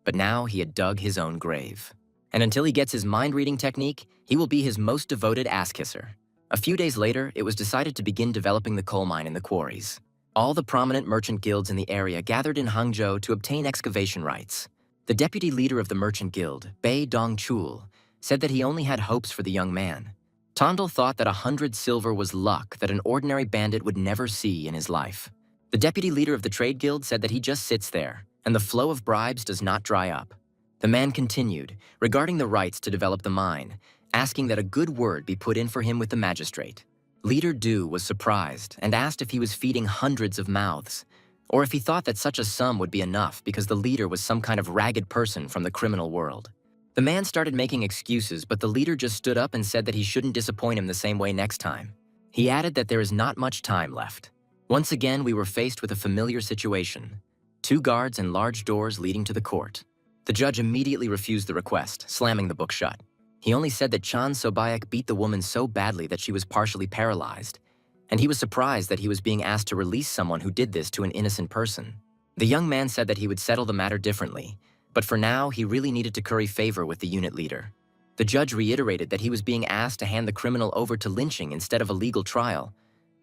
A: But now he had dug his own grave. And until he gets his mind-reading technique, he will be his most devoted ass-kisser. A few days later, it was decided to begin developing the coal mine in the quarries. All the prominent merchant guilds in the area gathered in Hangzhou to obtain excavation rights. The deputy leader of the merchant guild, Bei Dongchul, said that he only had hopes for the young man. Tondel thought that 100 silver was luck that an ordinary bandit would never see in his life. The deputy leader of the trade guild said that he just sits there, and the flow of bribes does not dry up. The man continued, regarding the rights to develop the mine, asking that a good word be put in for him with the magistrate. Leader Du was surprised and asked if he was feeding hundreds of mouths, or if he thought that such a sum would be enough because the leader was some kind of ragged person from the criminal world. The man started making excuses, but the leader just stood up and said that he shouldn't disappoint him the same way next time. He added that there is not much time left. Once again, we were faced with a familiar situation. 2 guards and large doors leading to the court. The judge immediately refused the request, slamming the book shut. He only said that Chan Sobayak beat the woman so badly that she was partially paralyzed, and he was surprised that he was being asked to release someone who did this to an innocent person. The young man said that he would settle the matter differently, but for now, he really needed to curry favor with the unit leader. The judge reiterated that he was being asked to hand the criminal over to lynching instead of a legal trial.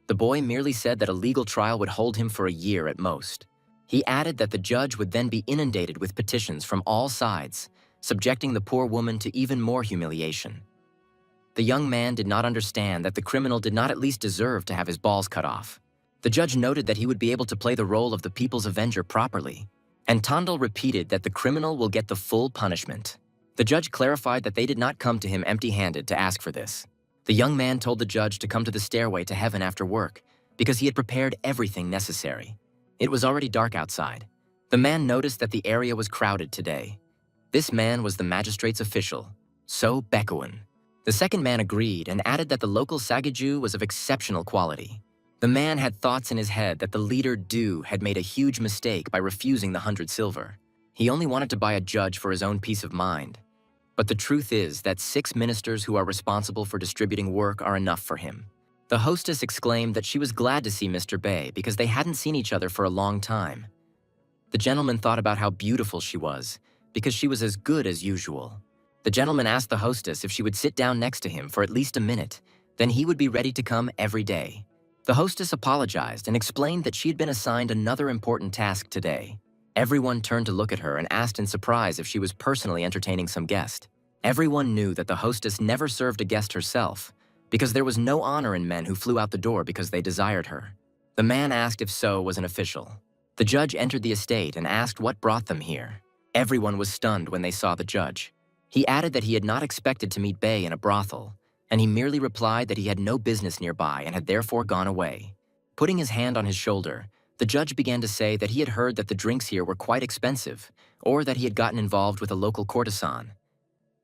A: The boy merely said that a legal trial would hold him for a year at most. He added that the judge would then be inundated with petitions from all sides, subjecting the poor woman to even more humiliation. The young man did not understand that the criminal did not at least deserve to have his balls cut off. The judge noted that he would be able to play the role of the people's avenger properly, and Tondel repeated that the criminal will get the full punishment. The judge clarified that they did not come to him empty-handed to ask for this. The young man told the judge to come to the stairway to heaven after work, because he had prepared everything necessary. It was already dark outside. The man noticed that the area was crowded today. This man was the magistrate's official, So Baekuin. The second man agreed and added that the local Sagaju was of exceptional quality. The man had thoughts in his head that the leader Du had made a huge mistake by refusing the 100 silver. He only wanted to buy a judge for his own peace of mind. But the truth is that 6 ministers who are responsible for distributing work are enough for him. The hostess exclaimed that she was glad to see Mr. Bei because they hadn't seen each other for a long time. The gentleman thought about how beautiful she was, because she was as good as usual. The gentleman asked the hostess if she would sit down next to him for at least a minute, then he would be ready to come every day. The hostess apologized and explained that she had been assigned another important task today. Everyone turned to look at her and asked in surprise if she was personally entertaining some guest. Everyone knew that the hostess never served a guest herself, because there was no honor in men who flew out the door because they desired her. The man asked if So was an official. The judge entered the estate and asked what brought them here. Everyone was stunned when they saw the judge. He added that he had not expected to meet Bei in a brothel, and he merely replied that he had no business nearby and had therefore gone away. Putting his hand on his shoulder, the judge began to say that he had heard that the drinks here were quite expensive, or that he had gotten involved with a local courtesan.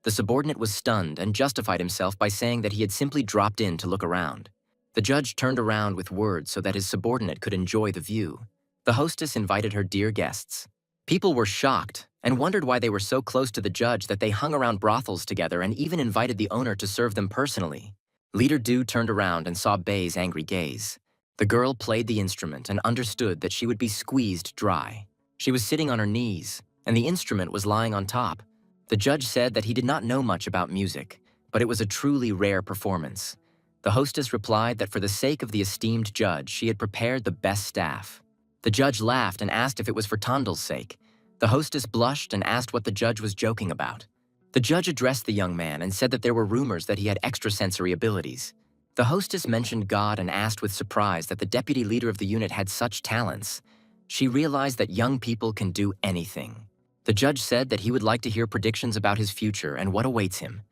A: The subordinate was stunned and justified himself by saying that he had simply dropped in to look around. The judge turned around with words so that his subordinate could enjoy the view. The hostess invited her dear guests. People were shocked and wondered why they were so close to the judge that they hung around brothels together and even invited the owner to serve them personally. Leader Du turned around and saw Bei's angry gaze. The girl played the instrument and understood that she would be squeezed dry. She was sitting on her knees, and the instrument was lying on top. The judge said that he did not know much about music, but it was a truly rare performance. The hostess replied that for the sake of the esteemed judge, she had prepared the best staff. The judge laughed and asked if it was for Tondal's sake. The hostess blushed and asked what the judge was joking about. The judge addressed the young man and said that there were rumors that he had extrasensory abilities. The hostess mentioned God and asked with surprise that the deputy leader of the unit had such talents. She realized that young people can do anything. The judge said that he would like to hear predictions about his future and what awaits him.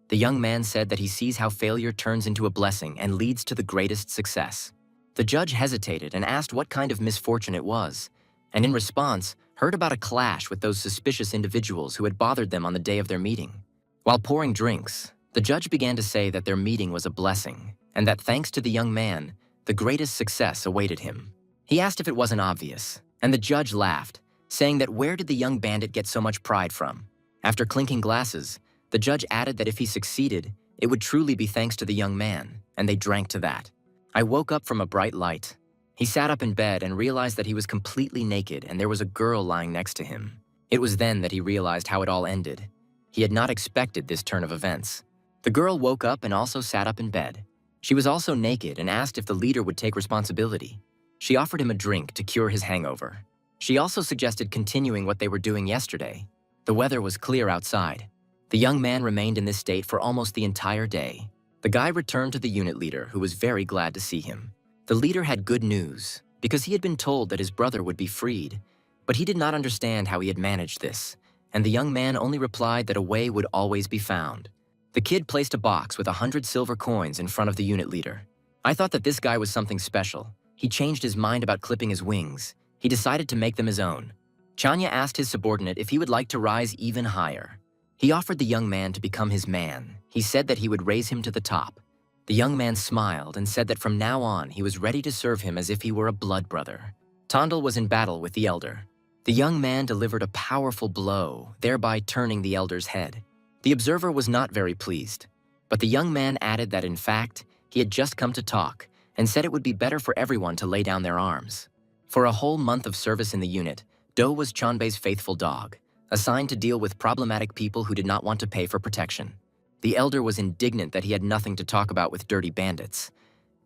A: The young man said that he sees how failure turns into a blessing and leads to the greatest success. The judge hesitated and asked what kind of misfortune it was, and in response, heard about a clash with those suspicious individuals who had bothered them on the day of their meeting. While pouring drinks, the judge began to say that their meeting was a blessing, and that thanks to the young man, the greatest success awaited him. He asked if it wasn't obvious, and the judge laughed, saying that where did the young bandit get so much pride from? After clinking glasses, the judge added that if he succeeded, it would truly be thanks to the young man, and they drank to that. I woke up from a bright light. He sat up in bed and realized that he was completely naked and there was a girl lying next to him. It was then that he realized how it all ended. He had not expected this turn of events. The girl woke up and also sat up in bed. She was also naked and asked if the leader would take responsibility. She offered him a drink to cure his hangover. She also suggested continuing what they were doing yesterday. The weather was clear outside. The young man remained in this state for almost the entire day. The guy returned to the unit leader, who was very glad to see him. The leader had good news, because he had been told that his brother would be freed, but he did not understand how he had managed this, and the young man only replied that a way would always be found. The kid placed a box with 100 silver coins in front of the unit leader. I thought that this guy was something special. He changed his mind about clipping his wings. He decided to make them his own. Chanya asked his subordinate if he would like to rise even higher. He offered the young man to become his man. He said that he would raise him to the top. The young man smiled and said that from now on he was ready to serve him as if he were a blood brother. Tondal was in battle with the elder. The young man delivered a powerful blow, thereby turning the elder's head. The observer was not very pleased, but the young man added that in fact, he had just come to talk and said it would be better for everyone to lay down their arms. For a whole month of service in the unit, Do was Chanbei's faithful dog, assigned to deal with problematic people who did not want to pay for protection. The elder was indignant that he had nothing to talk about with dirty bandits,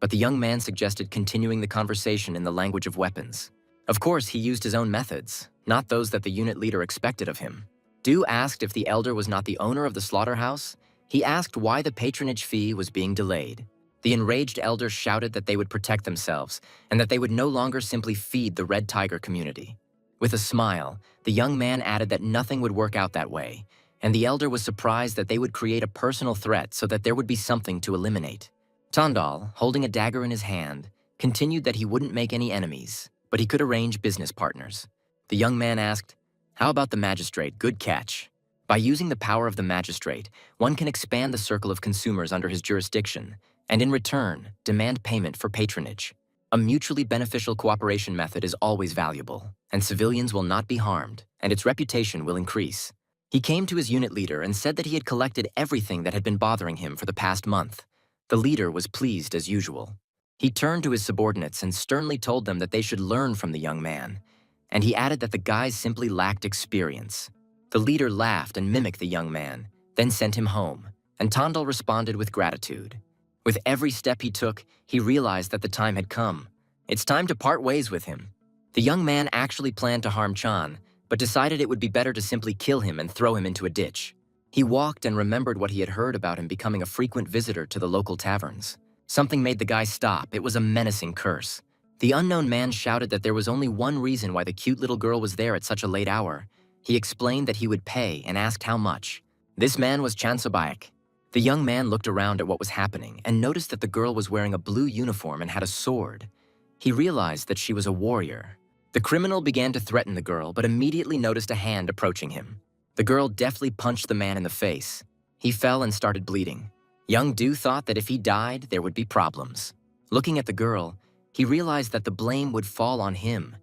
A: but the young man suggested continuing the conversation in the language of weapons. Of course, he used his own methods, not those that the unit leader expected of him. Du asked if the elder was not the owner of the slaughterhouse. He asked why the patronage fee was being delayed. The enraged elder shouted that they would protect themselves and that they would no longer simply feed the Red Tiger community. With a smile, the young man added that nothing would work out that way, and the elder was surprised that they would create a personal threat so that there would be something to eliminate. Tondal, holding a dagger in his hand, continued that he wouldn't make any enemies, but he could arrange business partners. The young man asked, "How about the magistrate? Good catch." By using the power of the magistrate, one can expand the circle of consumers under his jurisdiction, and in return, demand payment for patronage. A mutually beneficial cooperation method is always valuable, and civilians will not be harmed, and its reputation will increase. He came to his unit leader and said that he had collected everything that had been bothering him for the past month. The leader was pleased as usual. He turned to his subordinates and sternly told them that they should learn from the young man, and he added that the guys simply lacked experience. The leader laughed and mimicked the young man, then sent him home, and Tondal responded with gratitude. With every step he took, he realized that the time had come. It's time to part ways with him. The young man actually planned to harm Chan, but decided it would be better to simply kill him and throw him into a ditch. He walked and remembered what he had heard about him becoming a frequent visitor to the local taverns. Something made the guy stop. It was a menacing curse. The unknown man shouted that there was only one reason why the cute little girl was there at such a late hour. He explained that he would pay and asked how much. This man was Chan Sobaek. The young man looked around at what was happening and noticed that the girl was wearing a blue uniform and had a sword. He realized that she was a warrior. The criminal began to threaten the girl, but immediately noticed a hand approaching him. The girl deftly punched the man in the face. He fell and started bleeding. Young Du thought that if he died, there would be problems. Looking at the girl, he realized that the blame would fall on him.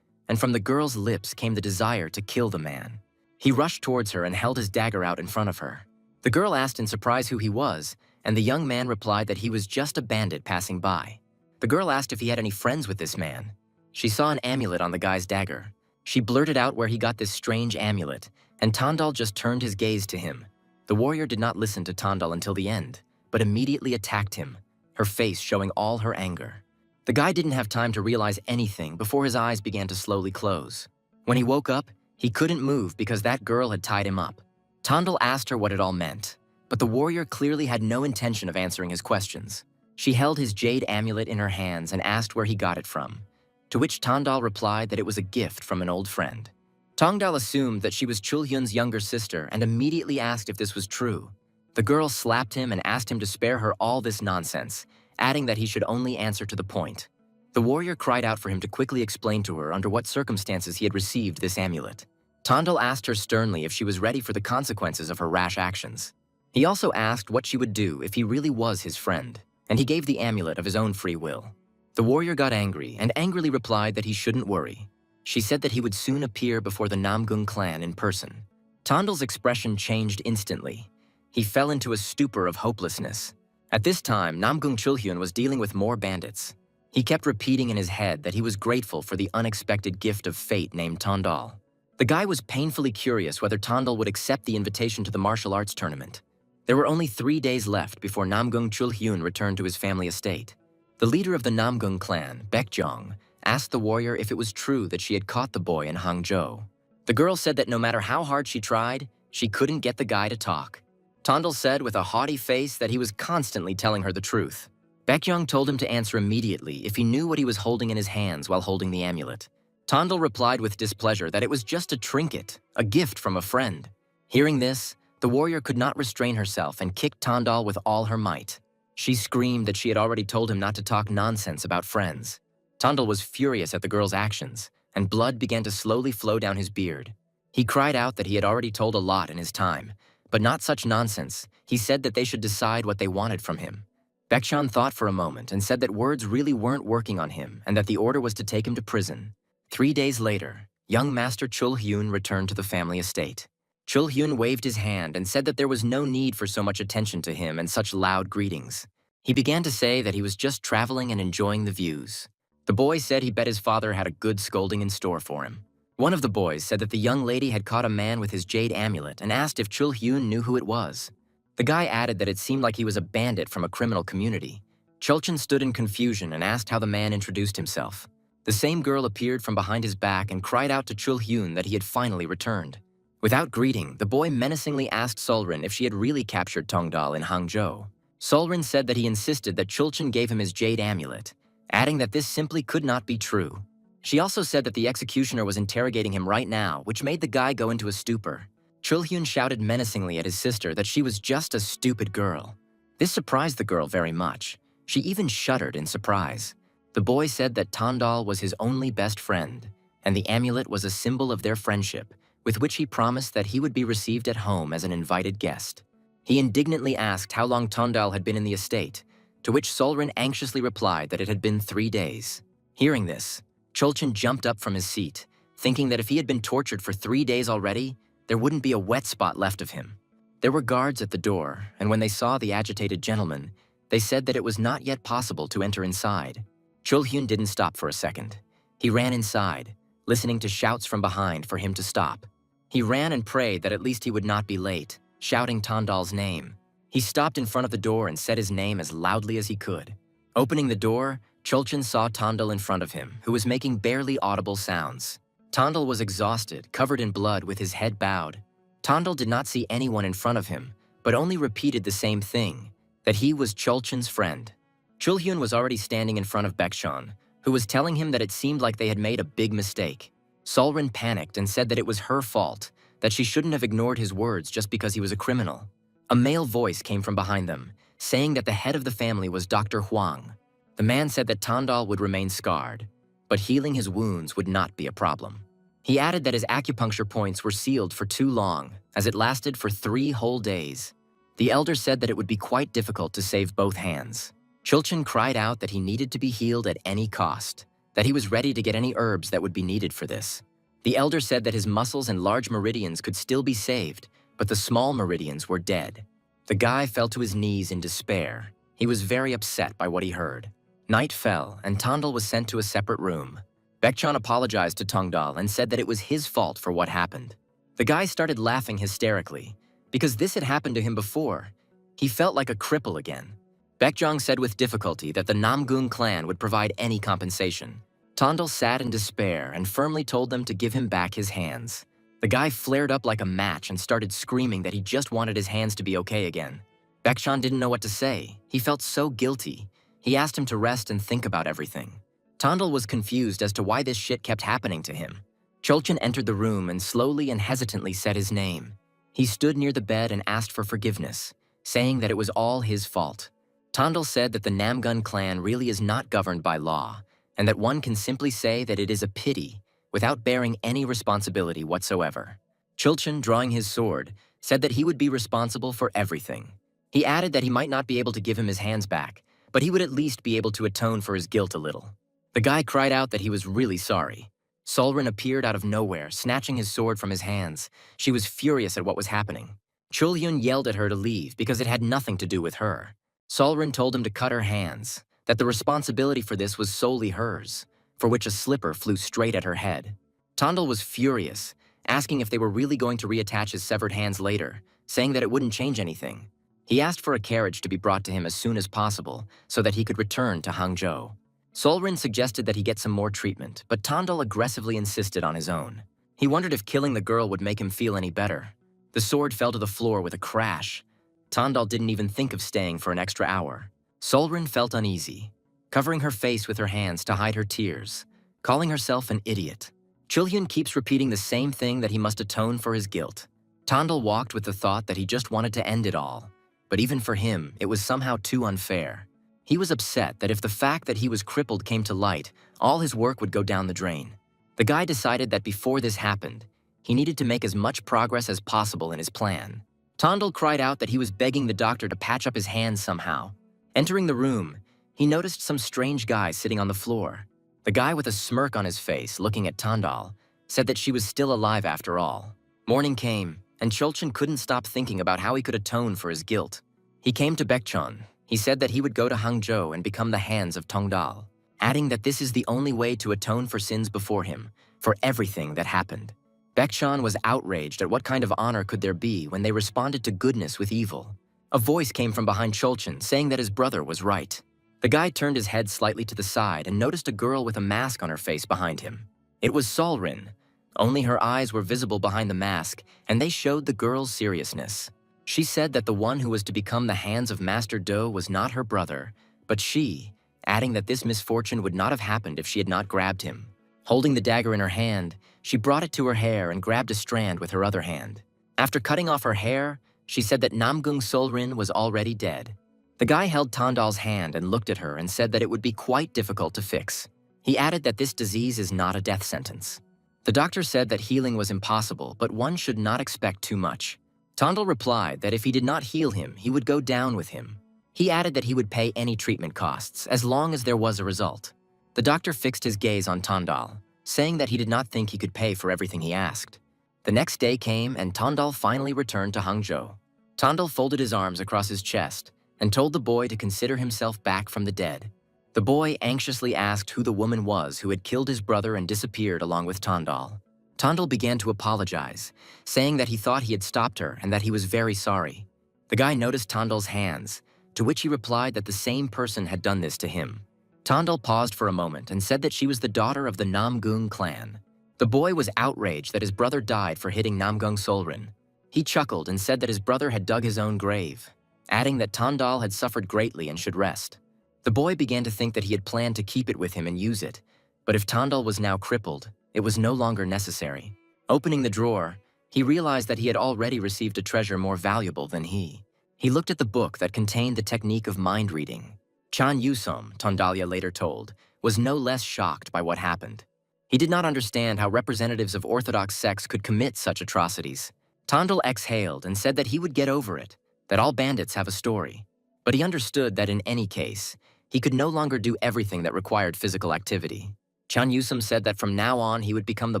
A: and from the girl's lips came the desire to kill the man. He rushed towards her and held his dagger out in front of her. The girl asked in surprise who he was, and the young man replied that he was just a bandit passing by. The girl asked if he had any friends with this man. She saw an amulet on the guy's dagger. She blurted out where he got this strange amulet, and Tandal just turned his gaze to him. The warrior did not listen to Tandal until the end, but immediately attacked him, her face showing all her anger. The guy didn't have time to realize anything before his eyes began to slowly close. When he woke up, he couldn't move because that girl had tied him up. Tandal asked her what it all meant, but the warrior clearly had no intention of answering his questions. She held his jade amulet in her hands and asked where he got it from, to which Tandal replied that it was a gift from an old friend. Tongdal assumed that she was Chulhyun's younger sister and immediately asked if this was true. The girl slapped him and asked him to spare her all this nonsense, adding that he should only answer to the point. The warrior cried out for him to quickly explain to her under what circumstances he had received this amulet. Tandal asked her sternly if she was ready for the consequences of her rash actions. He also asked what she would do if he really was his friend, and he gave the amulet of his own free will. The warrior got angry and angrily replied that he shouldn't worry. She said that he would soon appear before the Namgung clan in person. Tandal's expression changed instantly. He fell into a stupor of hopelessness. At this time, Namgung Chulhyun was dealing with more bandits. He kept repeating in his head that he was grateful for the unexpected gift of fate named Tandal. The guy was painfully curious whether Tandal would accept the invitation to the martial arts tournament. There were only 3 days left before Namgung Chulhyun returned to his family estate. The leader of the Namgung clan, Baekjong, asked the warrior if it was true that she had caught the boy in Hangzhou. The girl said that no matter how hard she tried, she couldn't get the guy to talk. Tandal said with a haughty face that he was constantly telling her the truth. Baekjong told him to answer immediately if he knew what he was holding in his hands while holding the amulet. Tandal replied with displeasure that it was just a trinket, a gift from a friend. Hearing this, the warrior could not restrain herself and kicked Tandal with all her might. She screamed that she had already told him not to talk nonsense about friends. Tandal was furious at the girl's actions, and blood began to slowly flow down his beard. He cried out that he had already told a lot in his time, but not such nonsense. He said that they should decide what they wanted from him. Baekchan thought for a moment and said that words really weren't working on him and that the order was to take him to prison. 3 days later, young Master Chulhyun returned to the family estate. Chulhyun waved his hand and said that there was no need for so much attention to him and such loud greetings. He began to say that he was just traveling and enjoying the views. The boy said he bet his father had a good scolding in store for him. One of the boys said that the young lady had caught a man with his jade amulet and asked if Chulhyun knew who it was. The guy added that it seemed like he was a bandit from a criminal community. Chulhyun stood in confusion and asked how the man introduced himself. The same girl appeared from behind his back and cried out to Chulhyun that he had finally returned. Without greeting, the boy menacingly asked Solrin if she had really captured Tongdal in Hangzhou. Solrin said that he insisted that Chulhyun gave him his jade amulet, adding that this simply could not be true. She also said that the executioner was interrogating him right now, which made the guy go into a stupor. Chulhyun shouted menacingly at his sister that she was just a stupid girl. This surprised the girl very much. She even shuddered in surprise. The boy said that Tandal was his only best friend, and the amulet was a symbol of their friendship, with which he promised that he would be received at home as an invited guest. He indignantly asked how long Tandal had been in the estate, to which Solrin anxiously replied that it had been 3 days. Hearing this, Chulhyun jumped up from his seat, thinking that if he had been tortured for 3 days already, there wouldn't be a wet spot left of him. There were guards at the door, and when they saw the agitated gentleman, they said that it was not yet possible to enter inside. Chulhyun didn't stop for a second. He ran inside, listening to shouts from behind for him to stop. He ran and prayed that at least he would not be late, shouting Tandal's name. He stopped in front of the door and said his name as loudly as he could. Opening the door, Chulhyun saw Tandal in front of him, who was making barely audible sounds. Tandal was exhausted, covered in blood, with his head bowed. Tandal did not see anyone in front of him, but only repeated the same thing, that he was Chulhyun's friend. Chulhyun was already standing in front of Baekchan, who was telling him that it seemed like they had made a big mistake. Solrin panicked and said that it was her fault, that she shouldn't have ignored his words just because he was a criminal. A male voice came from behind them, saying that the head of the family was Dr. Huang. The man said that Tandal would remain scarred, but healing his wounds would not be a problem. He added that his acupuncture points were sealed for too long, as it lasted for 3 whole days. The elder said that it would be quite difficult to save both hands. Chulhyun cried out that he needed to be healed at any cost. that he was ready to get any herbs that would be needed for this. The elder said that his muscles and large meridians could still be saved, but the small meridians were dead. The guy fell to his knees in despair. He was very upset by what he heard. Night fell, and Tondal was sent to a separate room. Baekchan apologized to Tongdal and said that it was his fault for what happened. The guy started laughing hysterically, because this had happened to him before. He felt like a cripple again. Baekjong said with difficulty that the Namgung clan would provide any compensation. Tondal sat in despair and firmly told them to give him back his hands. The guy flared up like a match and started screaming that he just wanted his hands to be okay again. Baekchan didn't know what to say. He felt so guilty. He asked him to rest and think about everything. Tondal was confused as to why this shit kept happening to him. Cholchin entered the room and slowly and hesitantly said his name. He stood near the bed and asked for forgiveness, saying that it was all his fault. Tondal said that the Namgun clan really is not governed by law, and that one can simply say that it is a pity without bearing any responsibility whatsoever. Cholchin, drawing his sword, said that he would be responsible for everything. He added that he might not be able to give him his hands back, but he would at least be able to atone for his guilt a little. The guy cried out that he was really sorry. Solrin appeared out of nowhere, snatching his sword from his hands. She was furious at what was happening. Chulyun yelled at her to leave because it had nothing to do with her. Solrin told him to cut her hands, that the responsibility for this was solely hers, for which a slipper flew straight at her head. Tondal was furious, asking if they were really going to reattach his severed hands later, saying that it wouldn't change anything. He asked for a carriage to be brought to him as soon as possible so that he could return to Hangzhou. Solrin suggested that he get some more treatment, but Tondal aggressively insisted on his own. He wondered if killing the girl would make him feel any better. The sword fell to the floor with a crash. Tondal didn't even think of staying for an extra hour. Solrin felt uneasy, covering her face with her hands to hide her tears, calling herself an idiot. Chulyun keeps repeating the same thing, that he must atone for his guilt. Tondal walked with the thought that he just wanted to end it all, but even for him, it was somehow too unfair. He was upset that if the fact that he was crippled came to light, all his work would go down the drain. The guy decided that before this happened, he needed to make as much progress as possible in his plan. Tondal cried out that he was begging the doctor to patch up his hands somehow. Entering the room, he noticed some strange guy sitting on the floor. The guy with a smirk on his face, looking at Tondal, said that she was still alive after all. Morning came, and Cholchin couldn't stop thinking about how he could atone for his guilt. He came to Baekchan. He said that he would go to Hangzhou and become the hands of Tongdal, adding that this is the only way to atone for sins before him, for everything that happened. Baekchan was outraged at what kind of honor could there be when they responded to goodness with evil. A voice came from behind Cholchin saying that his brother was right. The guy turned his head slightly to the side and noticed a girl with a mask on her face behind him. It was Solrin. Only her eyes were visible behind the mask, and they showed the girl's seriousness. She said that the one who was to become the hands of Master Do was not her brother, but she, adding that this misfortune would not have happened if she had not grabbed him. Holding the dagger in her hand, she brought it to her hair and grabbed a strand with her other hand. After cutting off her hair, she said that Namgung Solrin was already dead. The guy held Tondal's hand and looked at her and said that it would be quite difficult to fix. He added that this disease is not a death sentence. The doctor said that healing was impossible, but one should not expect too much. Tondal replied that if he did not heal him, he would go down with him. He added that he would pay any treatment costs, as long as there was a result. The doctor fixed his gaze on Tondal, saying that he did not think he could pay for everything he asked. The next day came, and Tondal finally returned to Hangzhou. Tondal folded his arms across his chest and told the boy to consider himself back from the dead. The boy anxiously asked who the woman was who had killed his brother and disappeared along with Tondal. Tondal began to apologize, saying that he thought he had stopped her and that he was very sorry. The guy noticed Tondal's hands, to which he replied that the same person had done this to him. Tondal paused for a moment and said that she was the daughter of the Namgung clan. The boy was outraged that his brother died for hitting Namgung Solrin. He chuckled and said that his brother had dug his own grave, adding that Tondal had suffered greatly and should rest. The boy began to think that he had planned to keep it with him and use it, but if Tondal was now crippled, it was no longer necessary. Opening the drawer, he realized that he had already received a treasure more valuable than he. He looked at the book that contained the technique of mind reading. Chan Yusom, Tondalia later told, was no less shocked by what happened. He did not understand how representatives of Orthodox sects could commit such atrocities. Tondal exhaled and said that he would get over it, that all bandits have a story. But he understood that in any case, he could no longer do everything that required physical activity. Chan Yusum said that from now on he would become the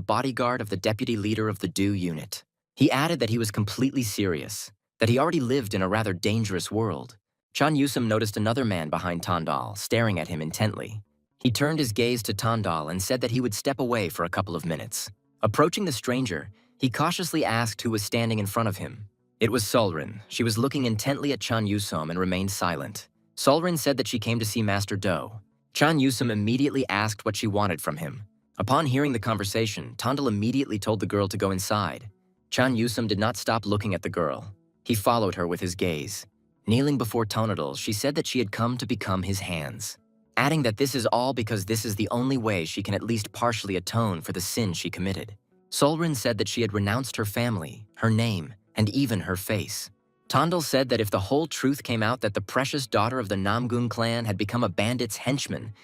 A: bodyguard of the deputy leader of the Do unit. He added that he was completely serious, that he already lived in a rather dangerous world. Chan Yusum noticed another man behind Tandal, staring at him intently. He turned his gaze to Tandal and said that he would step away for a couple of minutes. Approaching the stranger, he cautiously asked who was standing in front of him. It was Solrin. She was looking intently at Chan Yusum and remained silent. Solrin said that she came to see Master Do. Chan Yusum immediately asked what she wanted from him. Upon hearing the conversation, Tandal immediately told the girl to go inside. Chan Yusum did not stop looking at the girl. He followed her with his gaze. Kneeling before Tonadal, she said that she had come to become his hands, adding that this is all because this is the only way she can at least partially atone for the sin she committed. Solrin said that she had renounced her family, her name, and even her face. Tandal said that if the whole truth came out that the precious daughter of the Namgun clan had become a bandit's henchman,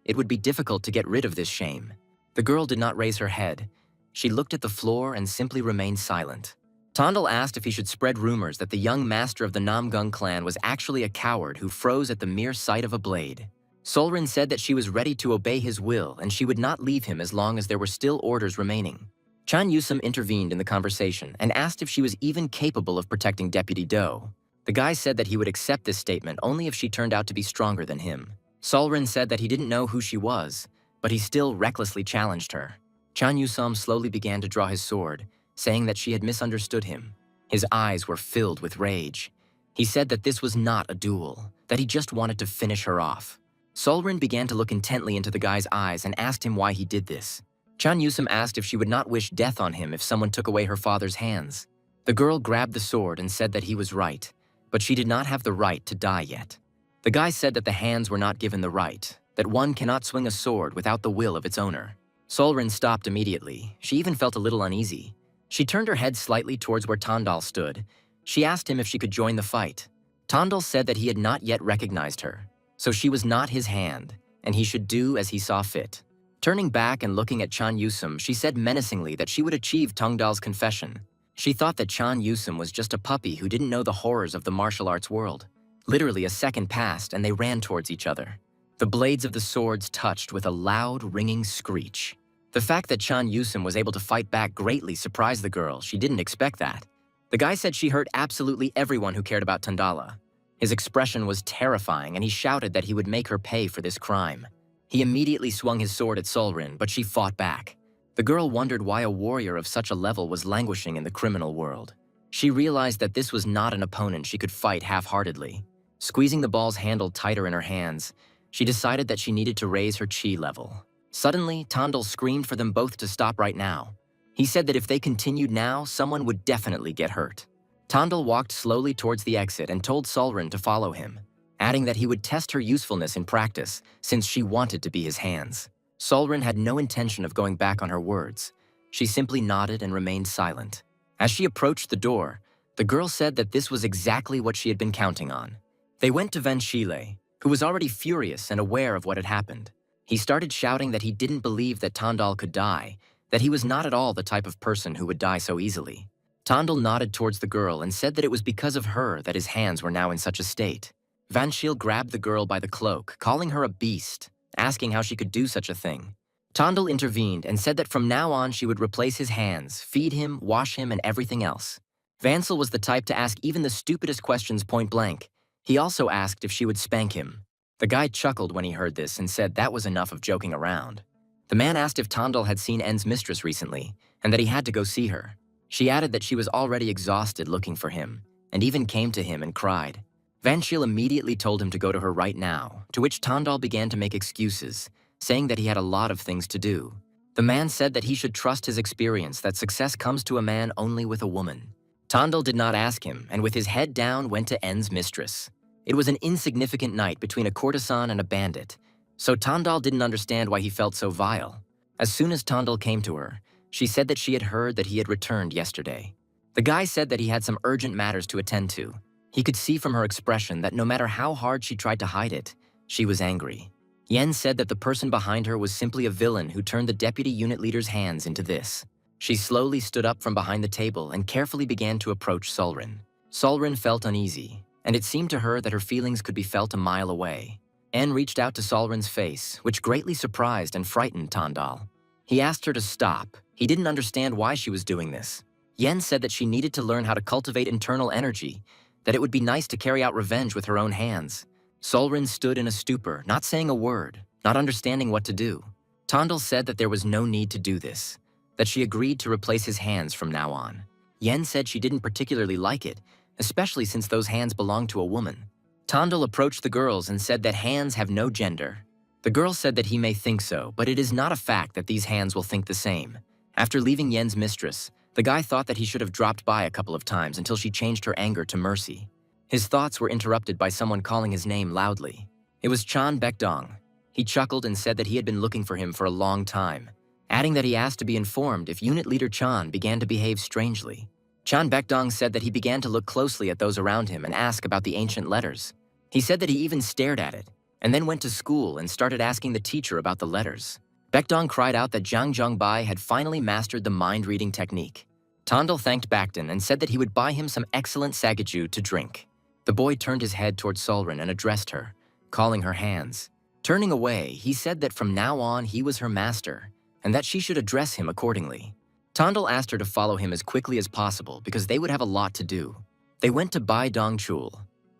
A: it would be difficult to get rid of this shame. The girl did not raise her head. She looked at the floor and simply remained silent. Tandal asked if he should spread rumors that the young master of the Namgun clan was actually a coward who froze at the mere sight of a blade. Solrin said that she was ready to obey his will and she would not leave him as long as there were still orders remaining. Chan Yusum intervened in the conversation and asked if she was even capable of protecting Deputy Do. The guy said that he would accept this statement only if she turned out to be stronger than him. Solrin said that he didn't know who she was, but he still recklessly challenged her. Chan Yusum slowly began to draw his sword, saying that she had misunderstood him. His eyes were filled with rage. He said that this was not a duel, that he just wanted to finish her off. Solrin began to look intently into the guy's eyes and asked him why he did this. Chan Yusum asked if she would not wish death on him if someone took away her father's hands. The girl grabbed the sword and said that he was right, but she did not have the right to die yet. The guy said that the hands were not given the right, that one cannot swing a sword without the will of its owner. Solrin stopped immediately. She even felt a little uneasy. She turned her head slightly towards where Tandal stood. She asked him if she could join the fight. Tandal said that he had not yet recognized her, so she was not his hand, and he should do as he saw fit. Turning back and looking at Chan Yusum, she said menacingly that she would achieve Tongdal's confession. She thought that Chan Yusum was just a puppy who didn't know the horrors of the martial arts world. Literally a second passed and they ran towards each other. The blades of the swords touched with a loud, ringing screech. The fact that Chan Yusum was able to fight back greatly surprised the girl. She didn't expect that. The guy said she hurt absolutely everyone who cared about Tandala. His expression was terrifying and he shouted that he would make her pay for this crime. He immediately swung his sword at Solrin, but she fought back. The girl wondered why a warrior of such a level was languishing in the criminal world. She realized that this was not an opponent she could fight half-heartedly. Squeezing the ball's handle tighter in her hands, she decided that she needed to raise her chi level. Suddenly, Tandal screamed for them both to stop right now. He said that if they continued now, someone would definitely get hurt. Tandal walked slowly towards the exit and told Solrin to follow him, adding that he would test her usefulness in practice since she wanted to be his hands. Solrin had no intention of going back on her words. She simply nodded and remained silent. As she approached the door, the girl said that this was exactly what she had been counting on. They went to Van Shile, who was already furious and aware of what had happened. He started shouting that he didn't believe that Tandal could die, that he was not at all the type of person who would die so easily. Tandal nodded towards the girl and said that it was because of her that his hands were now in such a state. Van Shile grabbed the girl by the cloak, calling her a beast, asking how she could do such a thing. Tandal intervened and said that from now on she would replace his hands, feed him, wash him, and everything else. Vansel was the type to ask even the stupidest questions point blank. He also asked if she would spank him. The guy chuckled when he heard this and said that was enough of joking around. The man asked if Tandal had seen En's mistress recently, and that he had to go see her. She added that she was already exhausted looking for him, and even came to him and cried. Van Shile immediately told him to go to her right now, to which Tandal began to make excuses, saying that he had a lot of things to do. The man said that he should trust his experience, that success comes to a man only with a woman. Tandal did not ask him, and with his head down went to En's mistress. It was an insignificant night between a courtesan and a bandit, so Tandal didn't understand why he felt so vile. As soon as Tandal came to her, she said that she had heard that he had returned yesterday. The guy said that he had some urgent matters to attend to. He could see from her expression that no matter how hard she tried to hide it, she was angry. Yen said that the person behind her was simply a villain who turned the deputy unit leader's hands into this. She slowly stood up from behind the table and carefully began to approach Solrin. Solrin felt uneasy, and it seemed to her that her feelings could be felt a mile away. En reached out to Solren's face, which greatly surprised and frightened Tondal. He asked her to stop. He didn't understand why she was doing this. Yen said that she needed to learn how to cultivate internal energy, that it would be nice to carry out revenge with her own hands. Solren stood in a stupor, not saying a word, not understanding what to do. Tondal said that there was no need to do this, that she agreed to replace his hands from now on. Yen said she didn't particularly like it, especially since those hands belonged to a woman. Tondal approached the girls and said that hands have no gender. The girl said that he may think so, but it is not a fact that these hands will think the same. After leaving Yen's mistress, the guy thought that he should have dropped by a couple of times until she changed her anger to mercy. His thoughts were interrupted by someone calling his name loudly. It was Chan Baekdong. He chuckled and said that he had been looking for him for a long time, adding that he asked to be informed if Unit Leader Chan began to behave strangely. Chan Baekdong said that he began to look closely at those around him and ask about the ancient letters. He said that he even stared at it, and then went to school and started asking the teacher about the letters. Baekdong cried out that Zhang Zhongbai had finally mastered the mind-reading technique. Tondal thanked Baekdong and said that he would buy him some excellent sagaju to drink. The boy turned his head toward Solren and addressed her, calling her hands. Turning away, he said that from now on he was her master, and that she should address him accordingly. Tondal asked her to follow him as quickly as possible because they would have a lot to do. They went to Bai Dongchul.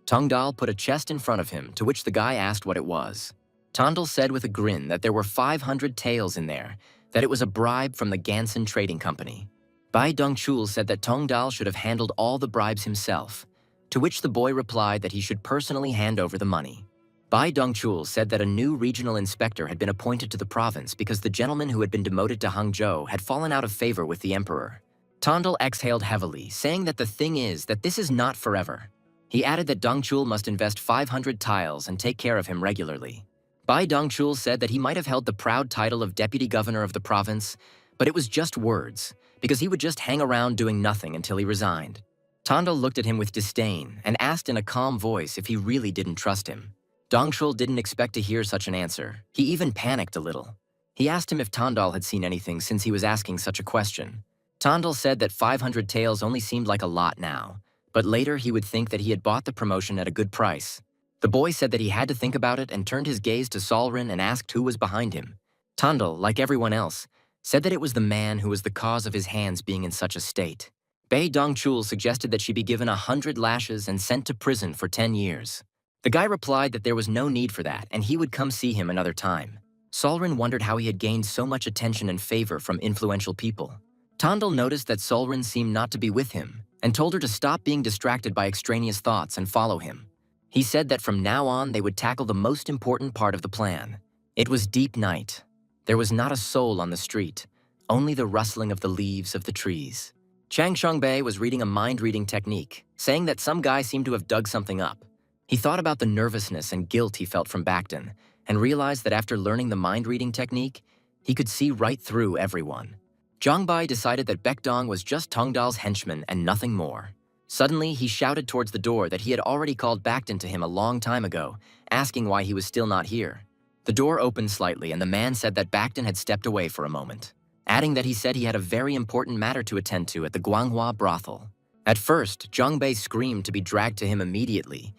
A: Tongdal put a chest in front of him, to which the guy asked what it was. Tondal said with a grin that there were 500 taels in there, that it was a bribe from the Gansen Trading Company. Bai Dongchul said that Tongdal should have handled all the bribes himself, to which the boy replied that he should personally hand over the money. Bai Dongchul said that a new regional inspector had been appointed to the province because the gentleman who had been demoted to Hangzhou had fallen out of favor with the emperor. Tondal exhaled heavily, saying that the thing is that this is not forever. He added that Dongchul must invest 500 tiles and take care of him regularly. Bai Dongchul said that he might have held the proud title of deputy governor of the province, but it was just words, because he would just hang around doing nothing until he resigned. Tondal looked at him with disdain and asked in a calm voice if he really didn't trust him. Dongchul didn't expect to hear such an answer. He even panicked a little. He asked him if Tondal had seen anything since he was asking such a question. Tondal said that 500 taels only seemed like a lot now, but later he would think that he had bought the promotion at a good price. The boy said that he had to think about it and turned his gaze to Solren and asked who was behind him. Tondal, like everyone else, said that it was the man who was the cause of his hands being in such a state. Bai Dongchul suggested that she be given 100 lashes and sent to prison for 10 years. The guy replied that there was no need for that and he would come see him another time. Solren wondered how he had gained so much attention and favor from influential people. Tondal noticed that Solren seemed not to be with him and told her to stop being distracted by extraneous thoughts and follow him. He said that from now on they would tackle the most important part of the plan. It was deep night. There was not a soul on the street, only the rustling of the leaves of the trees. Chang Shangbei was reading a mind-reading technique, saying that some guy seemed to have dug something up. He thought about the nervousness and guilt he felt from Baekdong, and realized that after learning the mind-reading technique, he could see right through everyone. Zhongbai decided that Baekdong was just Tongdal's henchman and nothing more. Suddenly, he shouted towards the door that he had already called Baekdong to him a long time ago, asking why he was still not here. The door opened slightly and the man said that Baekdong had stepped away for a moment, adding that he said he had a very important matter to attend to at the Guanghua brothel. At first, Zhongbei screamed to be dragged to him immediately,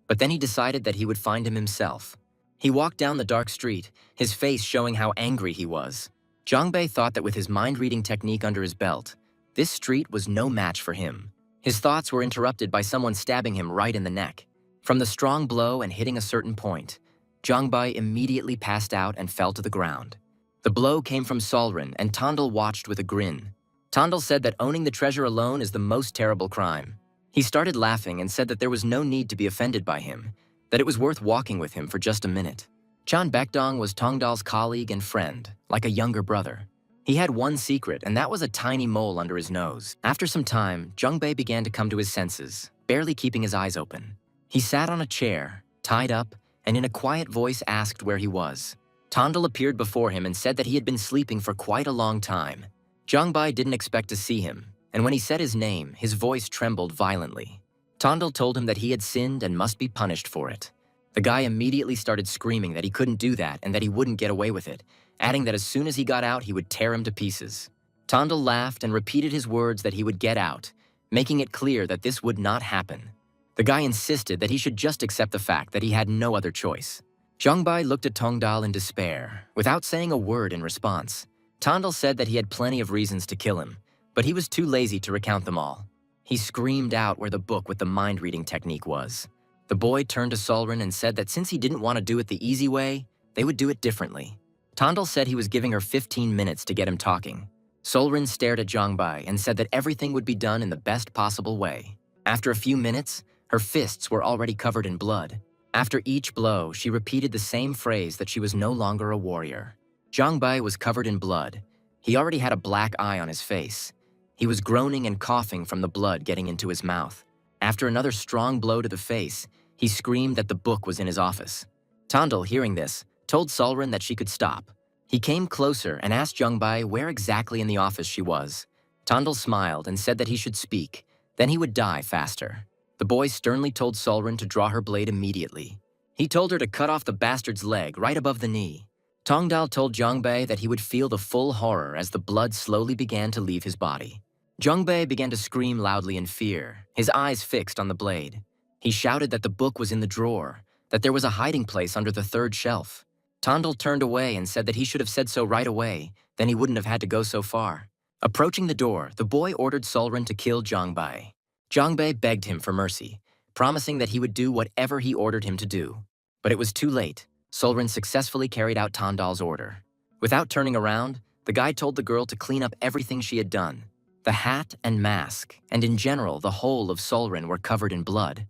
A: but then he decided that he would find him himself. He walked down the dark street, his face showing how angry he was. Zhongbei thought that with his mind-reading technique under his belt, this street was no match for him. His thoughts were interrupted by someone stabbing him right in the neck. From the strong blow and hitting a certain point, Zhongbei immediately passed out and fell to the ground. The blow came from Solren, and Tondal watched with a grin. Tondal said that owning the treasure alone is the most terrible crime. He started laughing and said that there was no need to be offended by him, that it was worth walking with him for just a minute. Chan Baekdong was Tongdal's colleague and friend, like a younger brother. He had one secret, and that was a tiny mole under his nose. After some time, Zhongbei began to come to his senses, barely keeping his eyes open. He sat on a chair, tied up, and in a quiet voice asked where he was. Tondal appeared before him and said that he had been sleeping for quite a long time. Zhongbei didn't expect to see him, and when he said his name, his voice trembled violently. Tondal told him that he had sinned and must be punished for it. The guy immediately started screaming that he couldn't do that and that he wouldn't get away with it, adding that as soon as he got out, he would tear him to pieces. Tondal laughed and repeated his words that he would get out, making it clear that this would not happen. The guy insisted that he should just accept the fact that he had no other choice. Zhongbai looked at Tongdal in despair, without saying a word in response. Tongdal said that he had plenty of reasons to kill him, but he was too lazy to recount them all. He screamed out where the book with the mind-reading technique was. The boy turned to Solren and said that since he didn't want to do it the easy way, they would do it differently. Tongdal said he was giving her 15 minutes to get him talking. Solren stared at Zhongbai and said that everything would be done in the best possible way. After a few minutes, her fists were already covered in blood. After each blow, she repeated the same phrase that she was no longer a warrior. Zhongbai was covered in blood. He already had a black eye on his face. He was groaning and coughing from the blood getting into his mouth. After another strong blow to the face, he screamed that the book was in his office. Tongdal, hearing this, told Solren that she could stop. He came closer and asked Zhongbai where exactly in the office she was. Tongdal smiled and said that he should speak, then he would die faster. The boy sternly told Solren to draw her blade immediately. He told her to cut off the bastard's leg right above the knee. Tongdal told Zhongbai that he would feel the full horror as the blood slowly began to leave his body. Zhongbai began to scream loudly in fear, his eyes fixed on the blade. He shouted that the book was in the drawer, that there was a hiding place under the third shelf. Tongdal turned away and said that he should have said so right away, then he wouldn't have had to go so far. Approaching the door, the boy ordered Solren to kill Zhongbai. Zhongbai begged him for mercy, promising that he would do whatever he ordered him to do. But it was too late. Solren successfully carried out Tongdal's order. Without turning around, the guy told the girl to clean up everything she had done. The hat and mask, and in general the whole of Solren were covered in blood.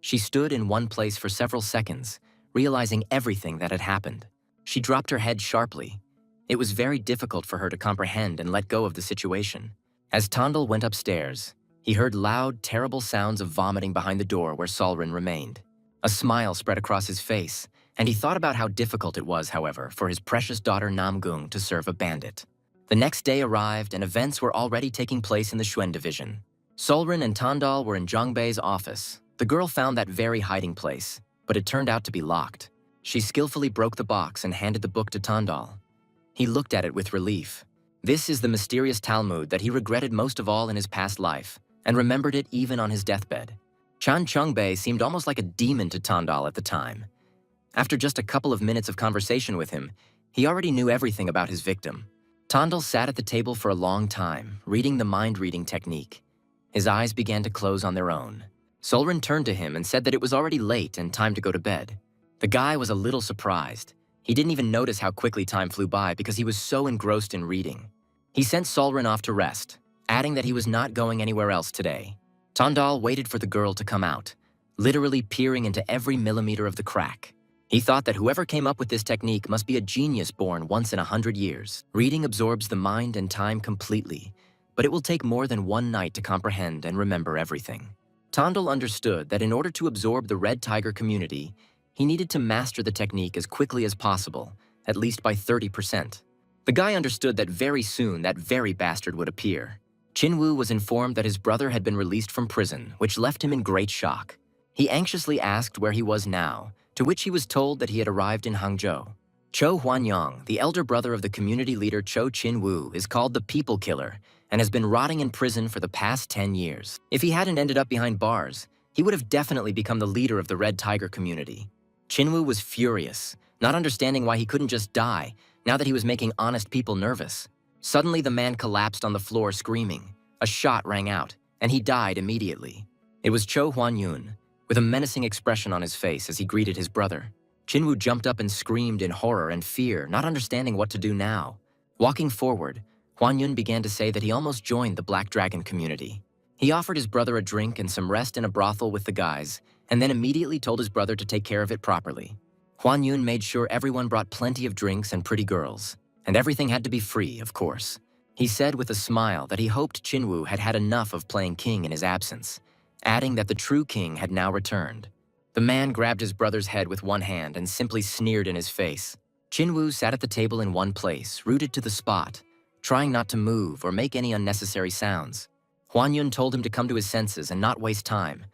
A: She stood in one place for several seconds, realizing everything that had happened. She dropped her head sharply. It was very difficult for her to comprehend and let go of the situation. As Tongdal went upstairs, he heard loud, terrible sounds of vomiting behind the door where Solren remained. A smile spread across his face, and he thought about how difficult it was, however, for his precious daughter Namgung to serve a bandit. The next day arrived, and events were already taking place in the Xuen division. Solren and Tongdal were in Zhongbei's office. The girl found that very hiding place, but it turned out to be locked. She skillfully broke the box and handed the book to Tongdal. He looked at it with relief. This is the mysterious Talmud that he regretted most of all in his past life, and remembered it even on his deathbed. Chan Chungbei seemed almost like a demon to Tongdal at the time. After just a couple of minutes of conversation with him, he already knew everything about his victim. Tongdal sat at the table for a long time, reading the mind-reading technique. His eyes began to close on their own. Solren turned to him and said that it was already late and time to go to bed. The guy was a little surprised. He didn't even notice how quickly time flew by because he was so engrossed in reading. He sent Solren off to rest, adding that he was not going anywhere else today. Tongdal waited for the girl to come out, literally peering into every millimeter of the crack. He thought that whoever came up with this technique must be a genius born once in 100 years. Reading absorbs the mind and time completely, but it will take more than one night to comprehend and remember everything. Tongdal understood that in order to absorb the Red Tiger community, he needed to master the technique as quickly as possible, at least by 30%. The guy understood that very soon that very bastard would appear. Qinwu was informed that his brother had been released from prison, which left him in great shock. He anxiously asked where he was now, to which he was told that he had arrived in Hangzhou. Cho Huanyang, the elder brother of the community leader Cho Qinwu, is called the People Killer and has been rotting in prison for the past 10 years. If he hadn't ended up behind bars, he would have definitely become the leader of the Red Tiger community. Qinwu was furious, not understanding why he couldn't just die, now that he was making honest people nervous. Suddenly, the man collapsed on the floor screaming. A shot rang out, and he died immediately. It was Cho Huanyun, with a menacing expression on his face as he greeted his brother. Qinwu jumped up and screamed in horror and fear, not understanding what to do now. Walking forward, Huanyun began to say that he almost joined the Black Dragon community. He offered his brother a drink and some rest in a brothel with the guys, and then immediately told his brother to take care of it properly. Huanyun made sure everyone brought plenty of drinks and pretty girls, and everything had to be free, of course. He said with a smile that he hoped Qinwu had had enough of playing king in his absence, adding that the true king had now returned. The man grabbed his brother's head with one hand and simply sneered in his face. Qinwu sat at the table in one place, rooted to the spot, trying not to move or make any unnecessary sounds. Huanyun told him to come to his senses and not waste time,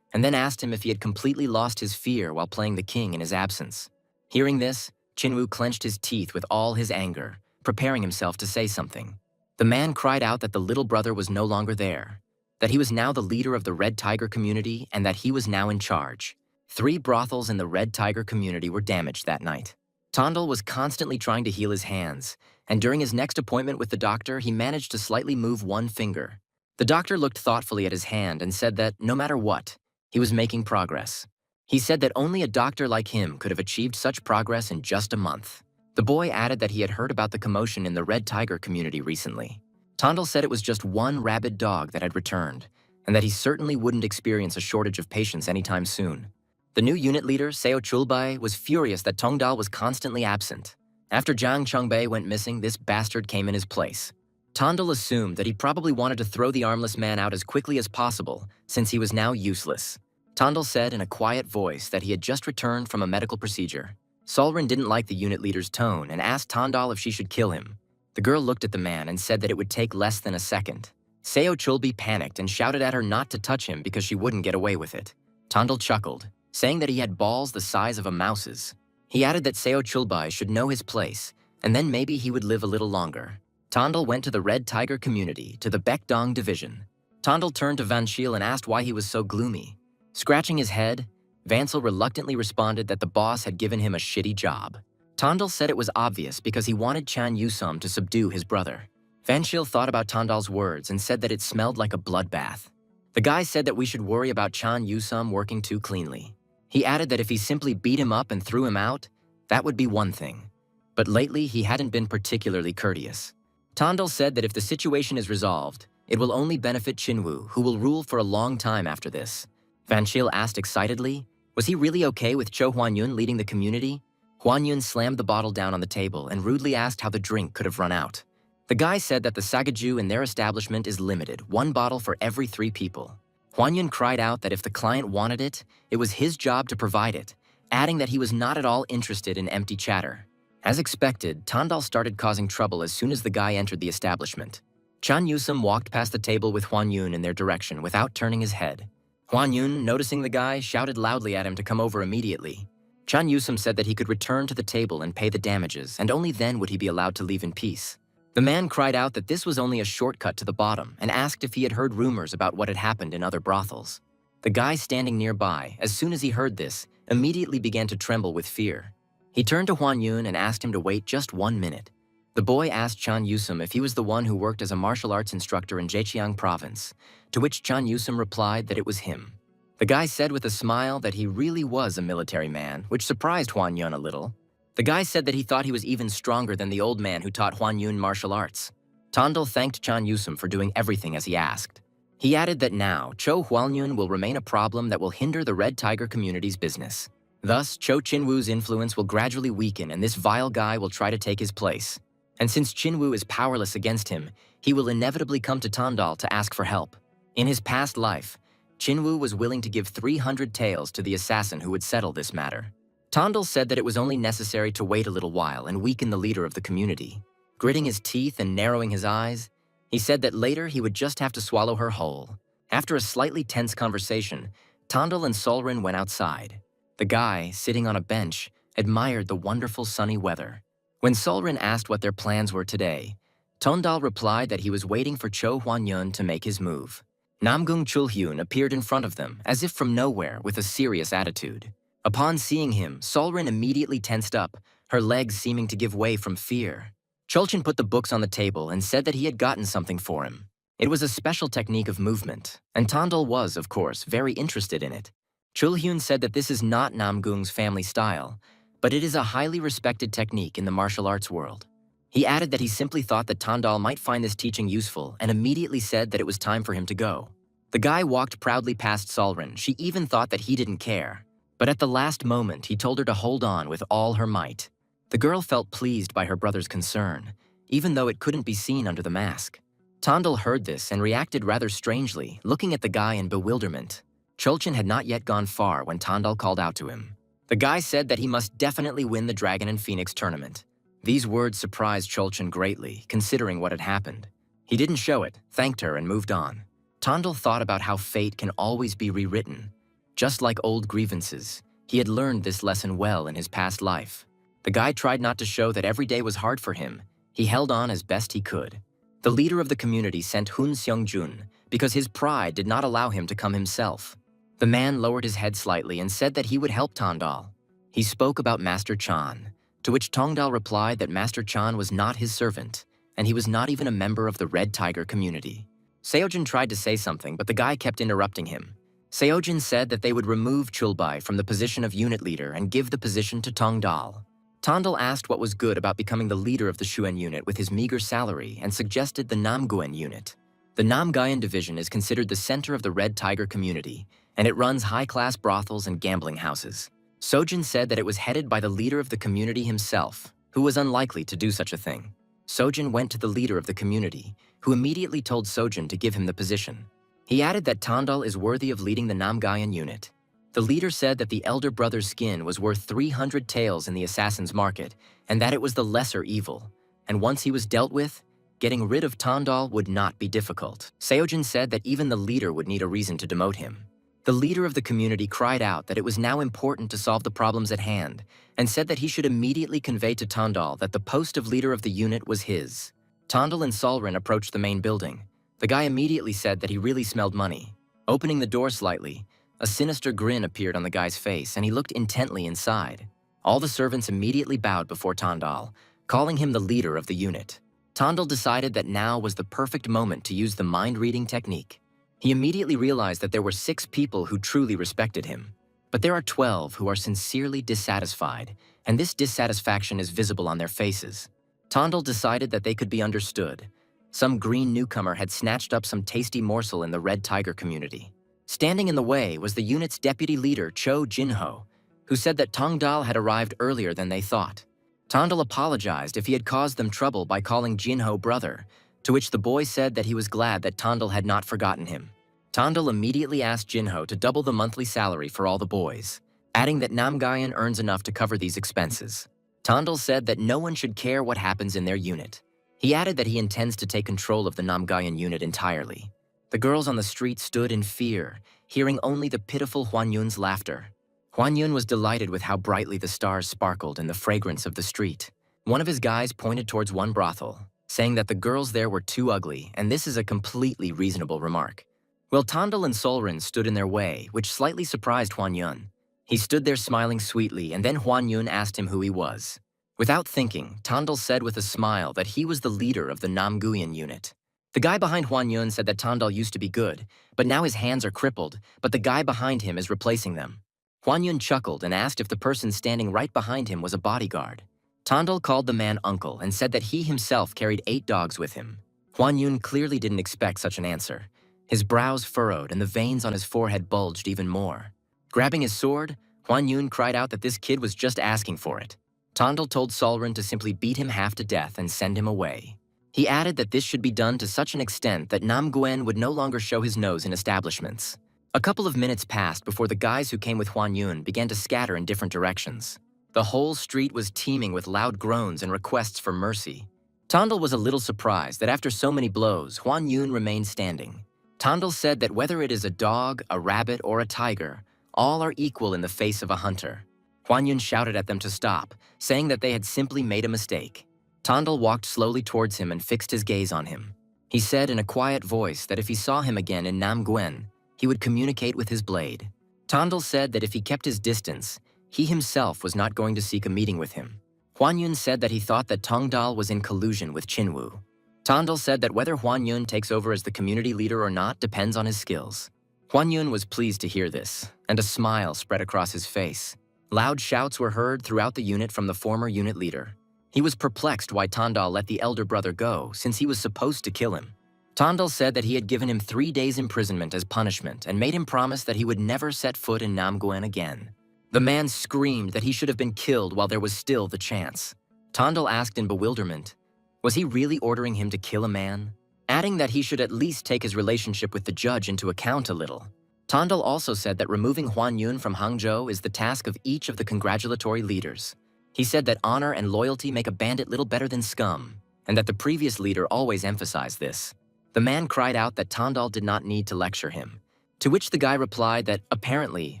A: and then asked him if he had completely lost his fear while playing the king in his absence. Hearing this, Qinwu clenched his teeth with all his anger, preparing himself to say something. The man cried out that the little brother was no longer there, that he was now the leader of the Red Tiger community and that he was now in charge. 3 brothels in the Red Tiger community were damaged that night. Tondal was constantly trying to heal his hands, and during his next appointment with the doctor, he managed to slightly move one finger. The doctor looked thoughtfully at his hand and said that, no matter what, he was making progress. He said that only a doctor like him could have achieved such progress in just a month. The boy added that he had heard about the commotion in the Red Tiger community recently. Tondal said it was just one rabid dog that had returned, and that he certainly wouldn't experience a shortage of patients anytime soon. The new unit leader, Seo Chulbai, was furious that Tongdal was constantly absent. After Jiang Chongbei went missing, this bastard came in his place. Tondal assumed that he probably wanted to throw the armless man out as quickly as possible, since he was now useless. Tondal said in a quiet voice that he had just returned from a medical procedure. Solrin didn't like the unit leader's tone and asked Tondal if she should kill him. The girl looked at the man and said that it would take less than a second. Seo Chulbi panicked and shouted at her not to touch him because she wouldn't get away with it. Tondal chuckled, saying that he had balls the size of a mouse's. He added that Seo Chulbai should know his place, and then maybe he would live a little longer. Tondal went to the Red Tiger community, to the Baekdong division. Tondal turned to Vanchil and asked why he was so gloomy. Scratching his head, Vansel reluctantly responded that the boss had given him a shitty job. Tondal said it was obvious because he wanted Chan Yusum to subdue his brother. Vanchil thought about Tondal's words and said that it smelled like a bloodbath. The guy said that we should worry about Chan Yusum working too cleanly. He added that if he simply beat him up and threw him out, that would be one thing. But lately, he hadn't been particularly courteous. Tondal said that if the situation is resolved, it will only benefit Chinwoo, who will rule for a long time after this. Vanchil asked excitedly, was he really okay with Cho Huanyun leading the community? Huanyun slammed the bottle down on the table and rudely asked how the drink could have run out. The guy said that the Sagaju in their establishment is limited, 1 bottle for every 3 people. Huanyun cried out that if the client wanted it, it was his job to provide it, adding that he was not at all interested in empty chatter. As expected, Tondal started causing trouble as soon as the guy entered the establishment. Chan Yusum walked past the table with Huanyun in their direction without turning his head. Huanyun, noticing the guy, shouted loudly at him to come over immediately. Chan Yusum said that he could return to the table and pay the damages, and only then would he be allowed to leave in peace. The man cried out that this was only a shortcut to the bottom and asked if he had heard rumors about what had happened in other brothels. The guy standing nearby, as soon as he heard this, immediately began to tremble with fear. He turned to Huanyun and asked him to wait just 1 minute. The boy asked Chan Yusum if he was the one who worked as a martial arts instructor in Zhejiang province, to which Chan Yusum replied that it was him. The guy said with a smile that he really was a military man, which surprised Huanyun a little. The guy said that he thought he was even stronger than the old man who taught Huanyun martial arts. Tondal thanked Chan Yusum for doing everything as he asked. He added that now, Cho Huanyun will remain a problem that will hinder the Red Tiger community's business. Thus, Cho Chinwoo's influence will gradually weaken and this vile guy will try to take his place. And since Chinwoo is powerless against him, he will inevitably come to Tondal to ask for help. In his past life, Chinwoo was willing to give 300 taels to the assassin who would settle this matter. Tondal said that it was only necessary to wait a little while and weaken the leader of the community. Gritting his teeth and narrowing his eyes, he said that later he would just have to swallow her whole. After a slightly tense conversation, Tondal and Solrin went outside. The guy, sitting on a bench, admired the wonderful sunny weather. When Solrin asked what their plans were today, Tondal replied that he was waiting for Cho Huanyun to make his move. Namgung Chulhyun appeared in front of them, as if from nowhere, with a serious attitude. Upon seeing him, Solrin immediately tensed up, her legs seeming to give way from fear. Chulchin put the books on the table and said that he had gotten something for him. It was a special technique of movement, and Tondal was, of course, very interested in it. Chulhyun said that this is not Namgung's family style, but it is a highly respected technique in the martial arts world. He added that he simply thought that Tondal might find this teaching useful and immediately said that it was time for him to go. The guy walked proudly past Solrin. She even thought that he didn't care. But at the last moment, he told her to hold on with all her might. The girl felt pleased by her brother's concern, even though it couldn't be seen under the mask. Tondal heard this and reacted rather strangely, looking at the guy in bewilderment. Chulchin had not yet gone far when Tondal called out to him. The guy said that he must definitely win the Dragon and Phoenix tournament. These words surprised Chulchin greatly, considering what had happened. He didn't show it, thanked her, and moved on. Tondal thought about how fate can always be rewritten. Just like old grievances, he had learned this lesson well in his past life. The guy tried not to show that every day was hard for him. He held on as best he could. The leader of the community sent Hun Seong-jun because his pride did not allow him to come himself. The man lowered his head slightly and said that he would help Tongdal. He spoke about Master Chan, to which Tongdal replied that Master Chan was not his servant, and he was not even a member of the Red Tiger community. Seojin tried to say something, but the guy kept interrupting him. Seojin said that they would remove Chulbai from the position of unit leader and give the position to Tongdal. Tongdal asked what was good about becoming the leader of the Shuen unit with his meager salary and suggested the Namguen unit. The Namgayan division is considered the center of the Red Tiger community, and it runs high-class brothels and gambling houses. Sojin said that it was headed by the leader of the community himself, who was unlikely to do such a thing. Sojin went to the leader of the community, who immediately told Sojin to give him the position. He added that Tongdal is worthy of leading the Namgayan unit. The leader said that the elder brother's skin was worth 300 taels in the assassin's market, and that it was the lesser evil. And once he was dealt with, getting rid of Tongdal would not be difficult. Seojin said that even the leader would need a reason to demote him. The leader of the community cried out that it was now important to solve the problems at hand, and said that he should immediately convey to Tongdal that the post of leader of the unit was his. Tongdal and Solrin approached the main building. The guy immediately said that he really smelled money. Opening the door slightly, a sinister grin appeared on the guy's face, and he looked intently inside. All the servants immediately bowed before Tongdal, calling him the leader of the unit. Tongdal decided that now was the perfect moment to use the mind-reading technique. He immediately realized that there were 6 people who truly respected him. But there are 12 who are sincerely dissatisfied, and this dissatisfaction is visible on their faces. Tongdal decided that they could be understood. Some green newcomer had snatched up some tasty morsel in the Red Tiger community. Standing in the way was the unit's deputy leader, Cho Jinho, who said that Tongdal had arrived earlier than they thought. Tongdal apologized if he had caused them trouble by calling Jinho brother, to which the boy said that he was glad that Tongdal had not forgotten him. Tongdal immediately asked Jinho to double the monthly salary for all the boys, adding that Namgayan earns enough to cover these expenses. Tongdal said that no one should care what happens in their unit. He added that he intends to take control of the Namgayan unit entirely. The girls on the street stood in fear, hearing only the pitiful Huan Yun's laughter. Huan Yun was delighted with how brightly the stars sparkled in the fragrance of the street. One of his guys pointed towards one brothel, saying that the girls there were too ugly, and this is a completely reasonable remark. Well, Tongdal and Solrin stood in their way, which slightly surprised Huan Yun. He stood there smiling sweetly, and then Huan Yun asked him who he was. Without thinking, Tongdal said with a smile that he was the leader of the Namguyan unit. The guy behind Huan Yun said that Tongdal used to be good, but now his hands are crippled, but the guy behind him is replacing them. Huan Yun chuckled and asked if the person standing right behind him was a bodyguard. Tongdal called the man uncle and said that he himself carried 8 dogs with him. Huan Yun clearly didn't expect such an answer. His brows furrowed and the veins on his forehead bulged even more. Grabbing his sword, Huan Yun cried out that this kid was just asking for it. Tongdal told Solrin to simply beat him half to death and send him away. He added that this should be done to such an extent that Namguen would no longer show his nose in establishments. A couple of minutes passed before the guys who came with Huan Yun began to scatter in different directions. The whole street was teeming with loud groans and requests for mercy. Tongdal was a little surprised that after so many blows, Huan Yun remained standing. Tongdal said that whether it is a dog, a rabbit, or a tiger, all are equal in the face of a hunter. Huan Yun shouted at them to stop, saying that they had simply made a mistake. Tongdal walked slowly towards him and fixed his gaze on him. He said in a quiet voice that if he saw him again in Namguen, he would communicate with his blade. Tongdal said that if he kept his distance, he himself was not going to seek a meeting with him. Huan Yun said that he thought that Tongdal was in collusion with Qinwu. Tongdal said that whether Huan Yun takes over as the community leader or not depends on his skills. Huan Yun was pleased to hear this, and a smile spread across his face. Loud shouts were heard throughout the unit from the former unit leader. He was perplexed why Tongdal let the elder brother go, since he was supposed to kill him. Tongdal said that he had given him 3 days imprisonment as punishment and made him promise that he would never set foot in Namguen again. The man screamed that he should have been killed while there was still the chance. Tongdal asked in bewilderment, was he really ordering him to kill a man? Adding that he should at least take his relationship with the judge into account a little. Tongdal also said that removing Huan Yun from Hangzhou is the task of each of the congratulatory leaders. He said that honor and loyalty make a bandit little better than scum, and that the previous leader always emphasized this. The man cried out that Tongdal did not need to lecture him, to which the guy replied that apparently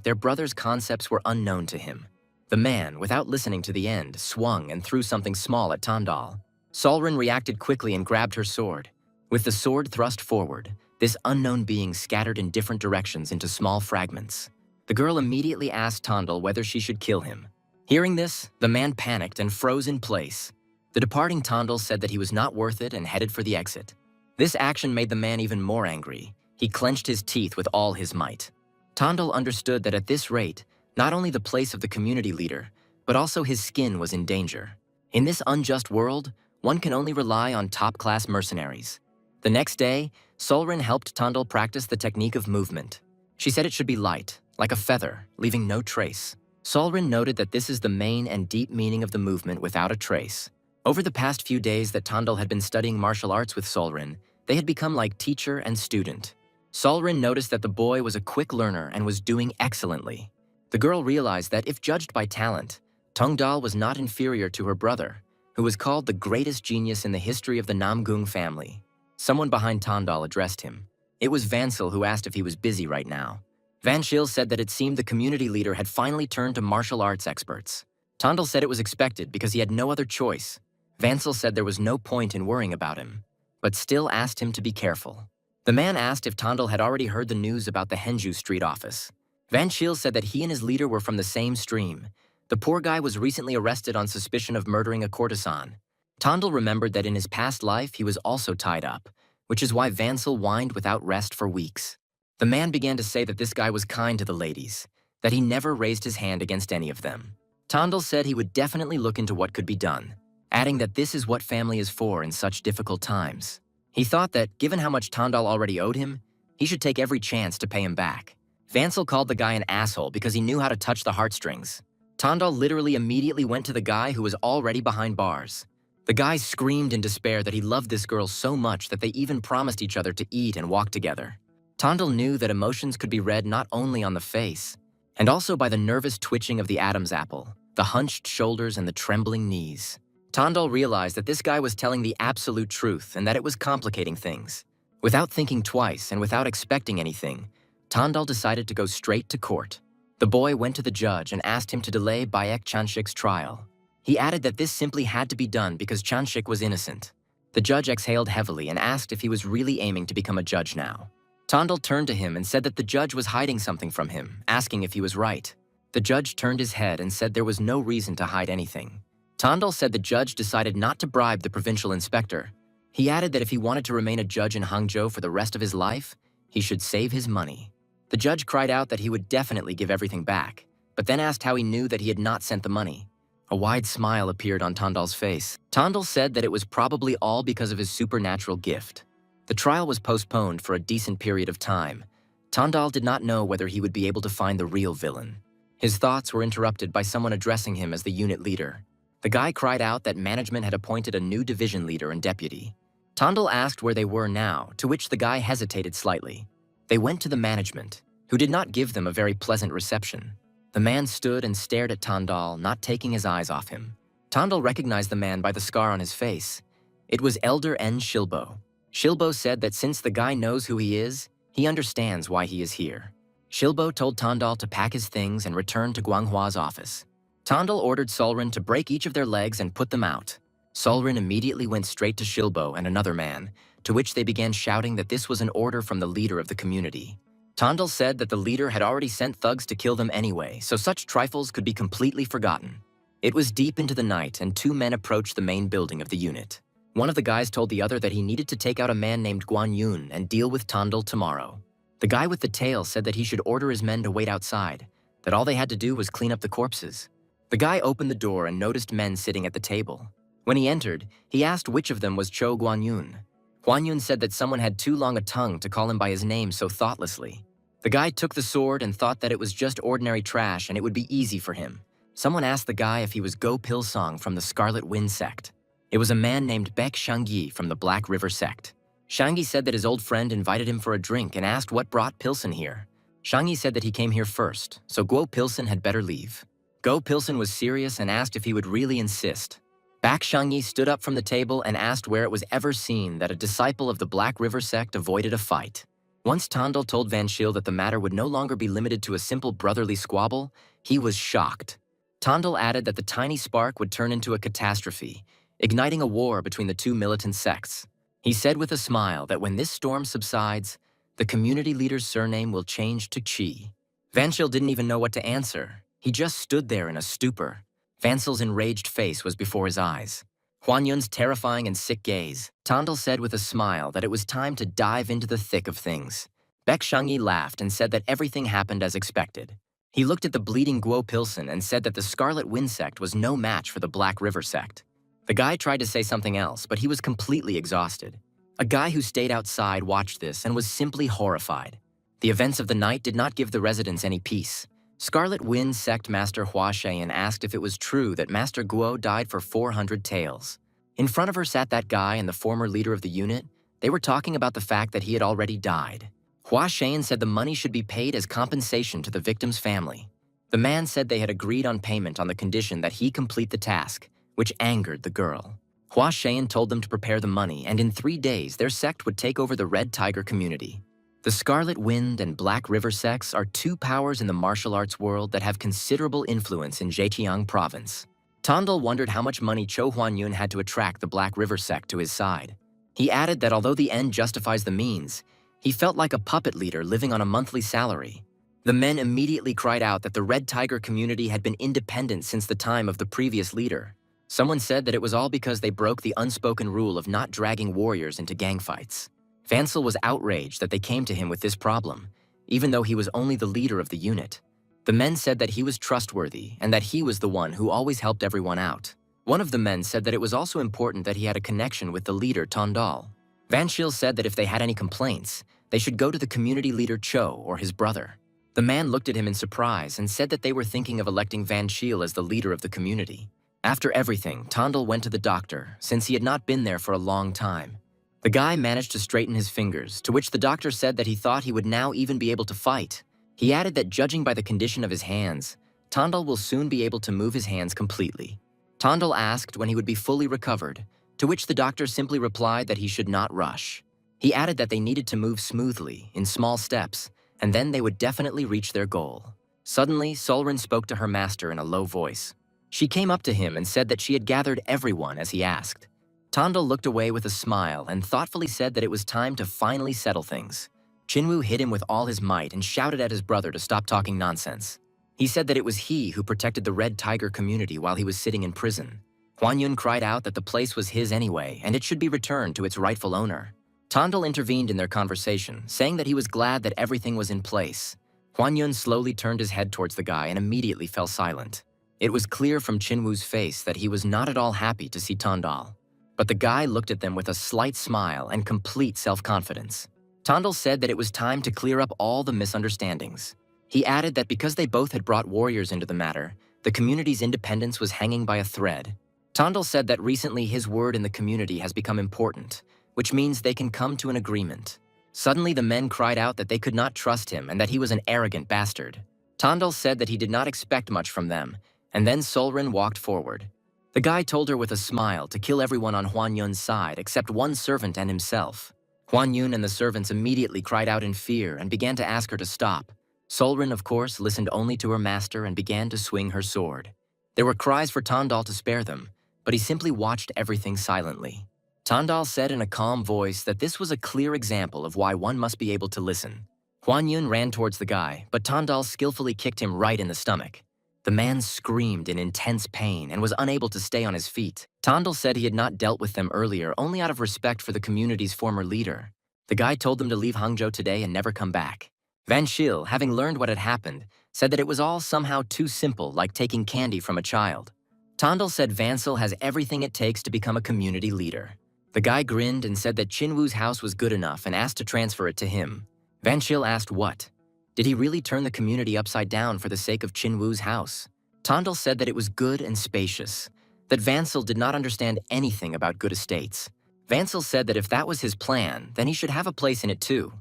A: their brother's concepts were unknown to him. The man, without listening to the end, swung and threw something small at Tongdal. Solrin reacted quickly and grabbed her sword. With the sword thrust forward, This unknown being scattered in different directions into small fragments. The girl immediately asked Tondal whether she should kill him. Hearing this, the man panicked and froze in place. The departing Tondal said that he was not worth it and headed for the exit. This action made the man even more angry. He clenched his teeth with all his might. Tondal understood that at this rate, not only the place of the community leader, but also his skin was in danger. In this unjust world, one can only rely on top-class mercenaries. The next day, Solrin helped Tondal practice the technique of movement. She said it should be light, like a feather, leaving no trace. Solrin noted that this is the main and deep meaning of the movement without a trace. Over the past few days that Tondal had been studying martial arts with Solrin, they had become like teacher and student. Solrin noticed that the boy was a quick learner and was doing excellently. The girl realized that if judged by talent, Tongdal was not inferior to her brother, who was called the greatest genius in the history of the Namgung family. Someone behind Tondal addressed him. It was Vansel who asked if he was busy right now. Vanshil said that it seemed the community leader had finally turned to martial arts experts. Tondal said it was expected because he had no other choice. Vansel said there was no point in worrying about him, but still asked him to be careful. The man asked if Tondal had already heard the news about the Henju Street office. Vanshil said that he and his leader were from the same stream. The poor guy was recently arrested on suspicion of murdering a courtesan. Tondal remembered that in his past life he was also tied up, which is why Vansel whined without rest for weeks. The man began to say that this guy was kind to the ladies, that he never raised his hand against any of them. Tondal said he would definitely look into what could be done, adding that this is what family is for in such difficult times. He thought that, given how much Tondal already owed him, he should take every chance to pay him back. Vansel called the guy an asshole because he knew how to touch the heartstrings. Tondal literally immediately went to the guy who was already behind bars. The guy screamed in despair that he loved this girl so much that they even promised each other to eat and walk together. Tondal knew that emotions could be read not only on the face, and also by the nervous twitching of the Adam's apple, the hunched shoulders and the trembling knees. Tondal realized that this guy was telling the absolute truth and that it was complicating things. Without thinking twice and without expecting anything, Tondal decided to go straight to court. The boy went to the judge and asked him to delay Bayek Chanshik's trial. He added that this simply had to be done because Chanshik was innocent. The judge exhaled heavily and asked if he was really aiming to become a judge now. Tondal turned to him and said that the judge was hiding something from him, asking if he was right. The judge turned his head and said there was no reason to hide anything. Tondal said the judge decided not to bribe the provincial inspector. He added that if he wanted to remain a judge in Hangzhou for the rest of his life, he should save his money. The judge cried out that he would definitely give everything back, but then asked how he knew that he had not sent the money. A wide smile appeared on Tondal's face. Tondal said that it was probably all because of his supernatural gift. The trial was postponed for a decent period of time. Tondal did not know whether he would be able to find the real villain. His thoughts were interrupted by someone addressing him as the unit leader. The guy cried out that management had appointed a new division leader and deputy. Tondal asked where they were now, to which the guy hesitated slightly. They went to the management, who did not give them a very pleasant reception. The man stood and stared at Tondal, not taking his eyes off him. Tondal recognized the man by the scar on his face. It was Elder N. Shilbo. Shilbo said that since the guy knows who he is, he understands why he is here. Shilbo told Tondal to pack his things and return to Guanghua's office. Tondal ordered Solrin to break each of their legs and put them out. Solrin immediately went straight to Shilbo and another man, to which they began shouting that this was an order from the leader of the community. Tondal said that the leader had already sent thugs to kill them anyway, so such trifles could be completely forgotten. It was deep into the night and two men approached the main building of the unit. One of the guys told the other that he needed to take out a man named Guan Yun and deal with Tondal tomorrow. The guy with the tail said that he should order his men to wait outside, that all they had to do was clean up the corpses. The guy opened the door and noticed men sitting at the table. When he entered, he asked which of them was Cho Guan Yun. Guan Yun said that someone had too long a tongue to call him by his name so thoughtlessly. The guy took the sword and thought that it was just ordinary trash and it would be easy for him. Someone asked the guy if he was Go Pilsong from the Scarlet Wind sect. It was a man named Baek Shangyi from the Black River sect. Shangyi said that his old friend invited him for a drink and asked what brought Pilsen here. Shangyi said that he came here first, so Guo Pilsen had better leave. Go Pilsen was serious and asked if he would really insist. Baek Shangyi stood up from the table and asked where it was ever seen that a disciple of the Black River sect avoided a fight. Once Tondal told Vanshil that the matter would no longer be limited to a simple brotherly squabble, he was shocked. Tondal added that the tiny spark would turn into a catastrophe, igniting a war between the two militant sects. He said with a smile that when this storm subsides, The community leader's surname will change to Chi. Vanshil didn't even know what to answer. He just stood there in a stupor. Vansil's enraged face was before his eyes. Huan Yun's terrifying and sick gaze. Tandil said with a smile that it was time to dive into the thick of things. Baek Shangyi laughed and said that everything happened as expected. He looked at the bleeding Guo Pilsen and said that the Scarlet Wind sect was no match for the Black River sect. The guy tried to say something else, but he was completely exhausted. A guy who stayed outside watched this and was simply horrified. The events of the night did not give the residents any peace. Scarlet Wind sect Master Hua Sheyan asked if it was true that Master Guo died for 400 taels. In front of her sat that guy and the former leader of the unit. They were talking about the fact that he had already died. Hua Sheyan said the money should be paid as compensation to the victim's family. The man said they had agreed on payment on the condition that he complete the task, which angered the girl. Hua Sheyan told them to prepare the money, and in 3 days their sect would take over the Red Tiger community. The Scarlet Wind and Black River sects are 2 powers in the martial arts world that have considerable influence in Zhejiang province. Tandil wondered how much money Cho Huanyun had to attract the Black River sect to his side. He added that although the end justifies the means, he felt like a puppet leader living on a monthly salary. The men immediately cried out that the Red Tiger community had been independent since the time of the previous leader. Someone said that it was all because they broke the unspoken rule of not dragging warriors into gang fights. Vansil was outraged that they came to him with this problem, even though he was only the leader of the unit. The men said that he was trustworthy and that he was the one who always helped everyone out. One of the men said that it was also important that he had a connection with the leader Tandal. Vanshil said that if they had any complaints, they should go to the community leader Cho or his brother. The man looked at him in surprise and said that they were thinking of electing Vanshil as the leader of the community. After everything, Tandil went to the doctor, since he had not been there for a long time. The guy managed to straighten his fingers, to which the doctor said that he thought he would now even be able to fight. He added that judging by the condition of his hands, Tandil will soon be able to move his hands completely. Tandil asked when he would be fully recovered, to which the doctor simply replied that he should not rush. He added that they needed to move smoothly, in small steps, and then they would definitely reach their goal. Suddenly, Solrin spoke to her master in a low voice. She came up to him and said that she had gathered everyone as he asked. Tandil looked away with a smile and thoughtfully said that it was time to finally settle things. Chinwoo hit him with all his might and shouted at his brother to stop talking nonsense. He said that it was he who protected the Red Tiger community while he was sitting in prison. Huanyun cried out that the place was his anyway and it should be returned to its rightful owner. Tandil intervened in their conversation, saying that he was glad that everything was in place. Huanyun slowly turned his head towards the guy and immediately fell silent. It was clear from Chinwoo's face that he was not at all happy to see Tandil. But the guy looked at them with a slight smile and complete self-confidence. Tandil said that it was time to clear up all the misunderstandings. He added that because they both had brought warriors into the matter, the community's independence was hanging by a thread. Tandil said that recently his word in the community has become important, which means they can come to an agreement. Suddenly the men cried out that they could not trust him and that he was an arrogant bastard. Tandil said that he did not expect much from them, and then Solrin walked forward. The guy told her with a smile to kill everyone on Huanyun's side except one servant and himself. Huanyun and the servants immediately cried out in fear and began to ask her to stop. Solrin, of course, listened only to her master and began to swing her sword. There were cries for Tandil to spare them, but he simply watched everything silently. Tandil said in a calm voice that this was a clear example of why one must be able to listen. Huanyun ran towards the guy, but Tandil skillfully kicked him right in the stomach. The man screamed in intense pain and was unable to stay on his feet. Tandil said he had not dealt with them earlier only out of respect for the community's former leader. The guy told them to leave Hangzhou today and never come back. Vanshil, having learned what had happened, said that it was all somehow too simple, like taking candy from a child. Tandil said Vansil has everything it takes to become a community leader. The guy grinned and said that Chinwoo's house was good enough and asked to transfer it to him. Vanshil asked what? Did he really turn the community upside down for the sake of Chinwoo's house? Tandil said that it was good and spacious, that Vansil did not understand anything about good estates. Vansil said that if that was his plan, then he should have a place in it too.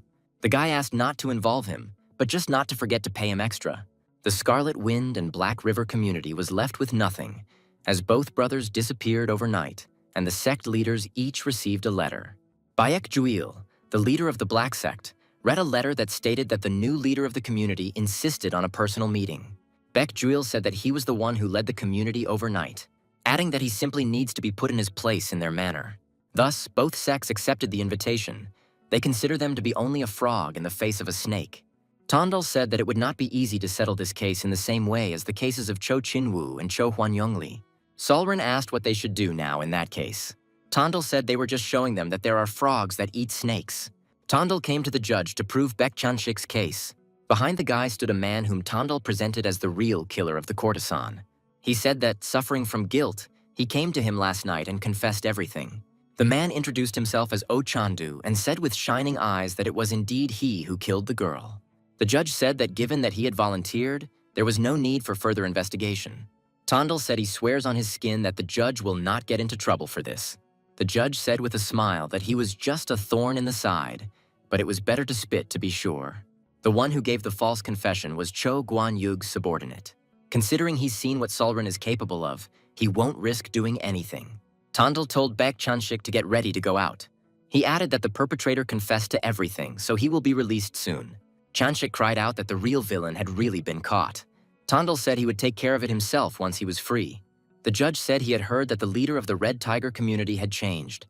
A: The guy asked not to involve him, but just not to forget to pay him extra. The Scarlet Wind and Black River community was left with nothing, as both brothers disappeared overnight, and the sect leaders each received a letter. Bayek Juil, the leader of the Black Sect, read a letter that stated that the new leader of the community insisted on a personal meeting. Baek Juil said that he was the one who led the community overnight, adding that he simply needs to be put in his place in their manner. Thus, both sects accepted the invitation, They consider them to be only a frog in the face of a snake. Tondal said that it would not be easy to settle this case in the same way as the cases of Cho Chin-woo and Cho Hwan-young-lee. Solrin asked what they should do now in that case. Tondal said they were just showing them that there are frogs that eat snakes. Tondal came to the judge to prove Baek Chan-shik's case. Behind the guy stood a man whom Tondal presented as the real killer of the courtesan. He said that, suffering from guilt, he came to him last night and confessed everything. The man introduced himself as Oh Chandu and said with shining eyes that it was indeed he who killed the girl. The judge said that given that he had volunteered, there was no need for further investigation. Tondal said he swears on his skin that the judge will not get into trouble for this. The judge said with a smile that he was just a thorn in the side, but it was better to spit to be sure. The one who gave the false confession was Cho Guan-yug's subordinate. Considering he's seen what Solrin is capable of, he won't risk doing anything. Tondal told Baek Chan-shik to get ready to go out. He added that the perpetrator confessed to everything, so he will be released soon. Chan-shik cried out that the real villain had really been caught. Tondal said he would take care of it himself once he was free. The judge said he had heard that the leader of the Red Tiger community had changed,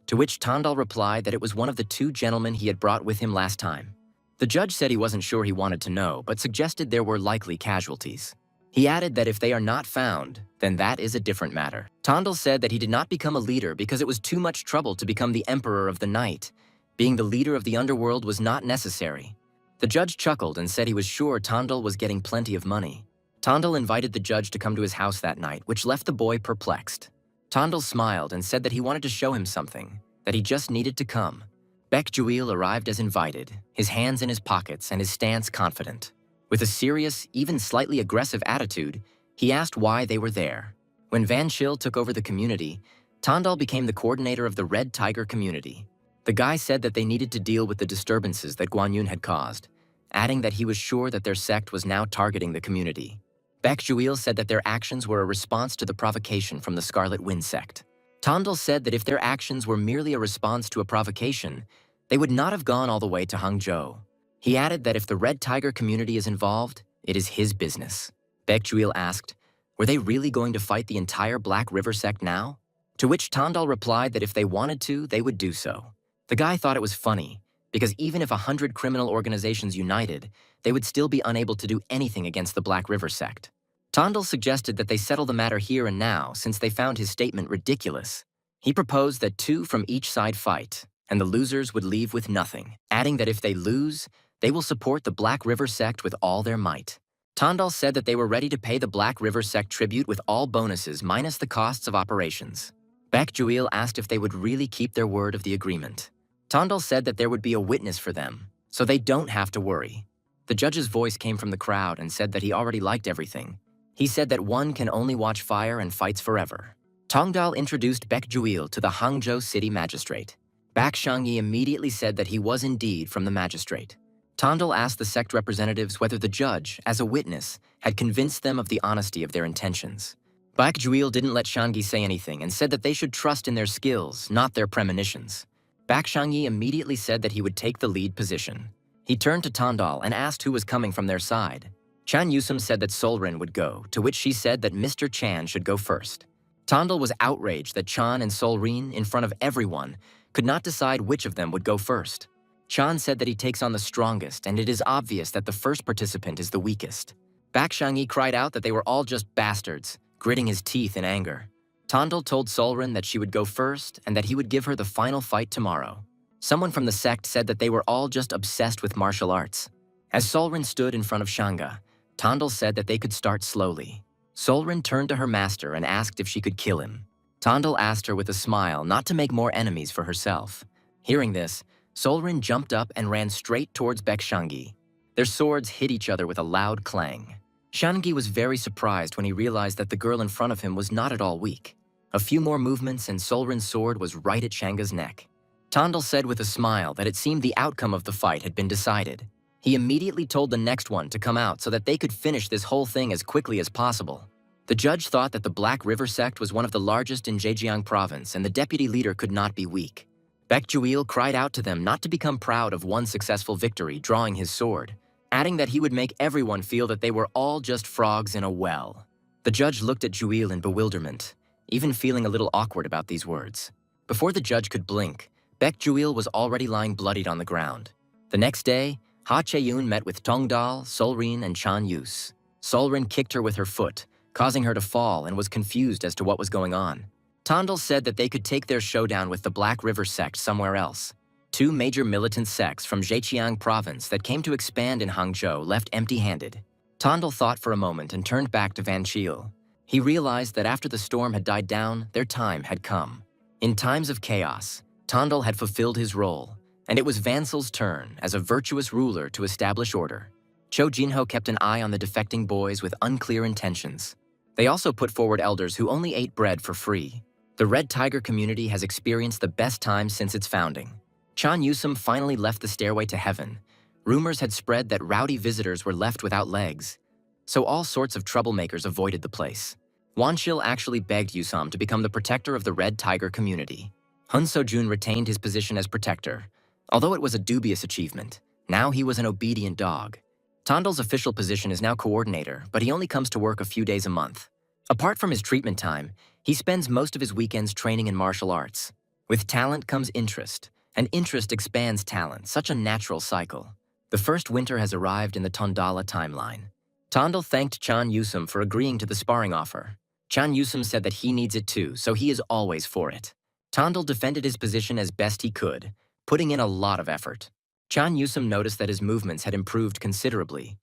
A: to which Tondal replied that it was one of the two gentlemen he had brought with him last time. The judge said he wasn't sure he wanted to know, but suggested there were likely casualties. He added that if they are not found, then that is a different matter. Tondal said that he did not become a leader because it was too much trouble to become the emperor of the night. Being the leader of the underworld was not necessary. The judge chuckled and said he was sure Tondal was getting plenty of money. Tondal invited the judge to come to his house that night, which left the boy perplexed. Tondal smiled and said that he wanted to show him something, that he just needed to come. Baek Juil arrived as invited, his hands in his pockets and his stance confident. With a serious, even slightly aggressive attitude, he asked why they were there. When Van Shil took over the community, Tondal became the coordinator of the Red Tiger community. The guy said that they needed to deal with the disturbances that Guan Yun had caused, adding that he was sure that their sect was now targeting the community. Baek Juil said that their actions were a response to the provocation from the Scarlet Wind sect. Tondal said that if their actions were merely a response to a provocation, they would not have gone all the way to Hangzhou. He added that if the Red Tiger community is involved, it is his business. Baek Juil asked, were they really going to fight the entire Black River sect now? To which Tondal replied that if they wanted to, they would do so. The guy thought it was funny, because even if 100 criminal organizations united, they would still be unable to do anything against the Black River sect. Tondal suggested that they settle the matter here and now since they found his statement ridiculous. He proposed that 2 from each side fight, and the losers would leave with nothing, adding that if they lose, they will support the Black River sect with all their might. Tondal said that they were ready to pay the Black River sect tribute with all bonuses minus the costs of operations. Baek Juil asked if they would really keep their word of the agreement. Tondal said that there would be a witness for them, so they don't have to worry. The judge's voice came from the crowd and said that he already liked everything. He said that one can only watch fire and fights forever. Tongdal introduced Baek Juil to the Hangzhou city magistrate. Baek Shangyi immediately said that he was indeed from the magistrate. Tondal asked the sect representatives whether the judge, as a witness, had convinced them of the honesty of their intentions. Baek Juil didn't let Shangyi say anything and said that they should trust in their skills, not their premonitions. Baek Shangyi immediately said that he would take the lead position. He turned to Tondal and asked who was coming from their side. Chan Yusum said that Solrin would go, to which she said that Mr. Chan should go first. Tondal was outraged that Chan and Solrin, in front of everyone, could not decide which of them would go first. Chan said that he takes on the strongest, and it is obvious that the first participant is the weakest. Baek Shangyi cried out that they were all just bastards, gritting his teeth in anger. Tondal told Solrin that she would go first and that he would give her the final fight tomorrow. Someone from the sect said that they were all just obsessed with martial arts. As Solrin stood in front of Shanga, Tondal said that they could start slowly. Solrin turned to her master and asked if she could kill him. Tondal asked her with a smile not to make more enemies for herself. Hearing this, Solrin jumped up and ran straight towards Baek Shangyi. Their swords hit each other with a loud clang. Shangyi was very surprised when he realized that the girl in front of him was not at all weak. A few more movements and Solrin's sword was right at Shanga's neck. Tondal said with a smile that it seemed the outcome of the fight had been decided. He immediately told the next one to come out so that they could finish this whole thing as quickly as possible. The judge thought that the Black River sect was one of the largest in Zhejiang province and the deputy leader could not be weak. Baek Juil cried out to them not to become proud of one successful victory, drawing his sword, adding that he would make everyone feel that they were all just frogs in a well. The judge looked at Juil in bewilderment, even feeling a little awkward about these words. Before the judge could blink, Baek Juil was already lying bloodied on the ground. The next day, Ha Chae-yoon met with Tongdal, Solrin, and Chan Yus. Solrin kicked her with her foot, causing her to fall, and was confused as to what was going on. Tondal said that they could take their showdown with the Black River sect somewhere else. Two major militant sects from Zhejiang province that came to expand in Hangzhou left empty-handed. Tondal thought for a moment and turned back to Van Chiel. He realized that after the storm had died down, their time had come. In times of chaos, Tondal had fulfilled his role, and it was Vansil's turn as a virtuous ruler to establish order. Cho Jinho kept an eye on the defecting boys with unclear intentions. They also put forward elders who only ate bread for free. The Red Tiger community has experienced the best times since its founding. Chan Yusum finally left the stairway to heaven. Rumors had spread that rowdy visitors were left without legs, so all sorts of troublemakers avoided the place. Wanshil actually begged Yusam to become the protector of the Red Tiger community. Hun Sojun retained his position as protector. Although it was a dubious achievement, now he was an obedient dog. Tondal's official position is now coordinator, but he only comes to work a few days a month. Apart from his treatment time, he spends most of his weekends training in martial arts. With talent comes interest, and interest expands talent, such a natural cycle. The first winter has arrived in the Tondala timeline. Tondal thanked Chan Yusum for agreeing to the sparring offer. Chan Yusum said that he needs it too, so he is always for it. Tondal defended his position as best he could, putting in a lot of effort. Chan Yusum noticed that his movements had improved considerably,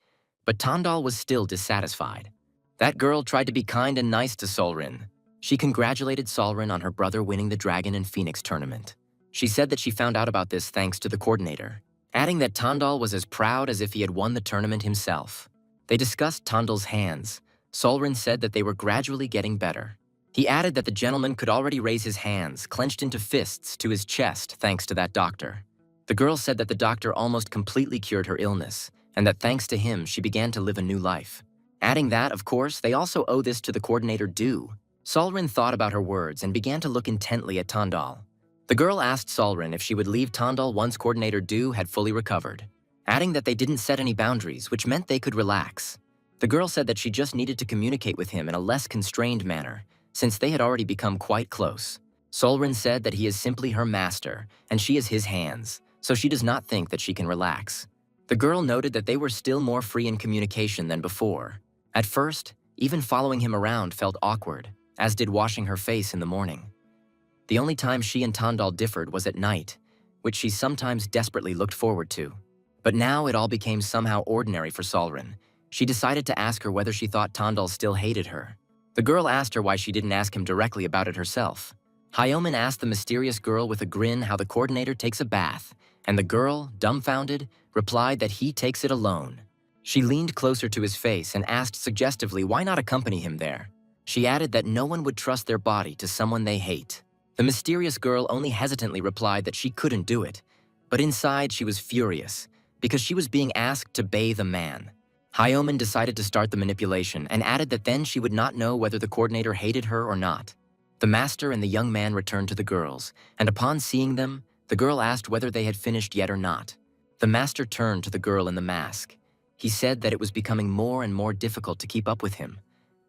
A: but Tondal was still dissatisfied. That girl tried to be kind and nice to Solrin. She congratulated Solrin on her brother winning the Dragon and Phoenix tournament. She said that she found out about this thanks to the coordinator, adding that Tondal was as proud as if he had won the tournament himself. They discussed Tondal's hands. Solrin said that they were gradually getting better. He added that the gentleman could already raise his hands, clenched into fists, to his chest thanks to that doctor. The girl said that the doctor almost completely cured her illness, and that thanks to him she began to live a new life. Adding that, of course, they also owe this to the coordinator Du. Solrin thought about her words and began to look intently at Tondal. The girl asked Solrin if she would leave Tondal once coordinator Du had fully recovered, adding that they didn't set any boundaries, which meant they could relax. The girl said that she just needed to communicate with him in a less constrained manner, since they had already become quite close. Solrin said that he is simply her master, and she is his hands, so she does not think that she can relax. The girl noted that they were still more free in communication than before. At first, even following him around felt awkward, as did washing her face in the morning. The only time she and Tondal differed was at night, which she sometimes desperately looked forward to. But now it all became somehow ordinary for Solrin. She decided to ask her whether she thought Tondal still hated her. The girl asked her why she didn't ask him directly about it herself. Hyomin asked the mysterious girl with a grin how the coordinator takes a bath, and the girl, dumbfounded, replied that he takes it alone. She leaned closer to his face and asked suggestively why not accompany him there. She added that no one would trust their body to someone they hate. The mysterious girl only hesitantly replied that she couldn't do it, but inside she was furious, because she was being asked to bathe a man. Hyomin decided to start the manipulation and added that then she would not know whether the coordinator hated her or not. The master and the young man returned to the girls, and upon seeing them, the girl asked whether they had finished yet or not. The master turned to the girl in the mask. He said that it was becoming more and more difficult to keep up with him.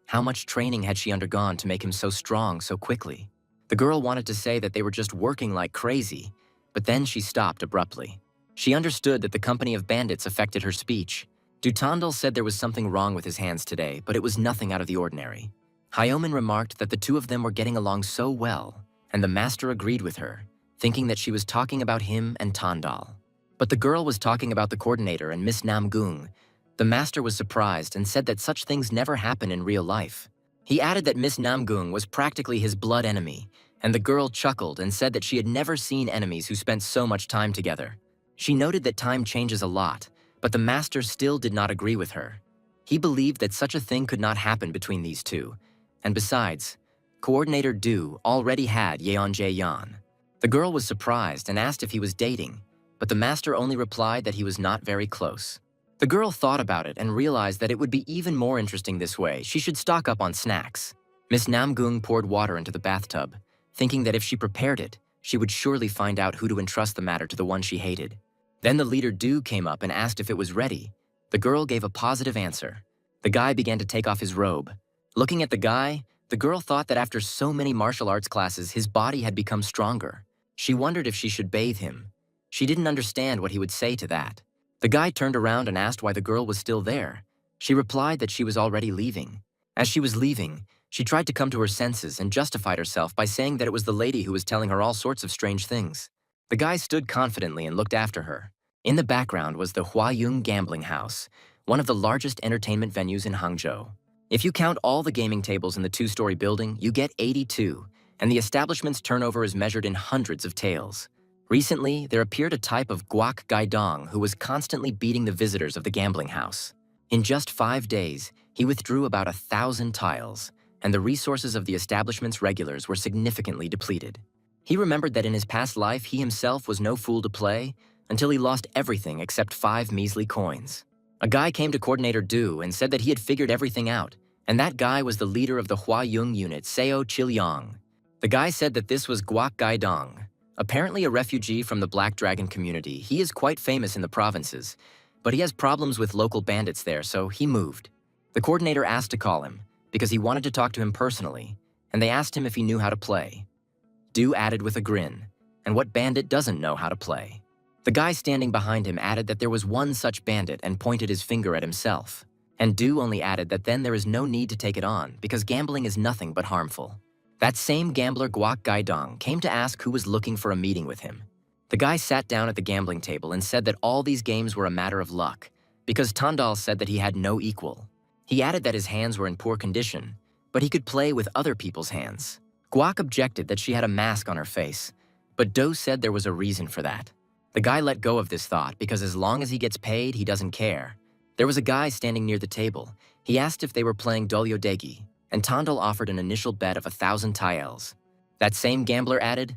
A: How much training had she undergone to make him so strong so quickly? The girl wanted to say that they were just working like crazy, but then she stopped abruptly. She understood that the company of bandits affected her speech. Dutondal said there was something wrong with his hands today, but it was nothing out of the ordinary. Hyomin remarked that the two of them were getting along so well, and the master agreed with her, thinking that she was talking about him and Tondal. But the girl was talking about the coordinator and Miss Namgung. The master was surprised and said that such things never happen in real life. He added that Miss Namgung was practically his blood enemy, and the girl chuckled and said that she had never seen enemies who spent so much time together. She noted that time changes a lot, but the master still did not agree with her. He believed that such a thing could not happen between these two, and besides, Coordinator Du already had Yeonjae Yan. The girl was surprised and asked if he was dating, but the master only replied that he was not very close. The girl thought about it and realized that it would be even more interesting this way. She should stock up on snacks. Miss Namgung poured water into the bathtub, thinking that if she prepared it, she would surely find out who to entrust the matter to the one she hated. Then the leader Du came up and asked if it was ready. The girl gave a positive answer. The guy began to take off his robe. Looking at the guy, the girl thought that after so many martial arts classes, his body had become stronger. She wondered if she should bathe him. She didn't understand what he would say to that. The guy turned around and asked why the girl was still there. She replied that she was already leaving. As she was leaving, she tried to come to her senses and justified herself by saying that it was the lady who was telling her all sorts of strange things. The guy stood confidently and looked after her. In the background was the Huayong Gambling House, one of the largest entertainment venues in Hangzhou. If you count all the gaming tables in the two-story building, you get 82, and the establishment's turnover is measured in hundreds of taels. Recently, there appeared a type of guac gaidong who was constantly beating the visitors of the gambling house. In just 5 days, he withdrew about 1,000 tiles, and the resources of the establishment's regulars were significantly depleted. He remembered that in his past life, he himself was no fool to play until he lost everything except 5 measly coins. A guy came to Coordinator Du and said that he had figured everything out, and that guy was the leader of the Huayong unit, Seo Chilyang. The guy said that this was Guac Gaidong. Apparently a refugee from the Black Dragon community, he is quite famous in the provinces, but he has problems with local bandits there, so he moved. The coordinator asked to call him, because he wanted to talk to him personally, and they asked him if he knew how to play. Du added with a grin, and what bandit doesn't know how to play? The guy standing behind him added that there was one such bandit and pointed his finger at himself. And Du only added that then there is no need to take it on, because gambling is nothing but harmful. That same gambler Guac Gaidong came to ask who was looking for a meeting with him. The guy sat down at the gambling table and said that all these games were a matter of luck, because Tandal said that he had no equal. He added that his hands were in poor condition, but he could play with other people's hands. Guac objected that she had a mask on her face, but Do said there was a reason for that. The guy let go of this thought because as long as he gets paid, he doesn't care. There was a guy standing near the table. He asked if they were playing Dolyodegi, and Tandal offered an initial bet of 1,000 taels. That same gambler added,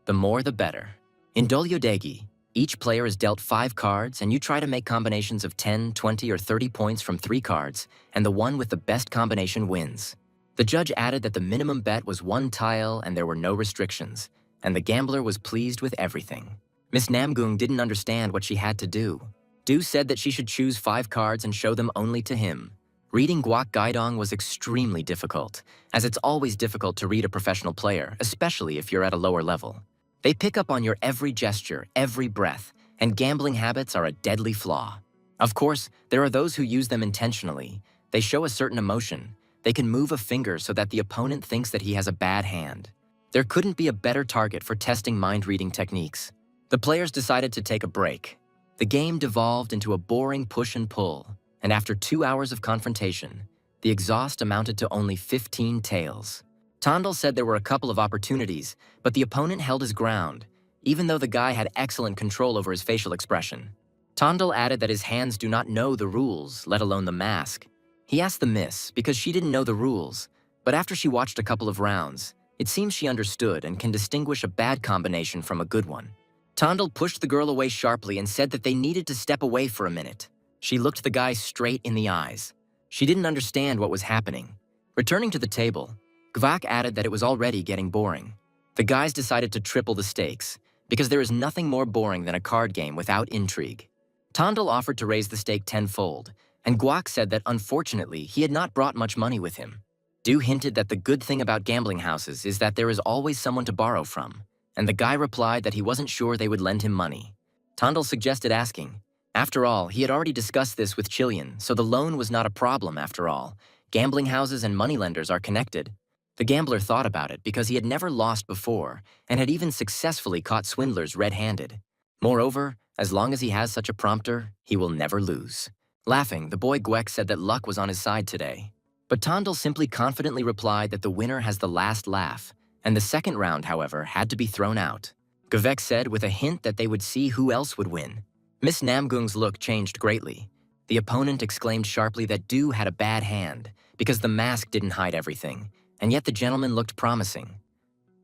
A: "The more the better." In Dolyodegi, each player is dealt 5 cards and you try to make combinations of 10, 20, or 30 points from 3 cards, and the one with the best combination wins. The judge added that the minimum bet was 1 tile and there were no restrictions, and the gambler was pleased with everything. Miss Namgung didn't understand what she had to do. Du said that she should choose 5 cards and show them only to him. Reading Guac Gaidong was extremely difficult, as it's always difficult to read a professional player, especially if you're at a lower level. They pick up on your every gesture, every breath, and gambling habits are a deadly flaw. Of course, there are those who use them intentionally. They show a certain emotion. They can move a finger so that the opponent thinks that he has a bad hand. There couldn't be a better target for testing mind-reading techniques. The players decided to take a break. The game devolved into a boring push and pull, and after 2 hours of confrontation, the exhaust amounted to only 15 taels. Tandal said there were a couple of opportunities, but the opponent held his ground, even though the guy had excellent control over his facial expression. Tandal added that his hands do not know the rules, let alone the mask. He asked the miss because she didn't know the rules, but after she watched a couple of rounds, it seems she understood and can distinguish a bad combination from a good one. Tandal pushed the girl away sharply and said that they needed to step away for a minute. She looked the guy straight in the eyes. She didn't understand what was happening. Returning to the table, Gvak added that it was already getting boring. The guys decided to triple the stakes, because there is nothing more boring than a card game without intrigue. Tandal offered to raise the stake tenfold, and Guak said that unfortunately he had not brought much money with him. Du hinted that the good thing about gambling houses is that there is always someone to borrow from, and the guy replied that he wasn't sure they would lend him money. Tandal suggested asking. After all, he had already discussed this with Chilean, so the loan was not a problem after all. Gambling houses and moneylenders are connected. The gambler thought about it because he had never lost before and had even successfully caught swindlers red-handed. Moreover, as long as he has such a prompter, he will never lose. Laughing, the boy Gwek said that luck was on his side today. But Tandal simply confidently replied that the winner has the last laugh, and the second round, however, had to be thrown out. Gwek said with a hint that they would see who else would win. Miss Namgung's look changed greatly. The opponent exclaimed sharply that Du had a bad hand because the mask didn't hide everything, and yet the gentleman looked promising.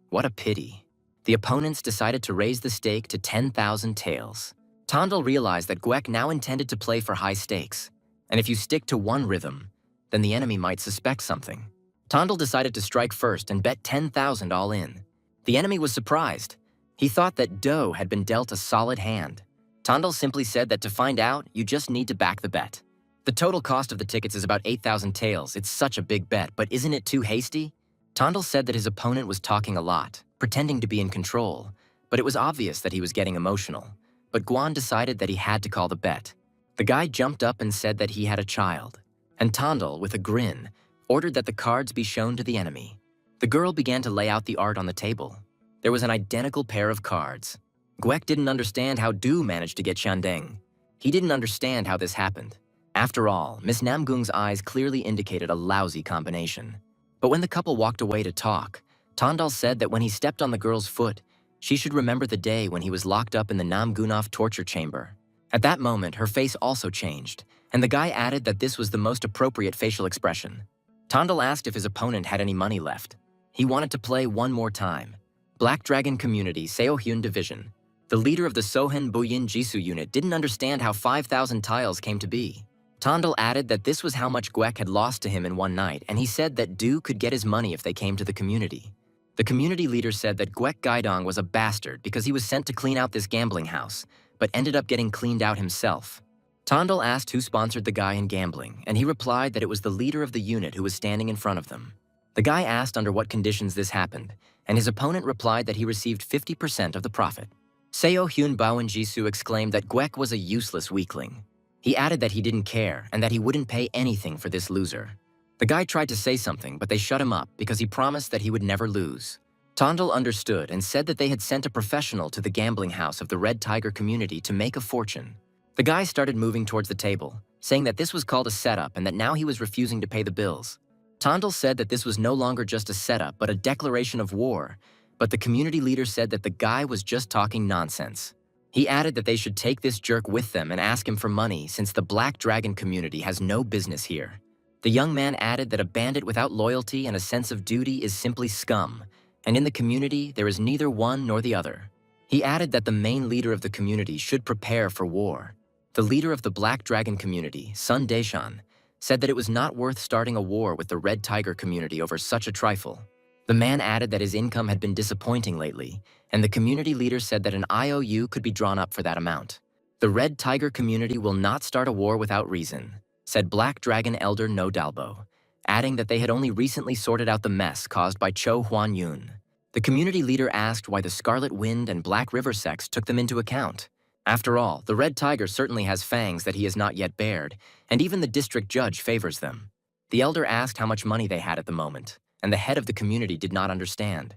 A: What a pity. The opponents decided to raise the stake to 10,000 taels. Tandal realized that Gwek now intended to play for high stakes, and if you stick to one rhythm, then the enemy might suspect something. Tandal decided to strike first and bet 10,000 all in. The enemy was surprised. He thought that Do had been dealt a solid hand. Tandal simply said that to find out, you just need to back the bet. The total cost of the tickets is about 8,000 taels. It's such a big bet, but isn't it too hasty? Tandal said that his opponent was talking a lot, pretending to be in control, but it was obvious that he was getting emotional. But Guan decided that he had to call the bet. The guy jumped up and said that he had a child, and Tondel, with a grin, ordered that the cards be shown to the enemy. The girl began to lay out the art on the table. There was an identical pair of cards. Guek didn't understand how Du managed to get Shandeng. He didn't understand how this happened. After all, Miss Namgung's eyes clearly indicated a lousy combination. But when the couple walked away to talk, Tondal said that when he stepped on the girl's foot, she should remember the day when he was locked up in the Namgunov torture chamber. At that moment, her face also changed, and the guy added that this was the most appropriate facial expression. Tondal asked if his opponent had any money left. He wanted to play one more time. Black Dragon Community Seohyun Division. The leader of the Sohen Buyin Jisoo unit didn't understand how 5,000 tiles came to be. Tondal added that this was how much Guek had lost to him in one night, and he said that Du could get his money if they came to the community. The community leader said that Guek Gaidong was a bastard because he was sent to clean out this gambling house, but ended up getting cleaned out himself. Tondal asked who sponsored the guy in gambling, and he replied that it was the leader of the unit who was standing in front of them. The guy asked under what conditions this happened, and his opponent replied that he received 50% of the profit. Seo Hyun Bowen Jisoo exclaimed that Guek was a useless weakling. He added that he didn't care and that he wouldn't pay anything for this loser. The guy tried to say something, but they shut him up because he promised that he would never lose. Tondal understood and said that they had sent a professional to the gambling house of the Red Tiger community to make a fortune. The guy started moving towards the table, saying that this was called a setup and that now he was refusing to pay the bills. Tondal said that this was no longer just a setup but a declaration of war, but the community leader said that the guy was just talking nonsense. He added that they should take this jerk with them and ask him for money since the Black Dragon community has no business here. The young man added that a bandit without loyalty and a sense of duty is simply scum, and in the community there is neither one nor the other. He added that the main leader of the community should prepare for war. The leader of the Black Dragon community, Sun Daeshan, said that it was not worth starting a war with the Red Tiger community over such a trifle. The man added that his income had been disappointing lately, and the community leader said that an IOU could be drawn up for that amount. The Red Tiger community will not start a war without reason, said Black Dragon Elder No Dalbo, adding that they had only recently sorted out the mess caused by Cho Huan Yun. The community leader asked why the Scarlet Wind and Black River sects took them into account. After all, the Red Tiger certainly has fangs that he has not yet bared, and even the district judge favors them. The elder asked how much money they had at the moment, and the head of the community did not understand.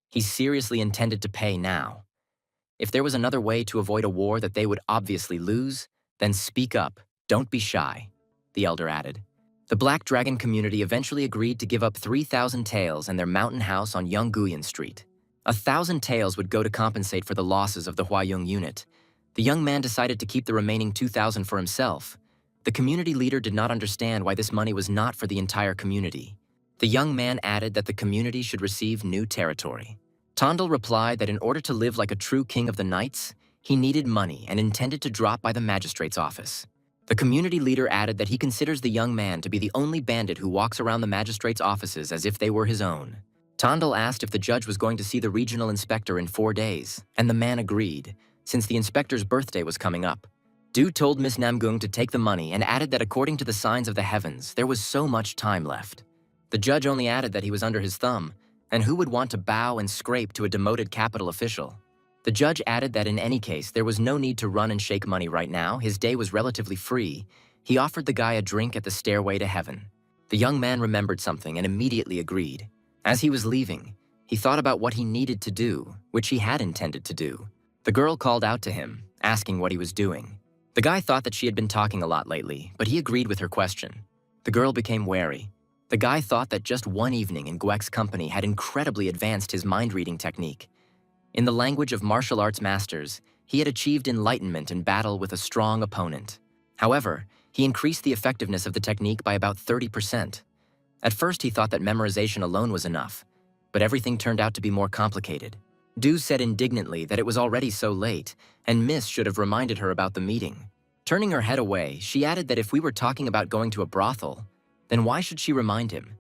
A: He seriously intended to pay now. If there was another way to avoid a war that they would obviously lose, then speak up, don't be shy, the elder added. The Black Dragon community eventually agreed to give up 3,000 taels and their mountain house on Yongguyan Street. 1,000 taels would go to compensate for the losses of the Huayong unit. The young man decided to keep the remaining 2,000 for himself. The community leader did not understand why this money was not for the entire community. The young man added that the community should receive new territory. Tondal replied that in order to live like a true king of the knights, he needed money and intended to drop by the magistrate's office. The community leader added that he considers the young man to be the only bandit who walks around the magistrate's offices as if they were his own. Tondal asked if the judge was going to see the regional inspector in 4 days, and the man agreed, since the inspector's birthday was coming up. Du told Miss Namgung to take the money and added that according to the signs of the heavens, there was so much time left. The judge only added that he was under his thumb, and who would want to bow and scrape to a demoted capital official? The judge added that in any case, there was no need to run and shake money right now. His day was relatively free. He offered the guy a drink at the stairway to heaven. The young man remembered something and immediately agreed. As he was leaving, he thought about what he needed to do, which he had intended to do. The girl called out to him, asking what he was doing. The guy thought that she had been talking a lot lately, but he agreed with her question. The girl became wary. The guy thought that just one evening in Guek's company had incredibly advanced his mind-reading technique. In the language of martial arts masters, he had achieved enlightenment in battle with a strong opponent. However, he increased the effectiveness of the technique by about 30%. At first, he thought that memorization alone was enough, but everything turned out to be more complicated. Du said indignantly that it was already so late, and Miss should have reminded her about the meeting. Turning her head away, she added that if we were talking about going to a brothel, then why should she remind him?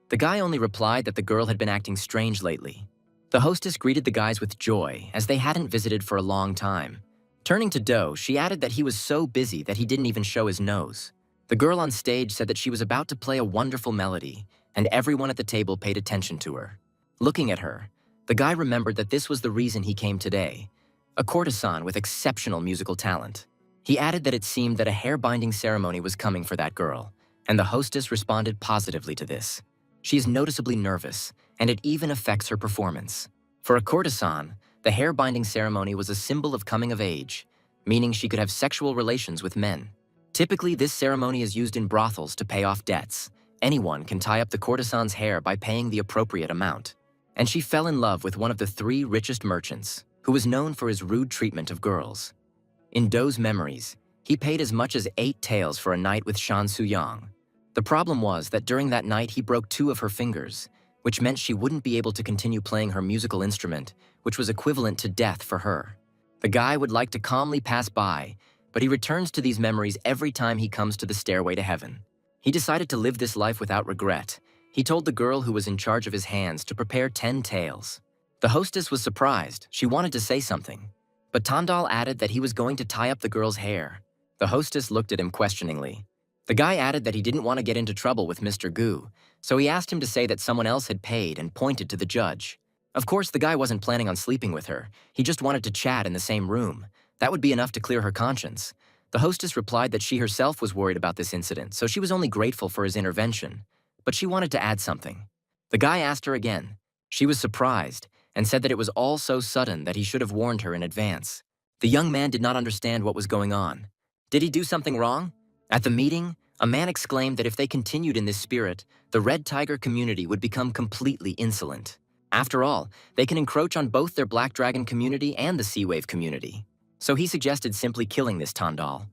A: The guy only replied that the girl had been acting strange lately. The hostess greeted the guys with joy, as they hadn't visited for a long time. Turning to Do, she added that he was so busy that he didn't even show his nose. The girl on stage said that she was about to play a wonderful melody, and everyone at the table paid attention to her. Looking at her, The guy remembered that this was the reason he came today, a courtesan with exceptional musical talent. He added that it seemed that a hair-binding ceremony was coming for that girl, and the hostess responded positively to this. She is noticeably nervous, and it even affects her performance. For a courtesan, the hair-binding ceremony was a symbol of coming of age, meaning she could have sexual relations with men. Typically, this ceremony is used in brothels to pay off debts. Anyone can tie up the courtesan's hair by paying the appropriate amount. And she fell in love with one of the 3 richest merchants, who was known for his rude treatment of girls. In Do's memories, he paid as much as 8 taels for a night with Shan Su-yang. The problem was that during that night he broke 2 of her fingers, which meant she wouldn't be able to continue playing her musical instrument, which was equivalent to death for her. The guy would like to calmly pass by, but he returns to these memories every time he comes to the stairway to heaven. He decided to live this life without regret. He told the girl who was in charge of his hands to prepare 10 taels. The hostess was surprised. She wanted to say something, but Tandal added that he was going to tie up the girl's hair. The hostess looked at him questioningly. The guy added that he didn't want to get into trouble with Mr. Gu, so he asked him to say that someone else had paid and pointed to the judge. Of course, the guy wasn't planning on sleeping with her. He just wanted to chat in the same room. That would be enough to clear her conscience. The hostess replied that she herself was worried about this incident, so she was only grateful for his intervention. But she wanted to add something. The guy asked her again. She was surprised and said that it was all so sudden that he should have warned her in advance. The young man did not understand what was going on. Did he do something wrong? At the meeting, a man exclaimed that if they continued in this spirit, the Red Tiger community would become completely insolent. After all, they can encroach on both their Black Dragon community and the Sea Wave community. So he suggested simply killing this Tandal.